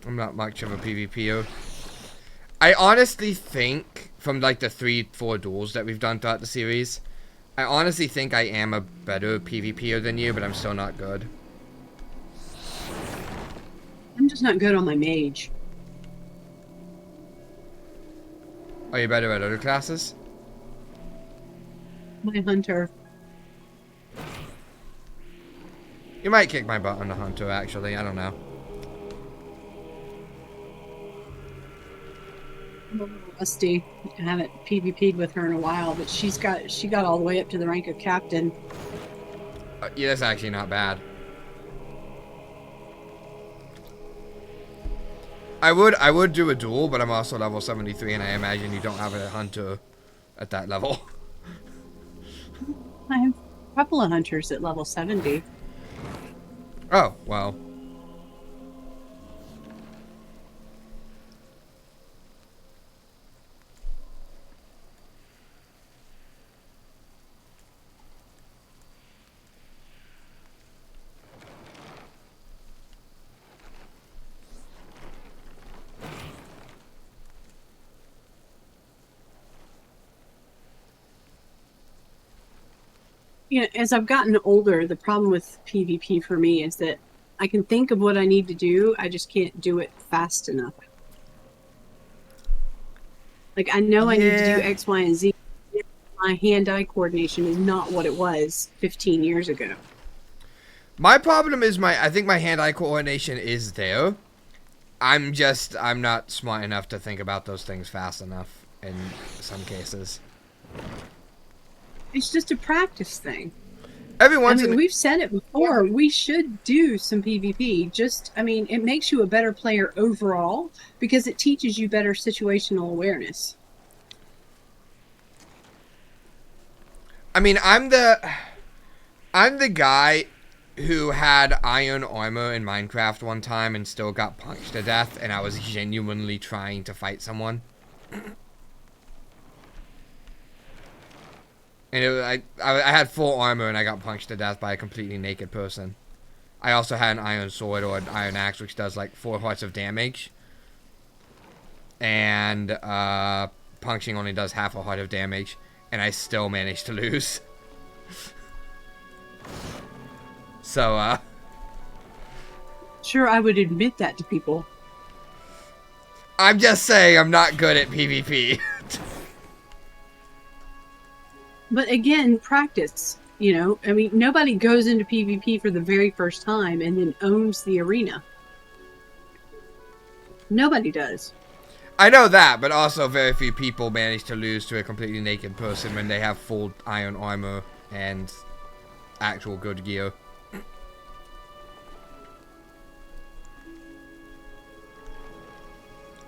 I'm not much of a PvPer. I honestly think, from like the 3-4 duels that we've done throughout the series, I honestly think I am a better PvPer than you, but I'm still not good. I'm just not good on my mage. Are you better at other classes? My hunter. You might kick my butt on the hunter, actually. I don't know. I'm a little rusty. I haven't PvP'd with her in a while, but she got all the way up to the rank of captain. Yeah, that's actually not bad. I would do a duel, but I'm also level 73, and I imagine you don't have a hunter at that level. I have a couple of hunters at level 70. Oh, well. You know, as I've gotten older, the problem with PvP for me is that I can think of what I need to do, I just can't do it fast enough. Like, I know I need to do X, Y, and Z. My hand-eye coordination is not what it was 15 years ago. My problem is I think my hand-eye coordination is there. I'm not smart enough to think about those things fast enough in some cases. It's just a practice thing. Every once we've said it before. We should do some PvP. It makes you a better player overall because it teaches you better situational awareness. I mean, I'm the guy who had iron armor in Minecraft one time and still got punched to death, and I was genuinely trying to fight someone. And I had full armor and I got punched to death by a completely naked person. I also had an iron sword or an iron axe, which does like 4 hearts of damage. And punching only does half a heart of damage. and I still managed to lose. So, Sure, I would admit that to people. I'm just saying I'm not good at PvP. But again, practice. You know, I mean, nobody goes into PvP for the very first time and then owns the arena. Nobody does. I know that, but also very few people manage to lose to a completely naked person when they have full iron armor and actual good gear.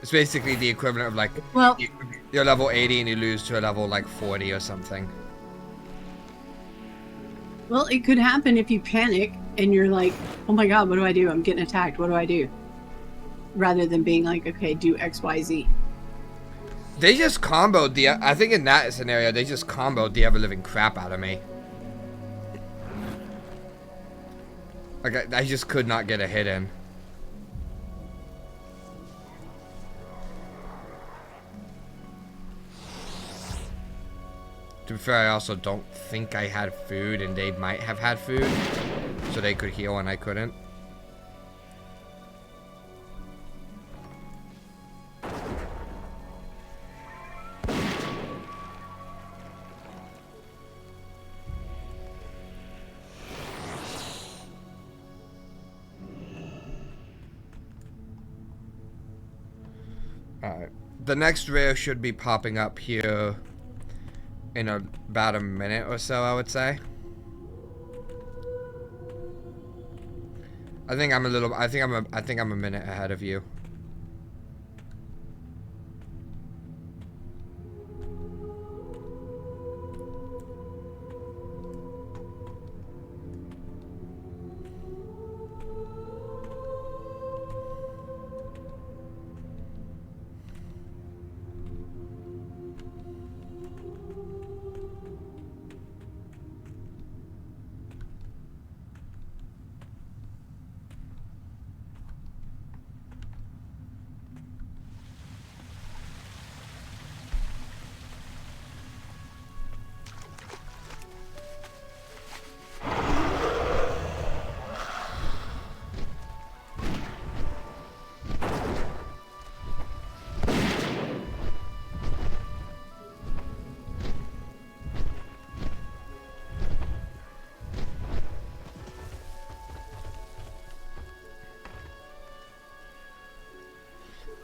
It's basically the equivalent of like, Well, you're level 80 and you lose to a level like 40 or something. well, it could happen if you panic and you're like, oh my god, what do I do? I'm getting attacked. What do I do? Rather than being like, okay, do X, Y, Z. They just comboed the, I think in that scenario, they just comboed the ever-living crap out of me. Like, I just could not get a hit in. To be fair, I also don't think I had food, and they might have had food, so they could heal and I couldn't. Alright, the next rare should be popping up here in about a minute or so, I would say. I think I'm a minute ahead of you.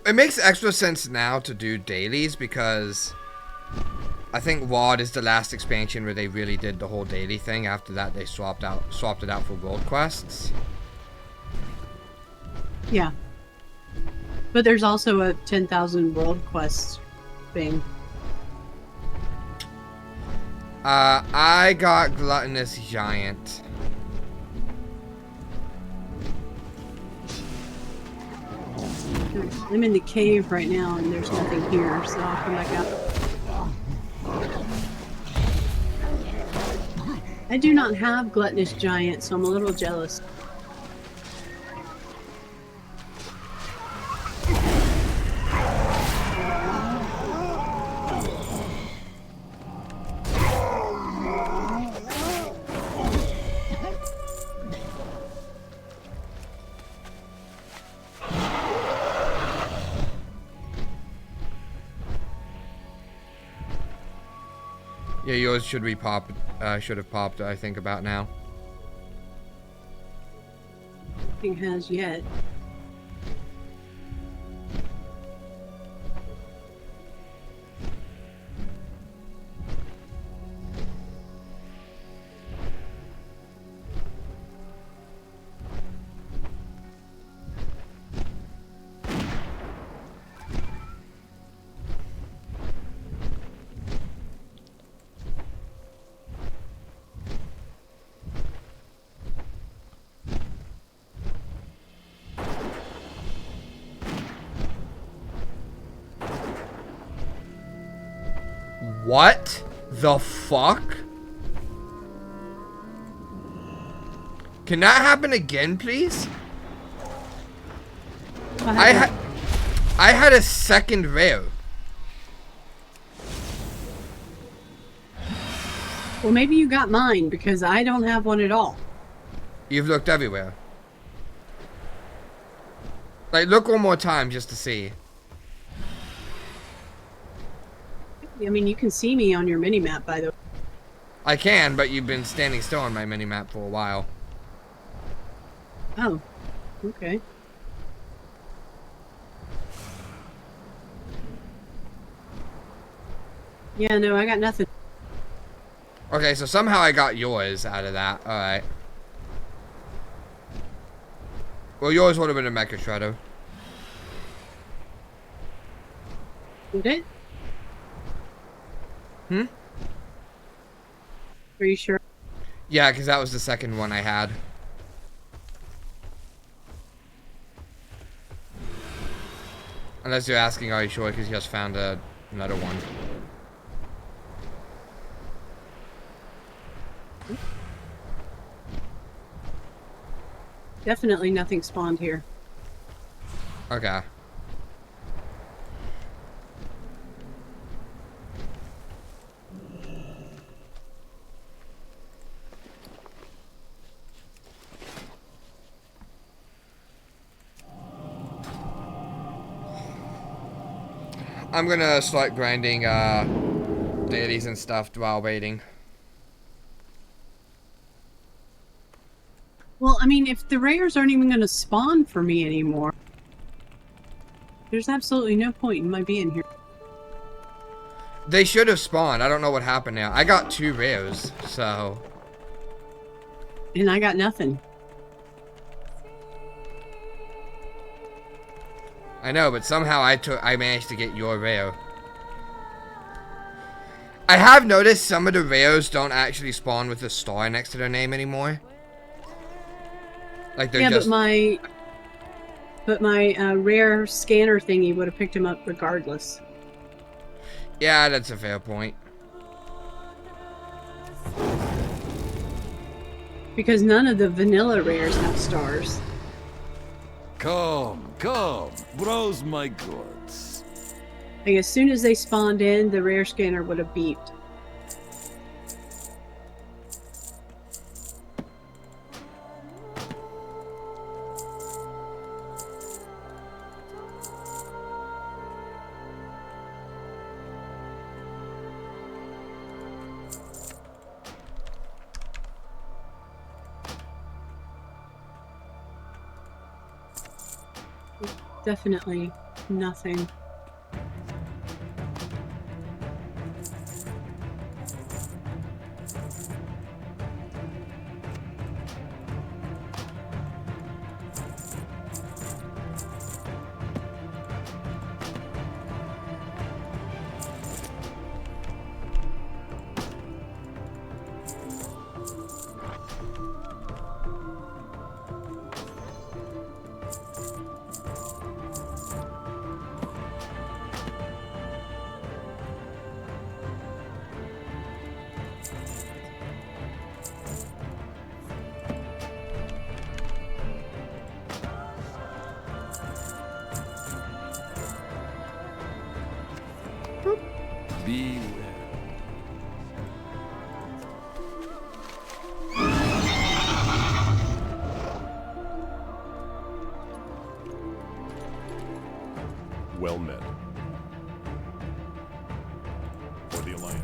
It makes extra sense now to do dailies because I think WoD is the last expansion where they really did the whole daily thing. After that, they swapped it out for world quests. Yeah. But there's also a 10,000 world quest thing. I got Gluttonous Giant. I'm in the cave right now and there's nothing here, so I'll come back out. I do not have Gluttonous Giant, so I'm a little jealous. Yeah, yours should be popped. Should have popped, I think, about now. Nothing has yet. What the fuck? Can that happen again, please? I had a second rare. Well, maybe you got mine, because I don't have one at all. You've looked everywhere. Like, look one more time just to see. I mean, you can see me on your mini-map, by the way. I can, but you've been standing still on my mini-map for a while. Oh, okay. Yeah, no, I got nothing. Okay, so somehow I got yours out of that. Alright. Well, yours would have been a Mecha Shredder. Did it? Hmm? Are you sure? Yeah, because that was the second one I had. Unless you're asking, are you sure? Because you just found another one. Definitely nothing spawned here. Okay. I'm gonna start grinding dailies and stuff while waiting. Well, I mean, if the rares aren't even going to spawn for me anymore, there's absolutely no point in my being here. They should have spawned. I don't know what happened now. I got 2 rares, so... And I got nothing. I know, but somehow I managed to get your rare. I have noticed some of the rares don't actually spawn with a star next to their name anymore. Like they're Yeah, just... but my rare scanner thingy would have picked him up regardless. Yeah, that's a fair point. Because none of the vanilla rares have stars. Come, come, browse my goods. Like, as soon as they spawned in, the rare scanner would have beeped. Definitely nothing. Beware. Well met. For the Alliance.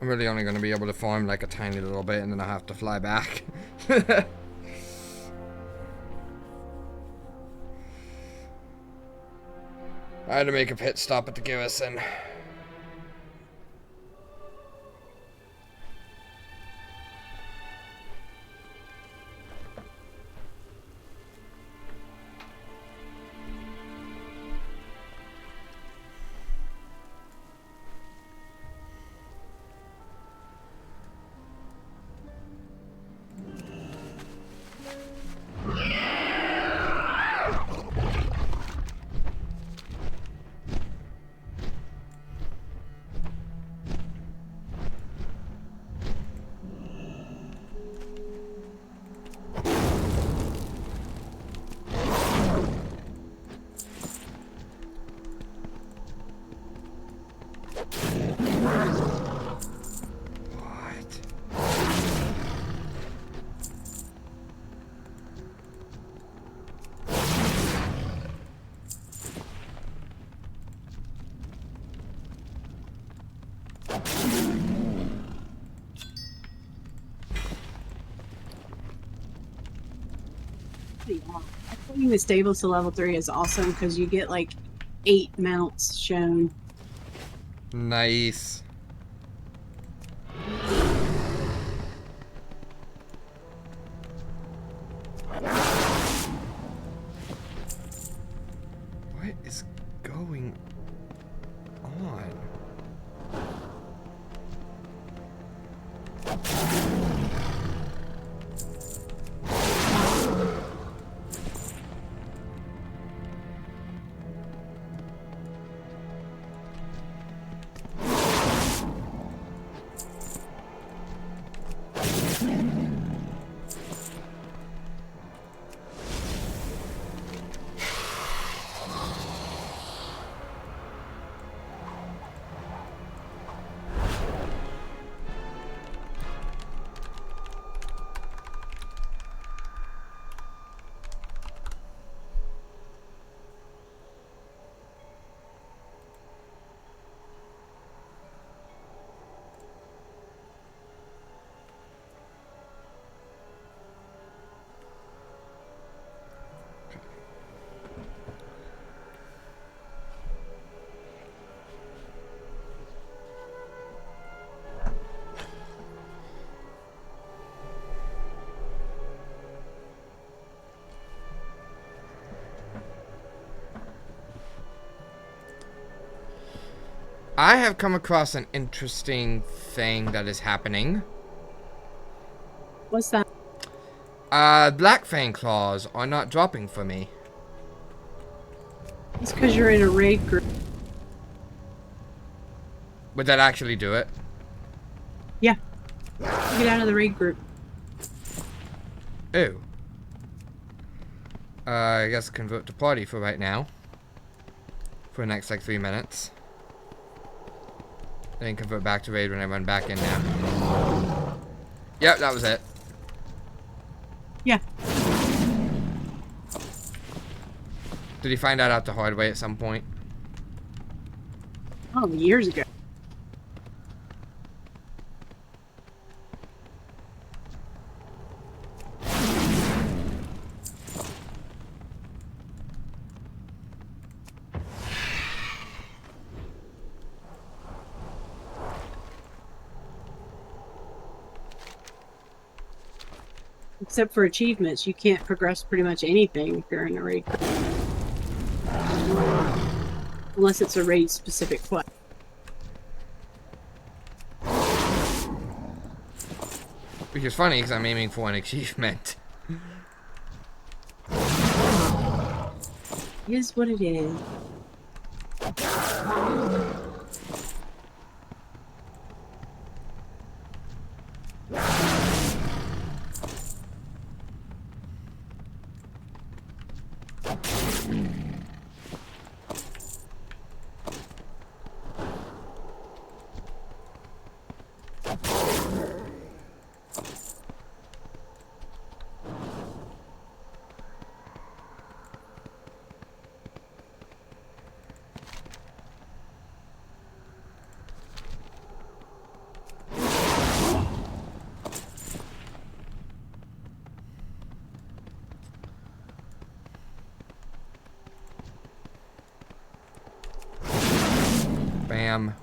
I'm really only going to be able to farm like a tiny little bit and then I'll have to fly back. I had to make a pit stop at the garrison. the stables to level 3 is awesome because you get like 8 mounts shown. Nice. What is going on? I have come across an interesting thing that is happening. What's that? Black Fang claws are not dropping for me. It's because you're in a raid group. Would that actually do it? Yeah. Get out of the raid group. Ew. I guess convert to party for right now. For the next like 3 minutes. Then convert back to raid when I run back in now. Yep, that was it. Yeah. Did he find that out the hard way at some point? Oh, years ago. Except for achievements, you can't progress pretty much anything if you're in a raid. Unless it's a raid-specific quest. Which is funny, because I'm aiming for an achievement. It is what it is. Bam.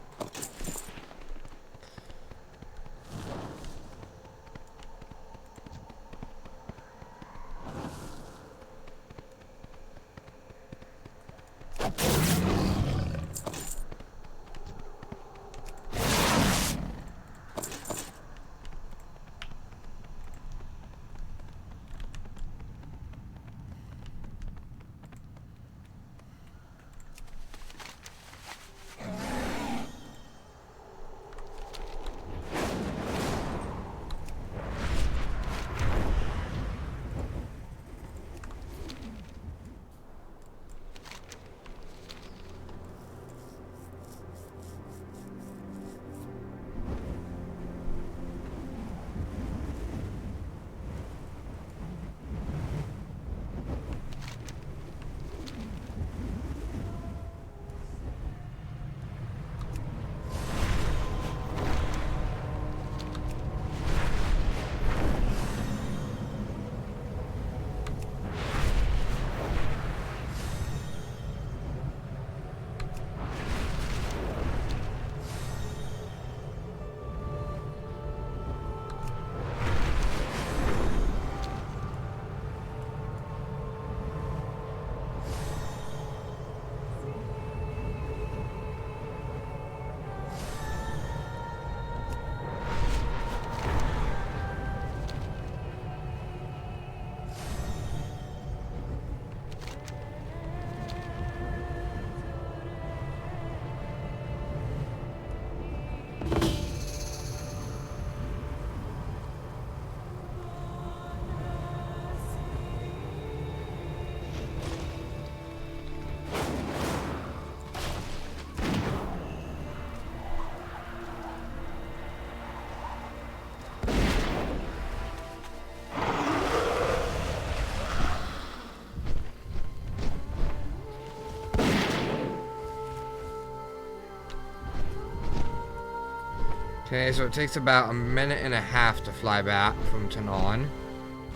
Okay, so it takes about a minute and a half to fly back from Tanon.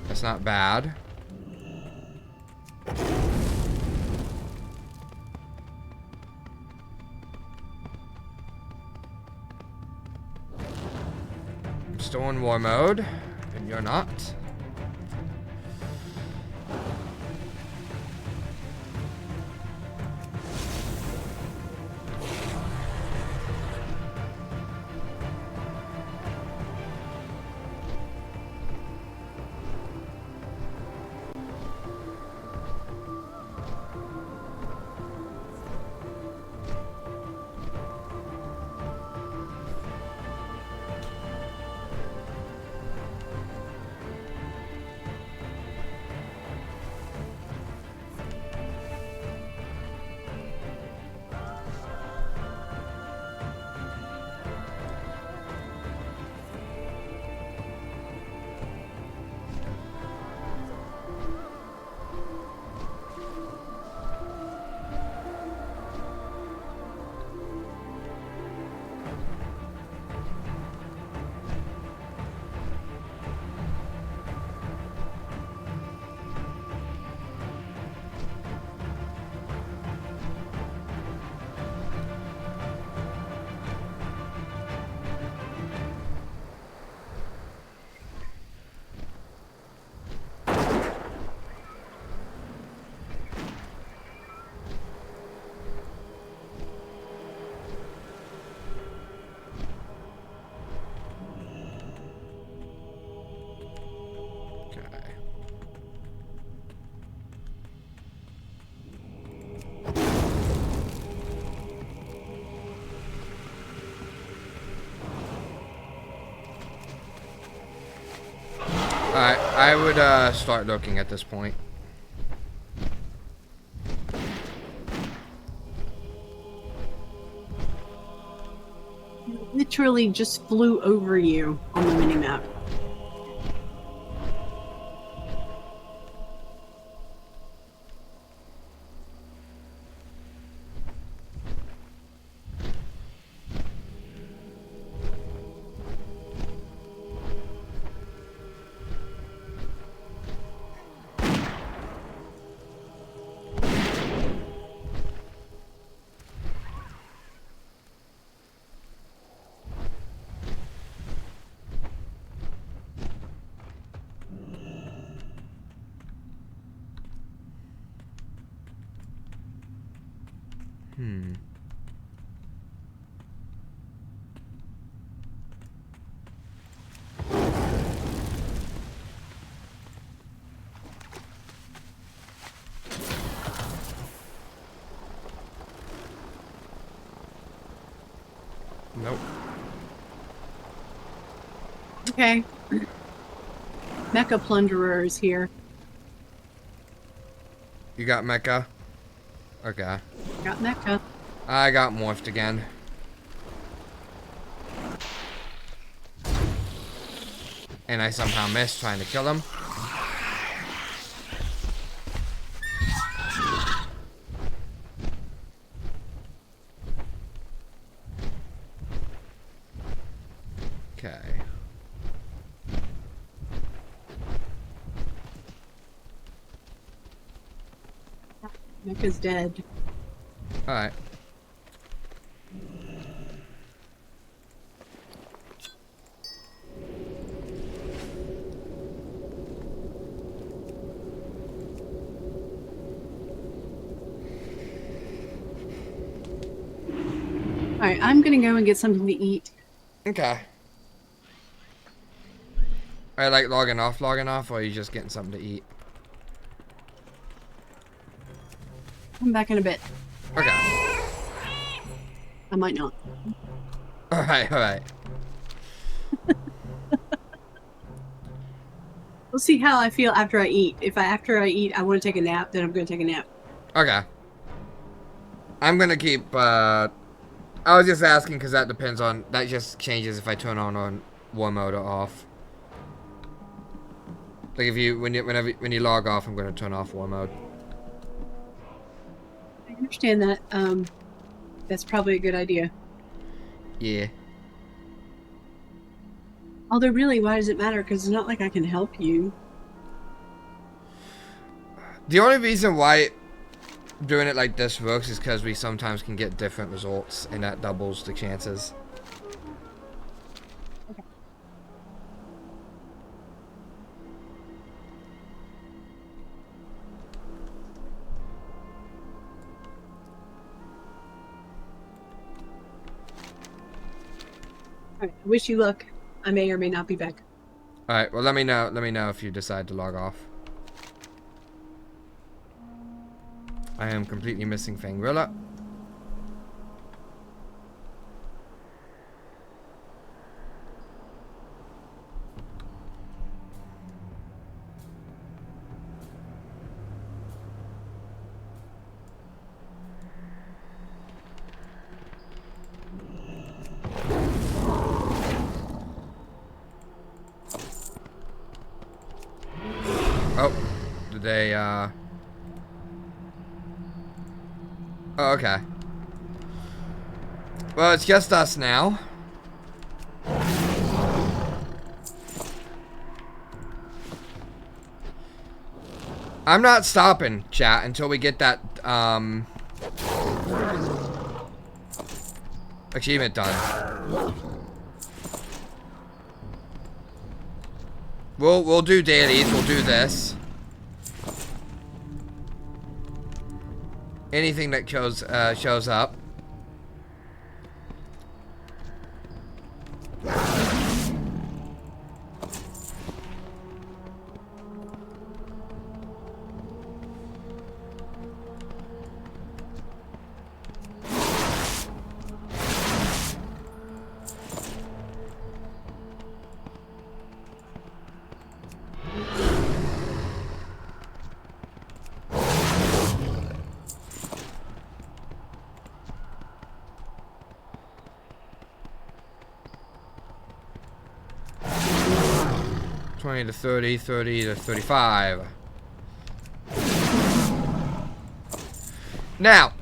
That's not bad. I'm still in war mode, and you're not. Alright, I would start looking at this point. It literally just flew over you on the minimap. Nope. Okay. Mecha Plunderer is here. You got Mecha? Okay. Got Mecha. I got morphed again. And I somehow missed trying to kill him. Okay. Mecha's dead. Alright. Alright, I'm gonna go and get something to eat. Okay. Are you like logging off, or are you just getting something to eat? Come back in a bit. Okay. I might not. Alright, alright. We'll see how I feel after I eat. If after I eat I want to take a nap, then I'm gonna take a nap. Okay. I'm gonna keep, I was just asking because that depends on, that just changes if I turn on war mode or off. Like if you, when you log off, I'm gonna turn off war mode. I understand that. That's probably a good idea. Yeah. Although really, why does it matter? Because it's not like I can help you. The only reason why doing it like this works is because we sometimes can get different results, and that doubles the chances. Okay. All right. I wish you luck. I may or may not be back. All right. Well, let me know. Let me know if you decide to log off. I am completely missing Fangrilla. Oh, did they, Oh, okay. Well, it's just us now. I'm not stopping, chat, until we get that, achievement done. We'll do dailies, we'll do this. Anything that shows up. To 30, 30 to 35. Now,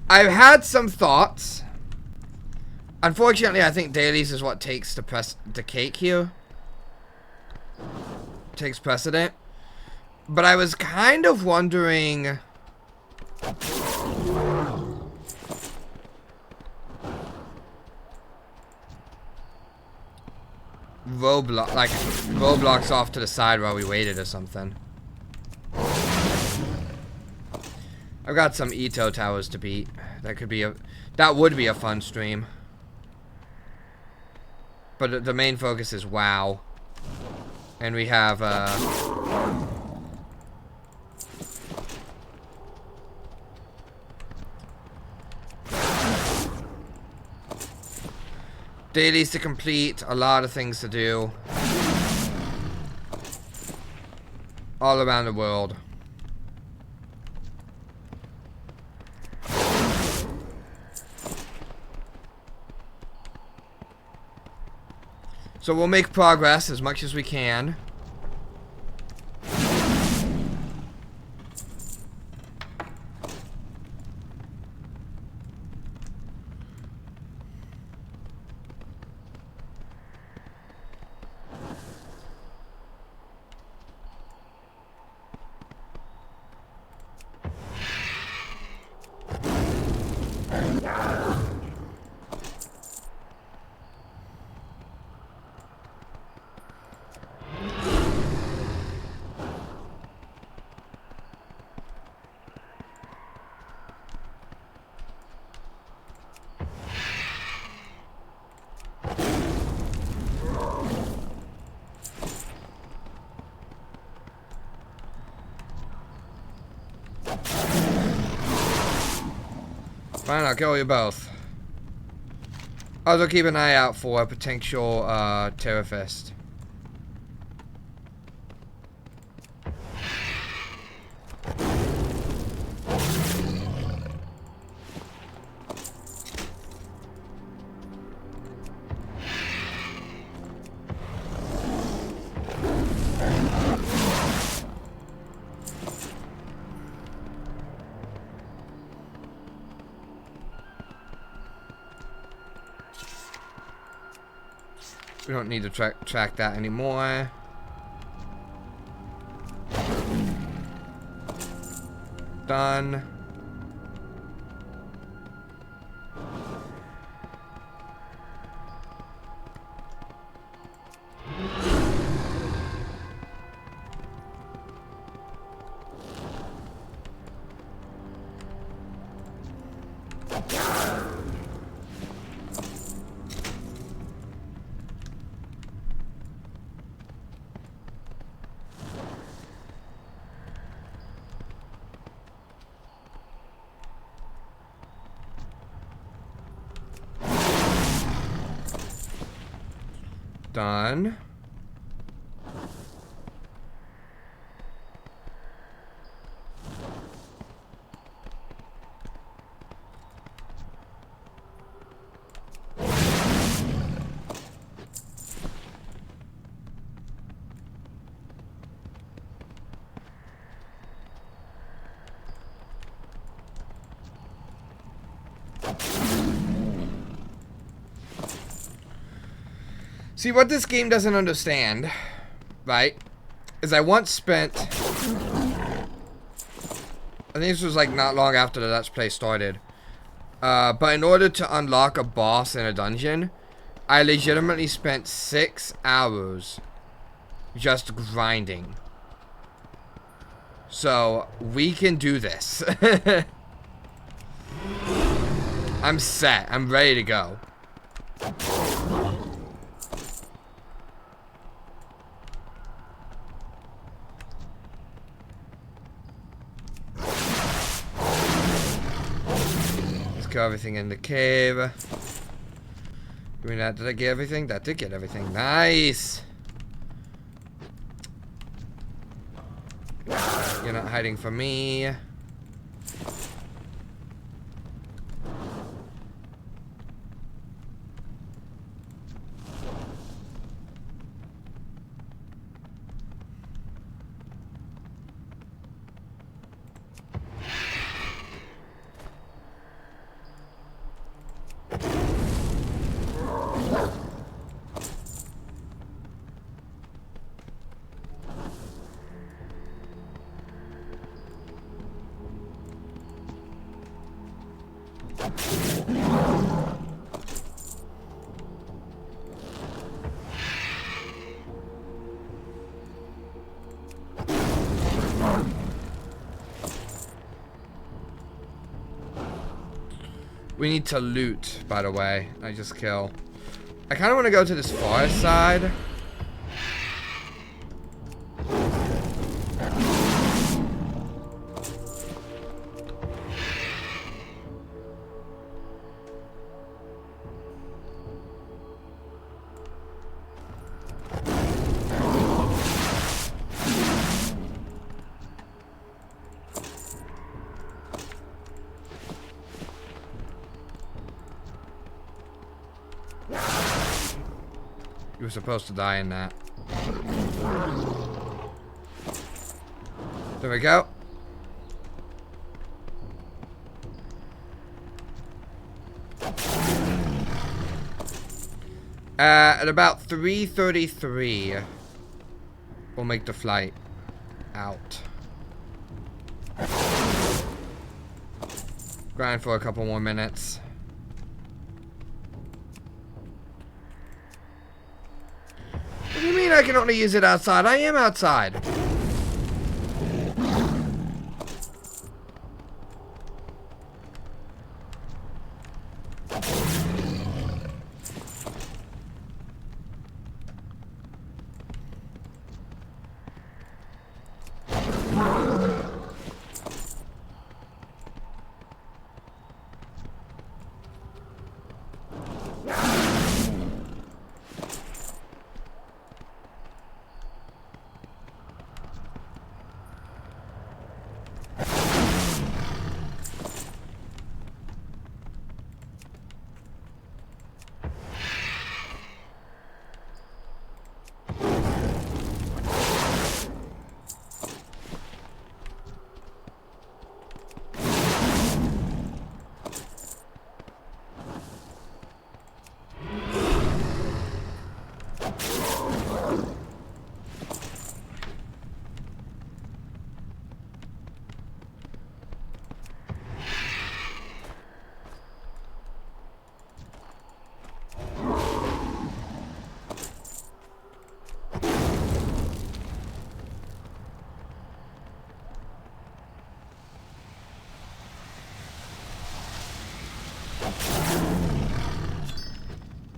I've had some thoughts. Unfortunately, I think dailies is what takes the cake here. Takes precedent. But I was kind of wondering... Roblox off to the side while we waited or something. I've got some Ito towers to beat. That would be a fun stream. But the main focus is WoW. And we have dailies to complete, a lot of things to do. All around the world. So we'll make progress as much as we can. Fine, I'll kill you both. Also keep an eye out for a potential Terror Fist. We don't need to track that anymore. Done. Done. See, what this game doesn't understand, right, is I once spent, I think this was like not long after the Let's Play started, but in order to unlock a boss in a dungeon, I legitimately spent 6 hours just grinding. So, we can do this. I'm set. I'm ready to go. Got everything in the cave. Doing that, did I get everything? That did get everything. Nice. You're not hiding from me. We need to loot, by the way. I just kill. I kind of want to go to this forest side. You were supposed to die in that. There we go. At about 3:33, we'll make the flight out. Grind for a couple more minutes. What do you mean I can only use it outside? I am outside.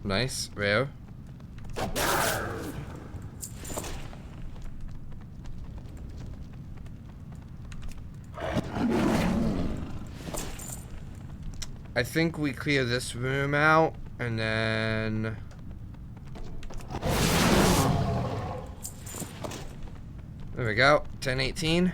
Nice, rare. I think we clear this room out, and then... There we go, 1018.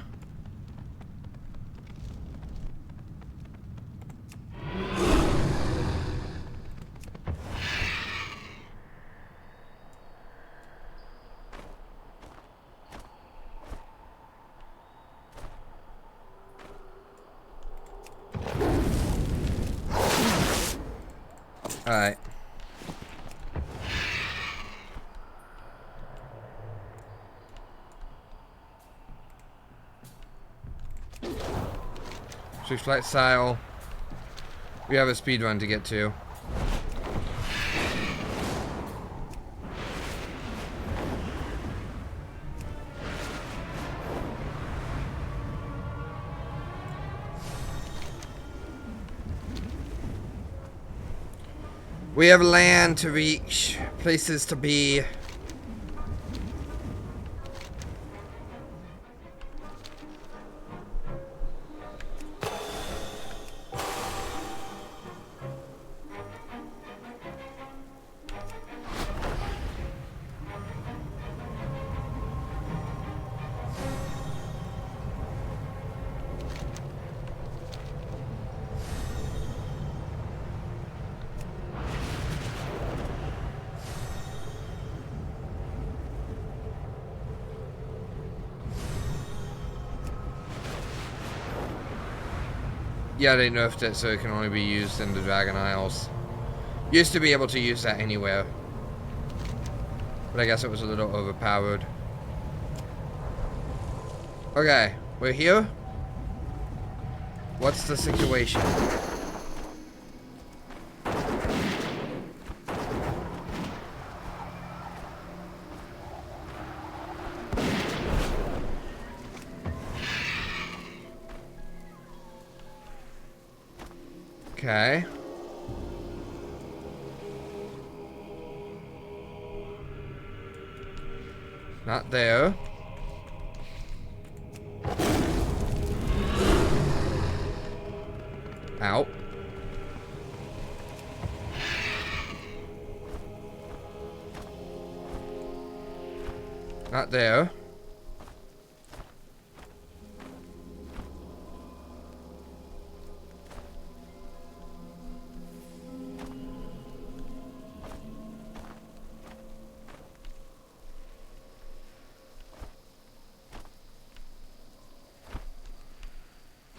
Alright. Six flight style. We have a speed run to get to. We have land to reach, places to be. Yeah, they nerfed it so it can only be used in the Dragon Isles. Used to be able to use that anywhere. But I guess it was a little overpowered. Okay, we're here. What's the situation? Okay. Not there. Out. Not there.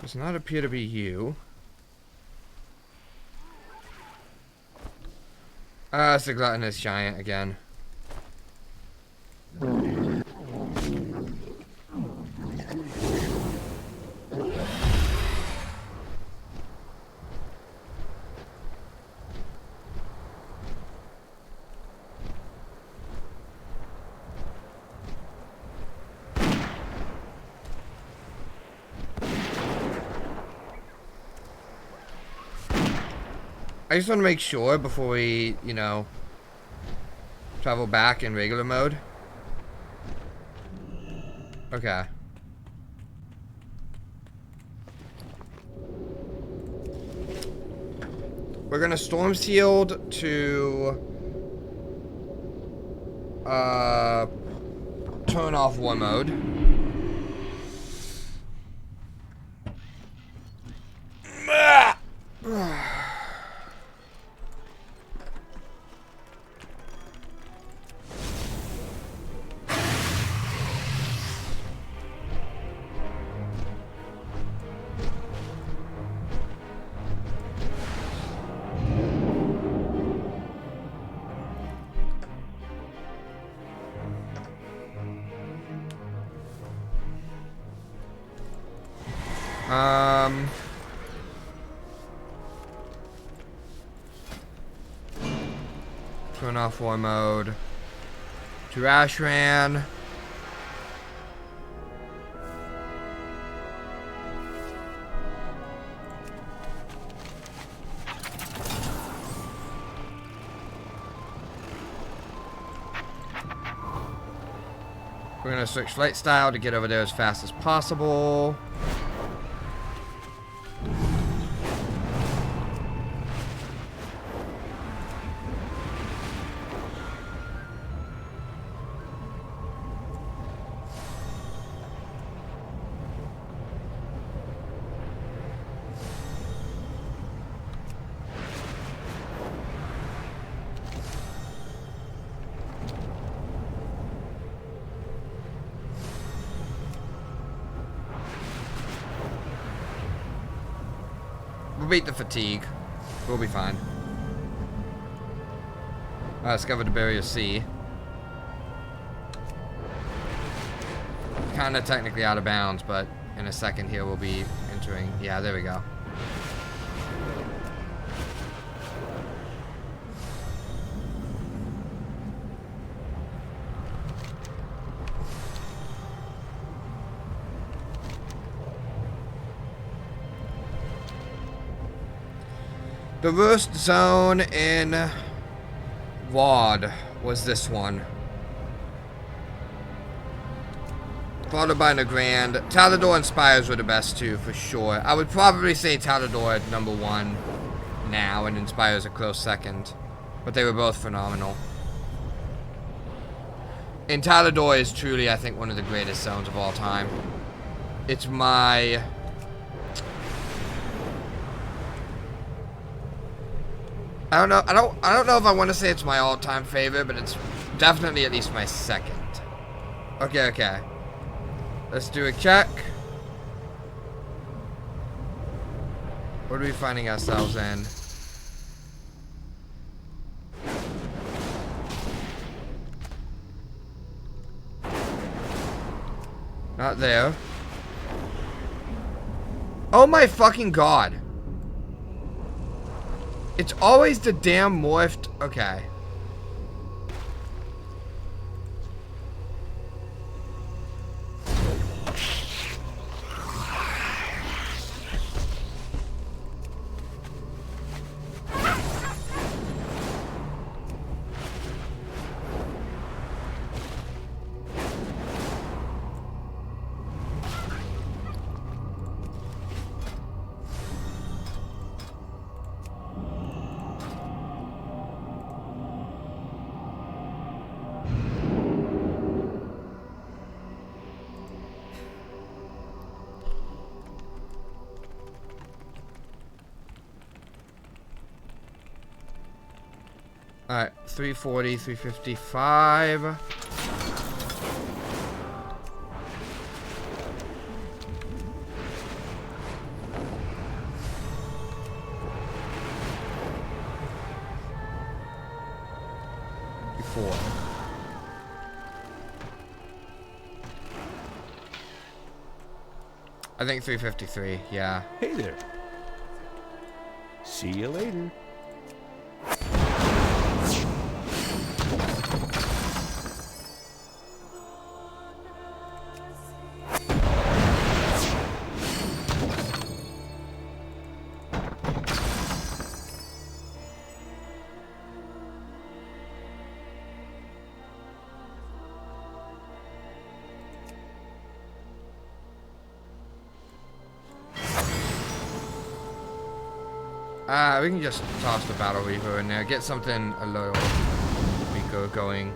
Does not appear to be you. It's the gluttonous giant again. I just want to make sure before we, you know, travel back in regular mode. Okay. We're gonna storm shield to turn off war mode. Turn off war mode. To Ashran. We're gonna switch flight style to get over there as fast as possible. We'll beat the fatigue. We'll be fine. I discovered the barrier C. Kinda technically out of bounds, but in a second here we'll be entering. Yeah, there we go. The worst zone in WoD was this one. Followed by Nagrand. Talador and Spires were the best two, for sure. I would probably say Talador at number 1 now, and Inspire's a close second. But they were both phenomenal. And Talador is truly, I think, one of the greatest zones of all time. It's my... I don't know if I want to say it's my all-time favorite, but it's definitely at least my second. Okay. Let's do a check. What are we finding ourselves in? Not there. Oh my fucking god. It's always the damn morphed. Okay. Alright, 340, 355. I think 353, yeah. Hey there. See you later. We can just toss the Battle Reaver in there. Get something a little weaker going.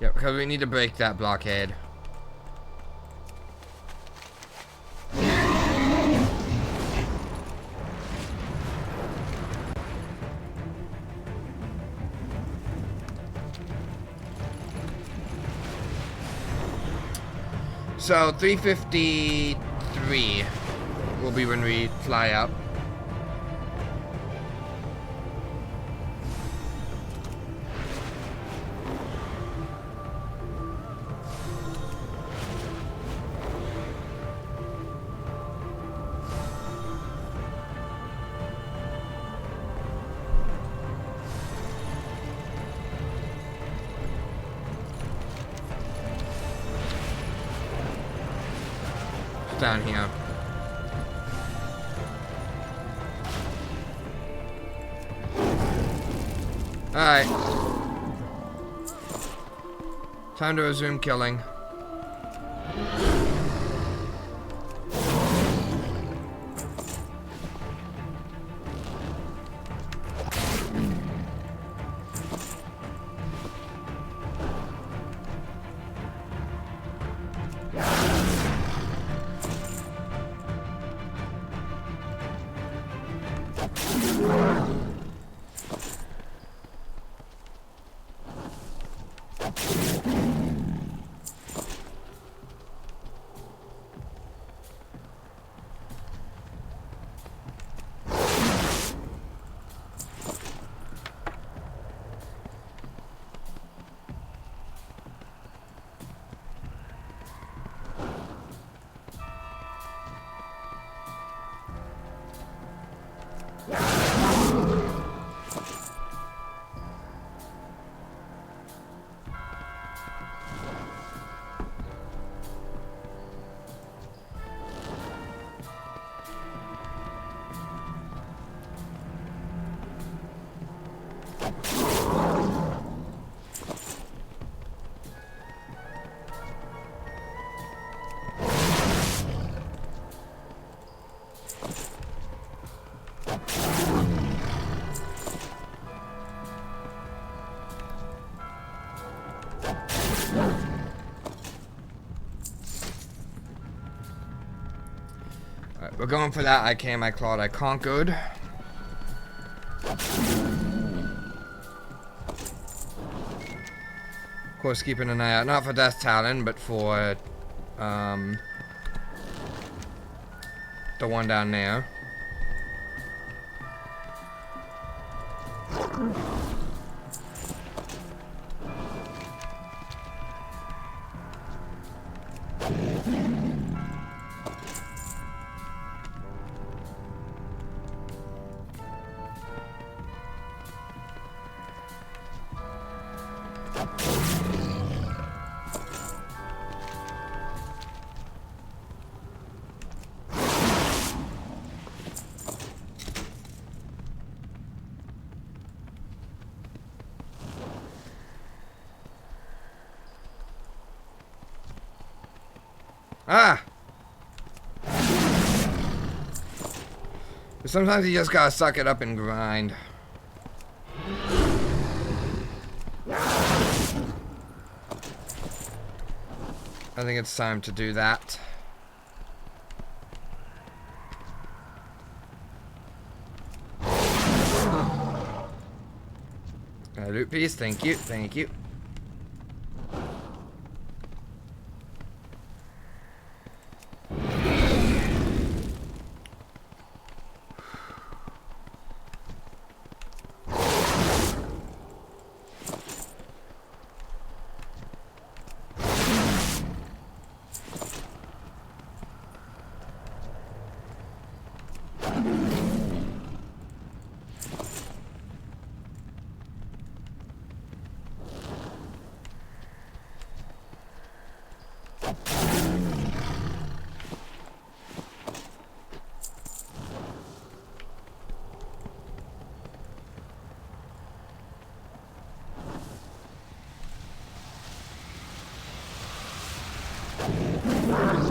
Yep, because we need to break that blockade. So 353 will be when we fly up. Down here. Alright. Time to resume killing. Alright, we're going for that. I came, I clawed, I conquered. Of course, keeping an eye out, not for Death Talon, but for the one down there. Ah! But sometimes you just gotta suck it up and grind. I think it's time to do that. A loot piece, thank you, thank you.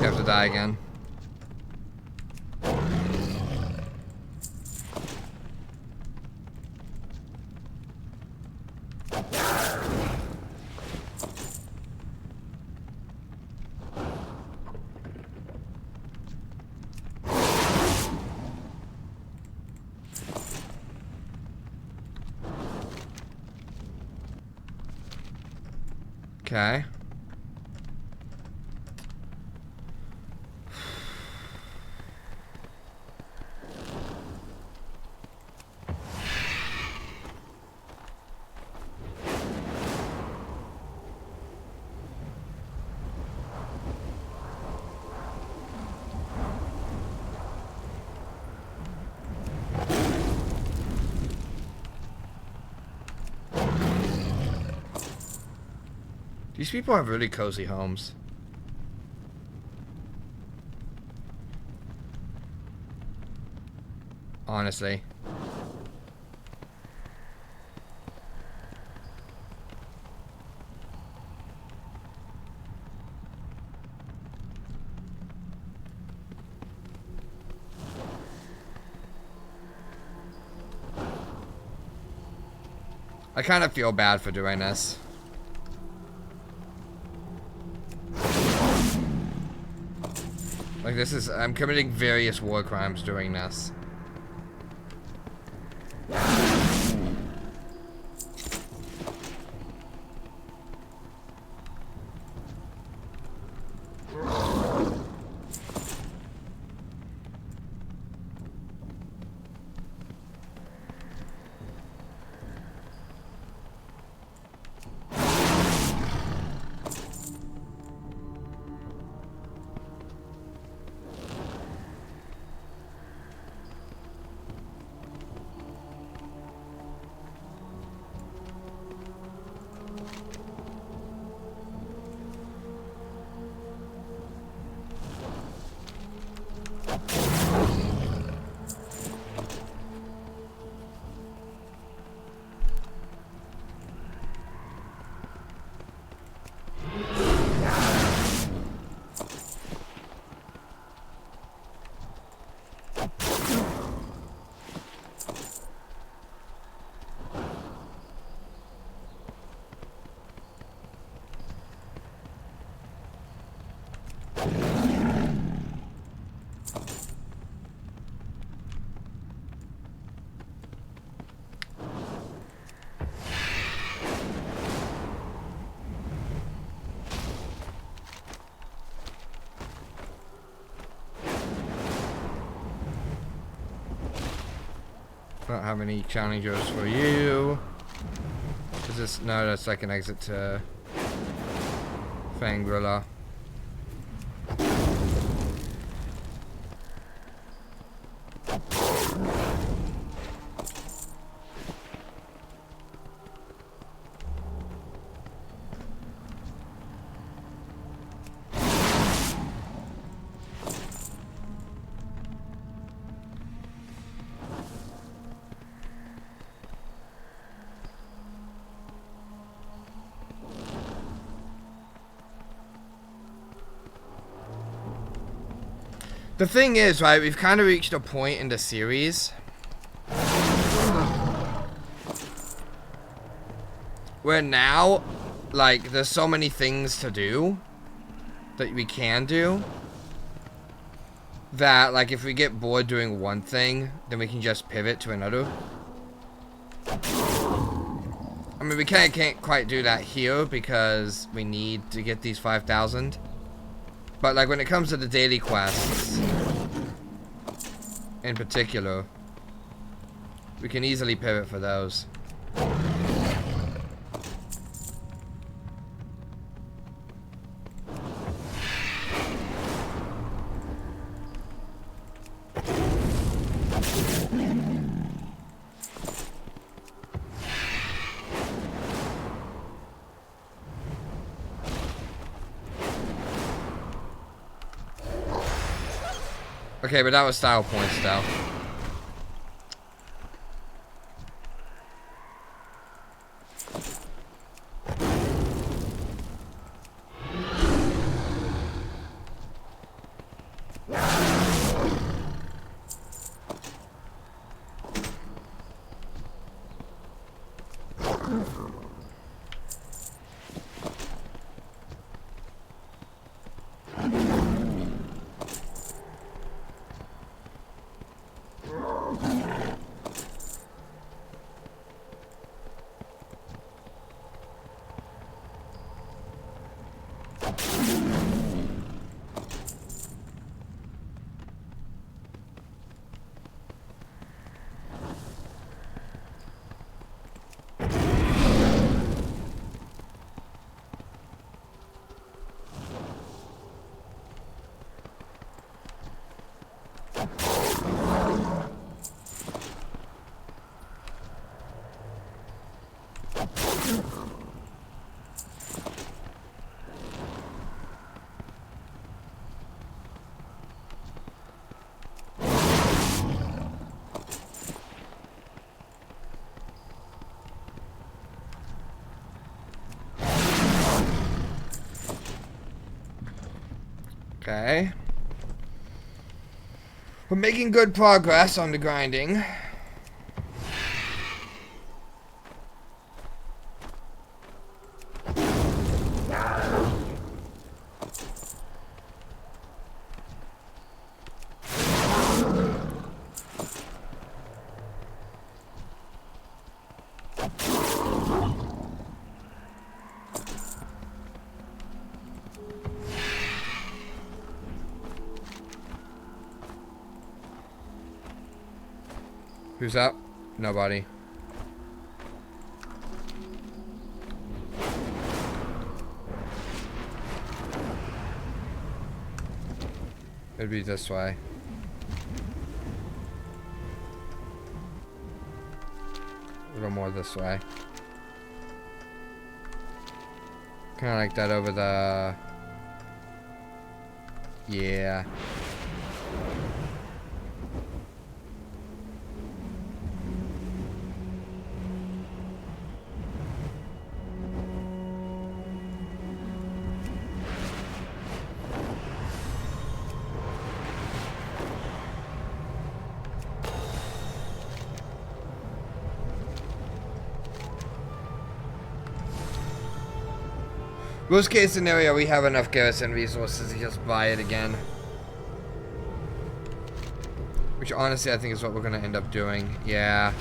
You have to die again. Okay. These people have really cozy homes. Honestly. I kind of feel bad for doing this. Like, this is... I'm committing various war crimes doing this. Don't have any challengers for you. Is this... No, that's like an exit to Fangrilla. The thing is, right, we've kind of reached a point in the series where now, like, there's so many things to do that we can do that, like, if we get bored doing one thing, then we can just pivot to another. I mean, we can't quite do that here because we need to get these 5,000. But, like, when it comes to the daily quests, in particular, we can easily pivot for those. Okay, but that was style points, though. Okay. We're making good progress on the grinding. Who's up? Nobody. It'd be this way. A little more this way. Kind of like that over the... Yeah. Worst case scenario, we have enough garrison resources to just buy it again. Which honestly I think is what we're gonna end up doing. Yeah.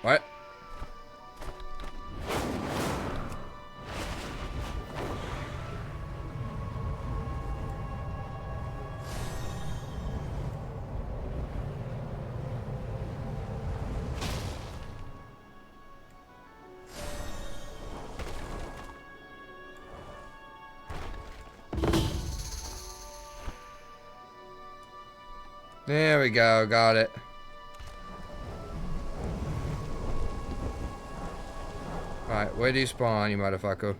What? There we go, got it. Alright, where do you spawn, you motherfucker?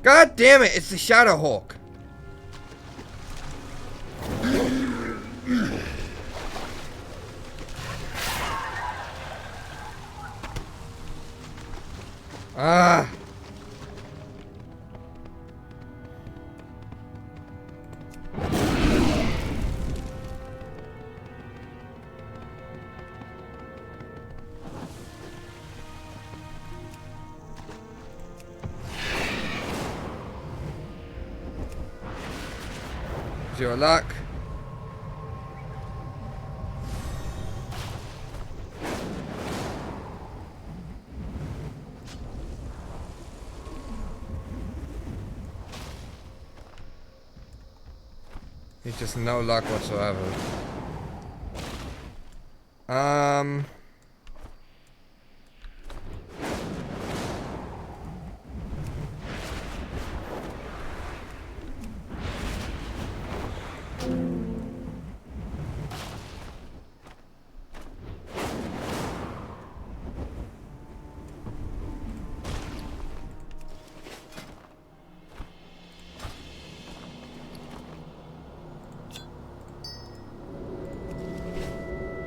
God damn it, it's the Shadow Hawk. Ah. Zero luck. It's just no luck whatsoever.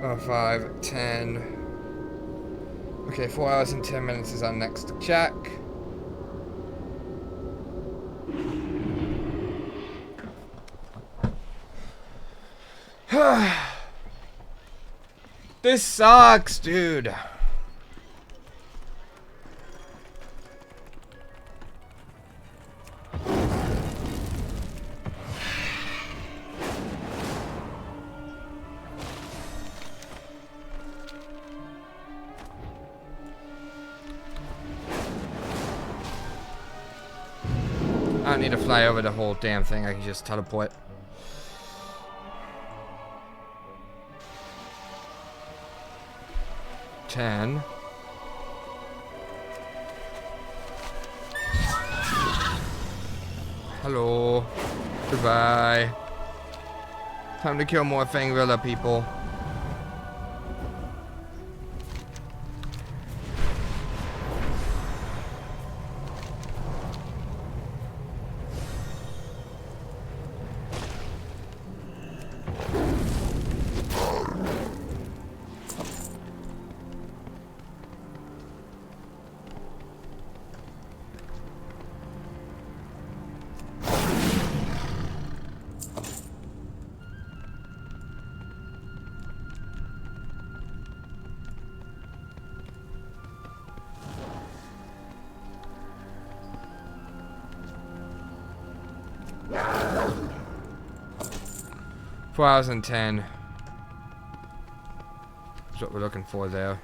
Oh, 5, 10. Okay, 4 hours and 10 minutes is our next check. This sucks, dude. I don't need to fly over the whole damn thing, I can just teleport. $10. Hello. Goodbye. Time to kill more Fangvilla people. 4 hours and 10. That's what we're looking for there.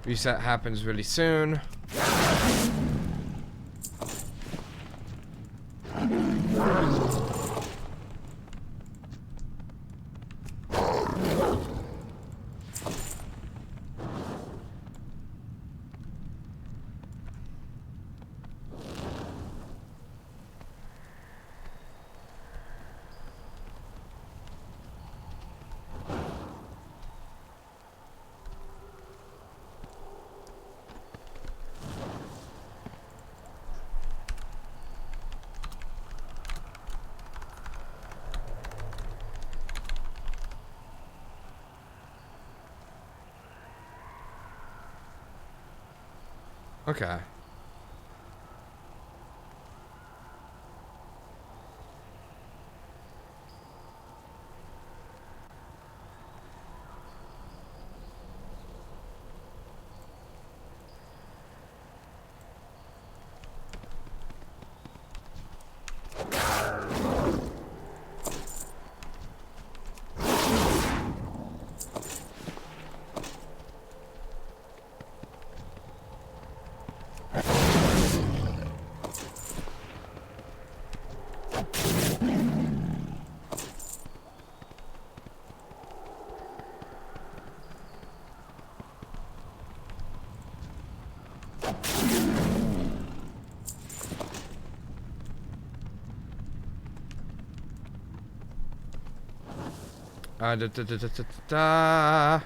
Reset happens really soon. Okay. Da, da, da, da, da, da.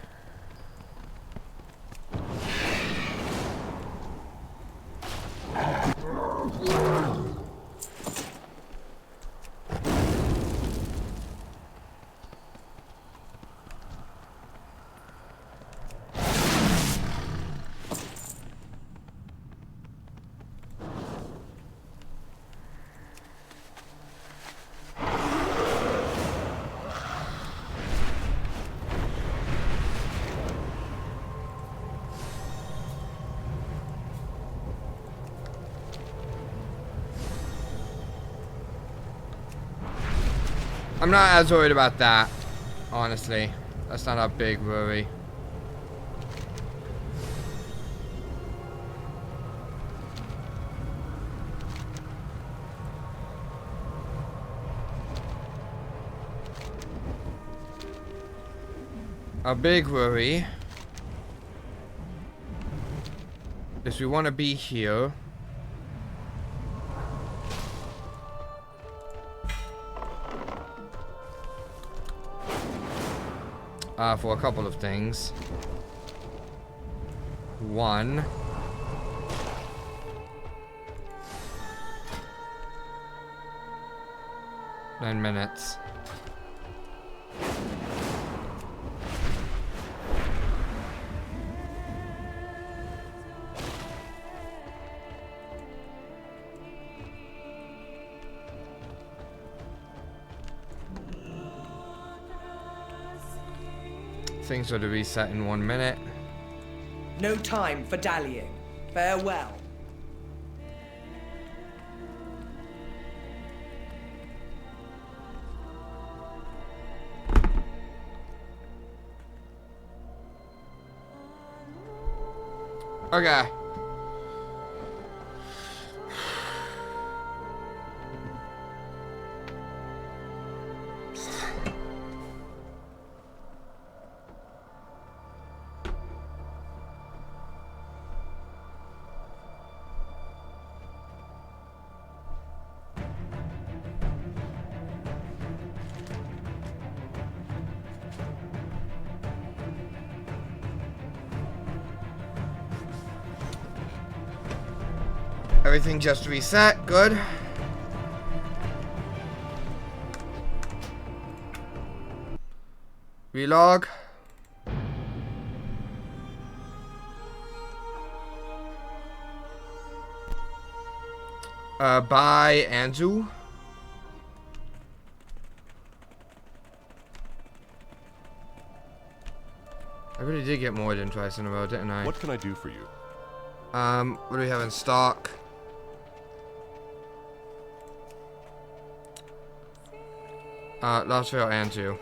I'm not as worried about that, honestly. That's not a big worry. A big worry is we want to be here. For a couple of things. One. Nine minutes. Things are to reset in 1 minute. No time for dallying. Farewell. Okay. everything just reset. Good. Relog. By Anzu. I really did get more than twice in a row, didn't I? What can I do for you? What do we have in stock? Lasville Anzu.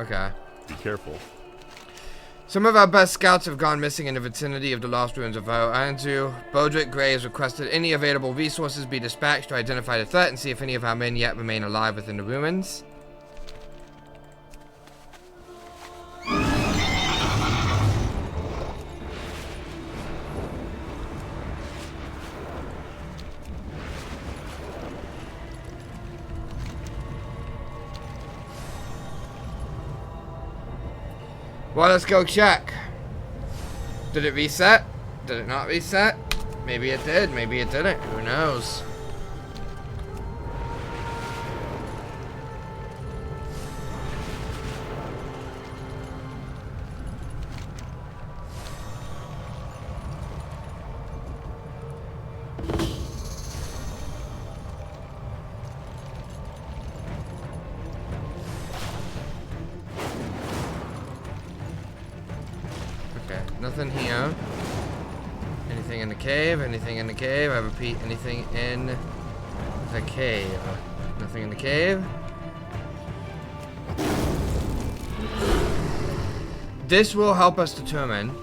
Okay. Be careful. Some of our best scouts have gone missing in the vicinity of the lost ruins of Anzu. Bodrick Gray has requested any available resources be dispatched to identify the threat and see if any of our men yet remain alive within the ruins. Well, let's go check. Did it reset? Did it not reset? Maybe it did, maybe it didn't. Who knows? Nothing here. Anything in the cave? Anything in the cave? I repeat, anything in the cave? Nothing in the cave. This will help us determine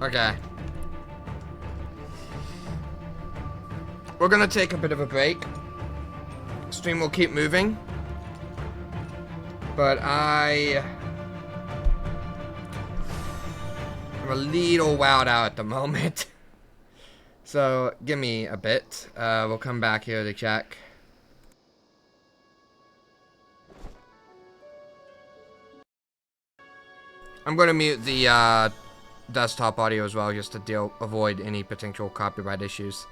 okay. We're gonna take a bit of a break. Stream will keep moving. But I'm a little wowed out at the moment. So give me a bit. We'll come back here to check. I'm gonna mute the desktop audio as well, just to avoid any potential copyright issues.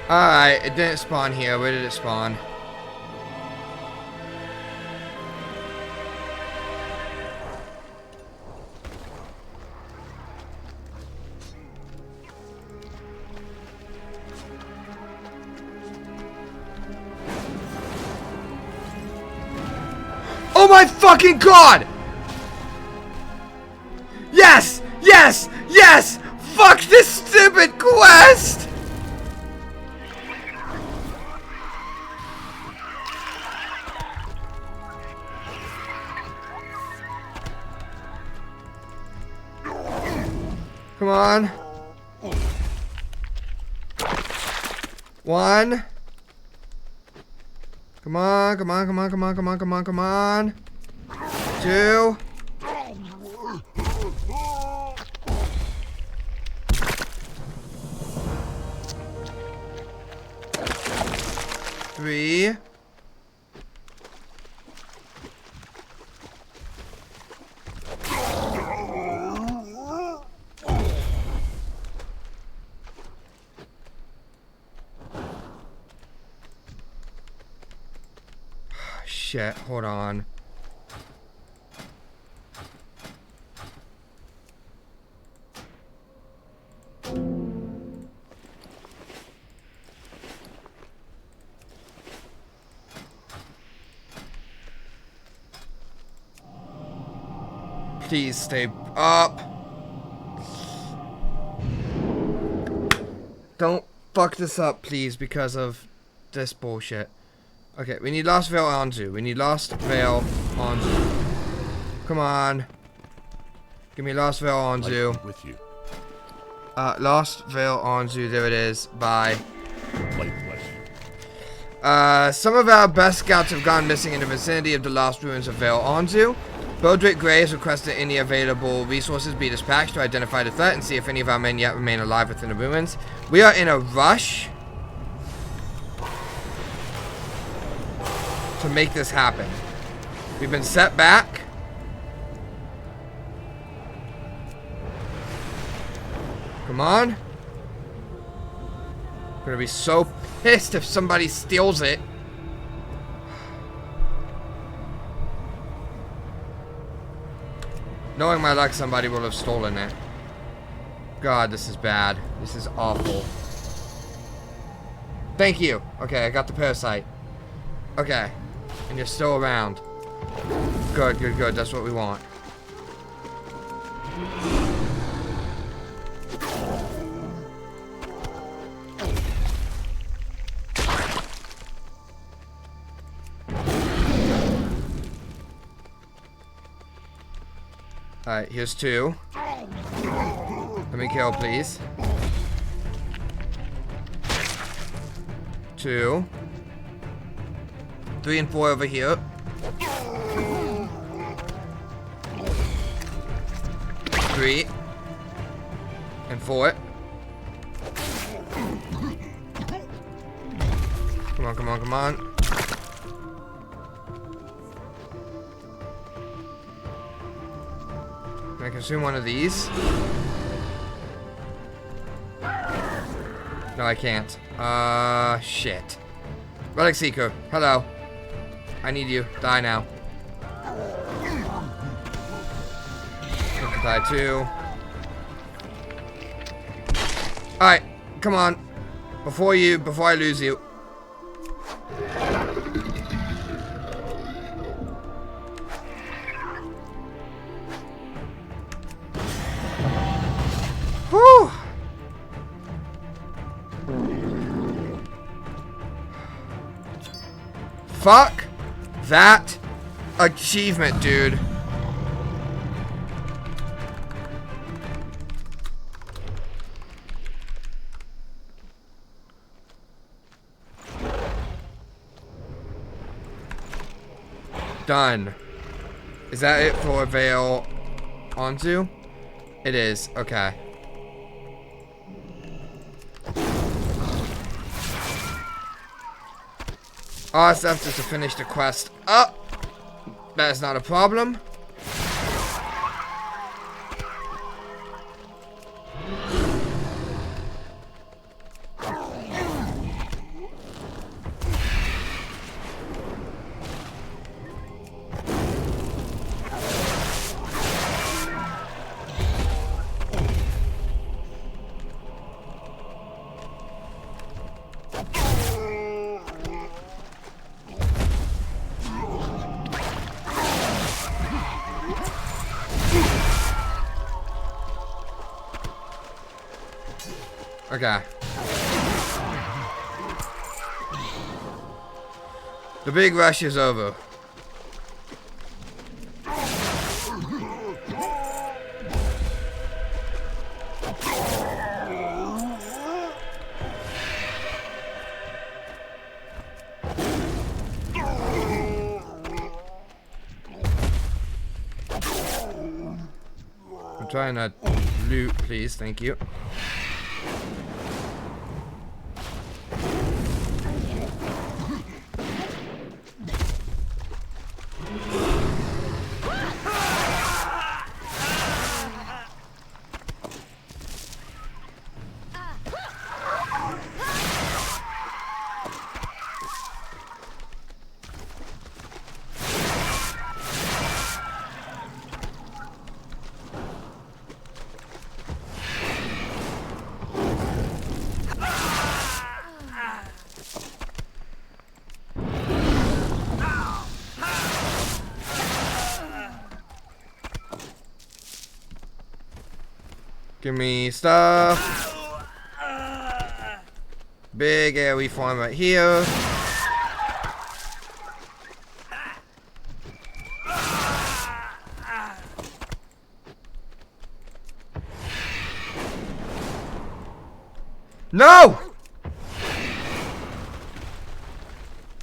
Alright, it didn't spawn here. Where did it spawn? Oh my fucking god! Yes! Yes! Yes! Fuck this stupid quest! Come on. One. Come on, come on, come on, come on, come on, come on, come on. Two. Three. Shit, hold on. Please stay up. Don't fuck this up, please, because of this bullshit. Okay, we need Lost Veil Anzu. We need Lost Veil Anzu. Come on. Give me Lost Veil Anzu. Light with you. Lost Veil Anzu. There it is. Bye. Light bless you. Some of our best scouts have gone missing in the vicinity of the lost ruins of Veil Anzu. Baldrick Gray has requested any available resources be dispatched to identify the threat and see if any of our men yet remain alive within the ruins. We are in a rush to make this happen. We've been set back. Come on. I'm gonna be so pissed if somebody steals it. Knowing my luck, somebody will have stolen it. God, this is bad. This is awful. Thank you. Okay, I got the parasite. Okay. And you're still around. Good, good, good. That's what we want. Alright, here's two. Let me kill, please. Two. 3 and 4 over here. 3 and 4. Come on, come on, come on. Can I consume one of these? No, I can't. Shit. Relic Seeker, hello. I need you. Die now. Die too. Alright, come on. Before I lose you. Whew. Fuck that achievement, dude. Done. Is that it for Veil Anzu? It is. Okay. All that's left is to finish the quest up. That is not a problem. Okay. The big rush is over. I'm trying not to loot, please. Thank you. Give me stuff. Big AoE farm right here. No!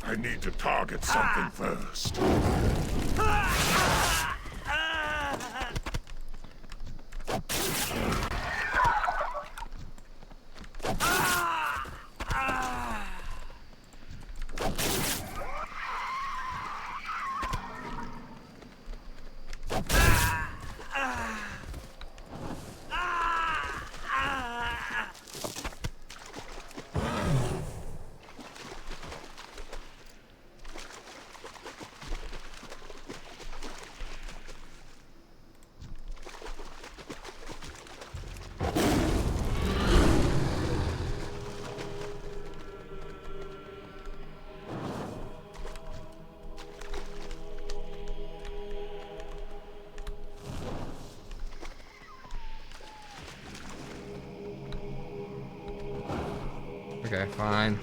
I need to target something first. Okay, fine.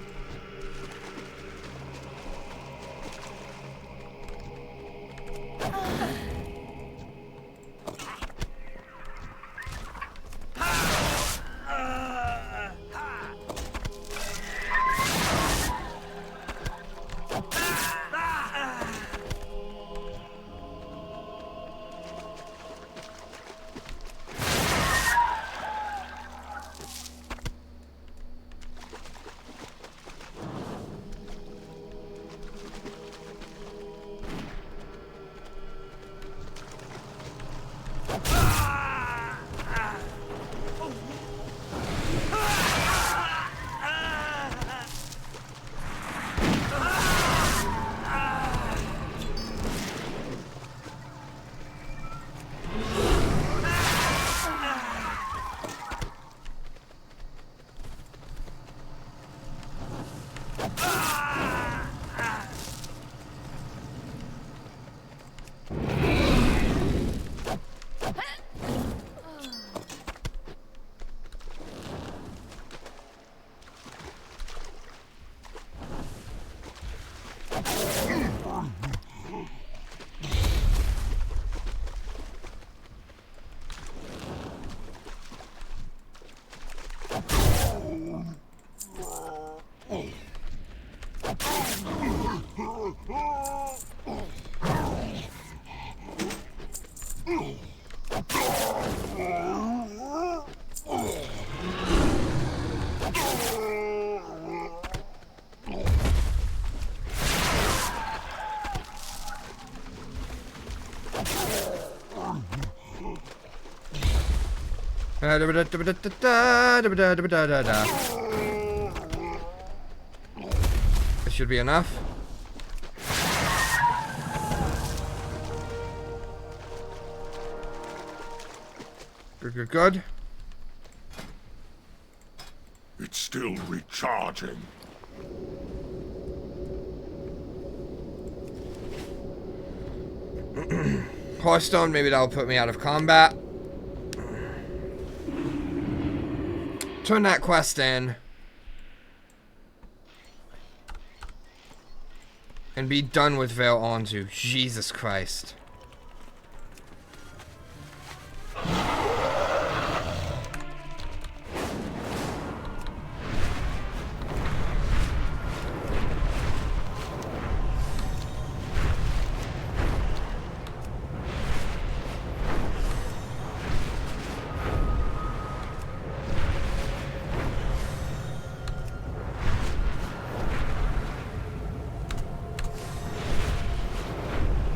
That should be enough. Good, good, good. It's still recharging. Hearthstone, maybe that'll put me out of combat. Turn that quest in. And be done with Vale Onzu. Jesus Christ.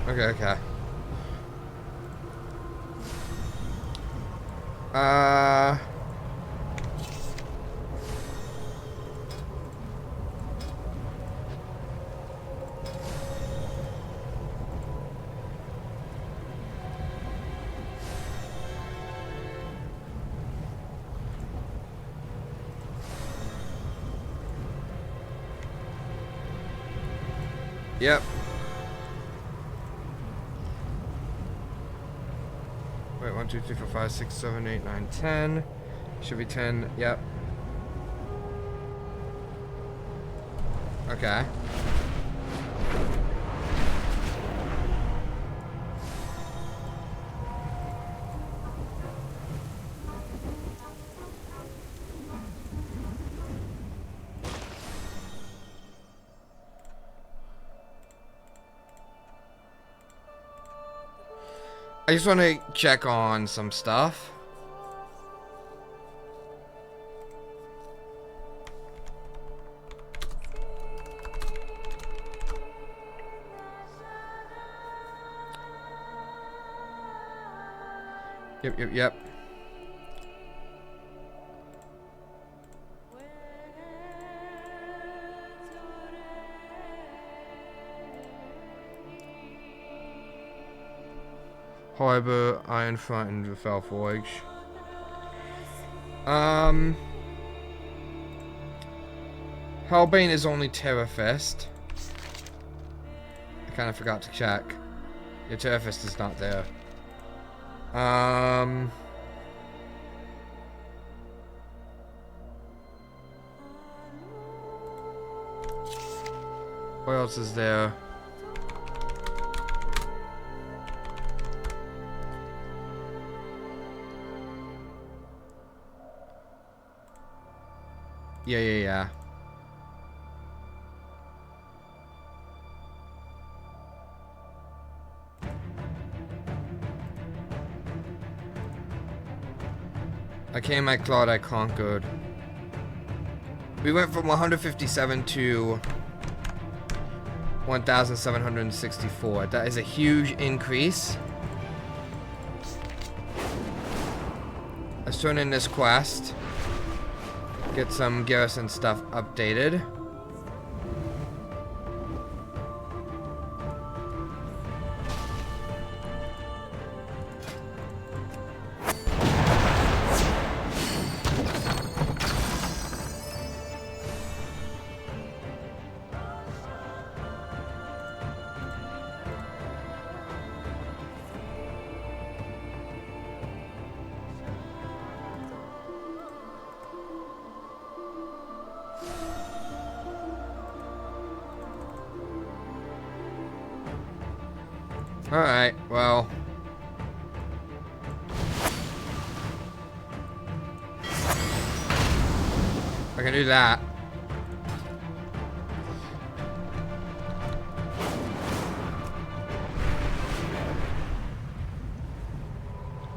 Okay. Yep. Wait, 1, 2, 3, 4, 5, 6, 7, 8, 9, 10. Should be 10. Yep. Okay. I just want to check on some stuff. Yep. Harbor, Iron Front, and Vale Forge. Hellbane is only Terra Fist. I kind of forgot to check. Your Terra Fist is not there. What else is there? Yeah. I came, I clawed, I conquered. We went from 157 to 1,764. That is a huge increase. Let's turn in this quest. Get some garrison stuff updated. Alright, well. I can do that.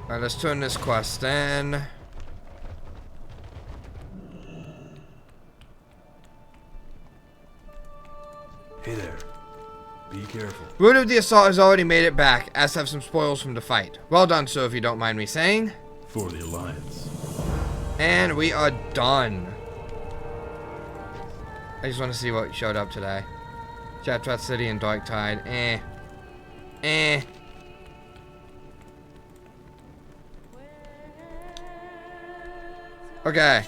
Alright, let's turn this quest in. Hey there. Be careful. Root of the Assault has already made it back, as have some spoils from the fight. Well done, sir, if you don't mind me saying. For the Alliance. And we are done. I just want to see what showed up today. Chatrat City and Dark Tide. Okay.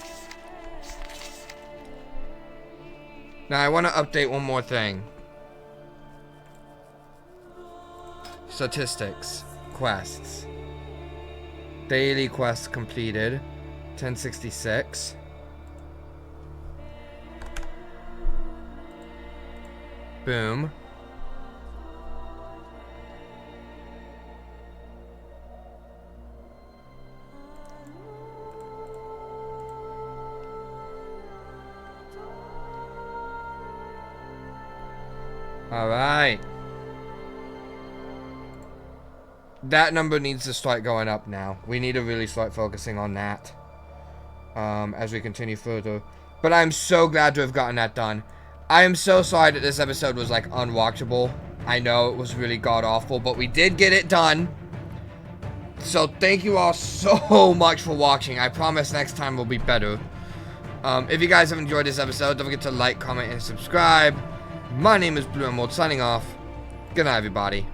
Now I want to update one more thing. Statistics. Quests. Daily quests completed. 1066. Boom. Alright. That number needs to start going up now. We need to really start focusing on that. As we continue further. But I'm so glad to have gotten that done. I am so sorry that this episode was like unwatchable. I know it was really god-awful, but we did get it done. So thank you all so much for watching. I promise next time will be better. If you guys have enjoyed this episode, don't forget to like, comment, and subscribe. My name is Blue Emerald, signing off. Good night, everybody.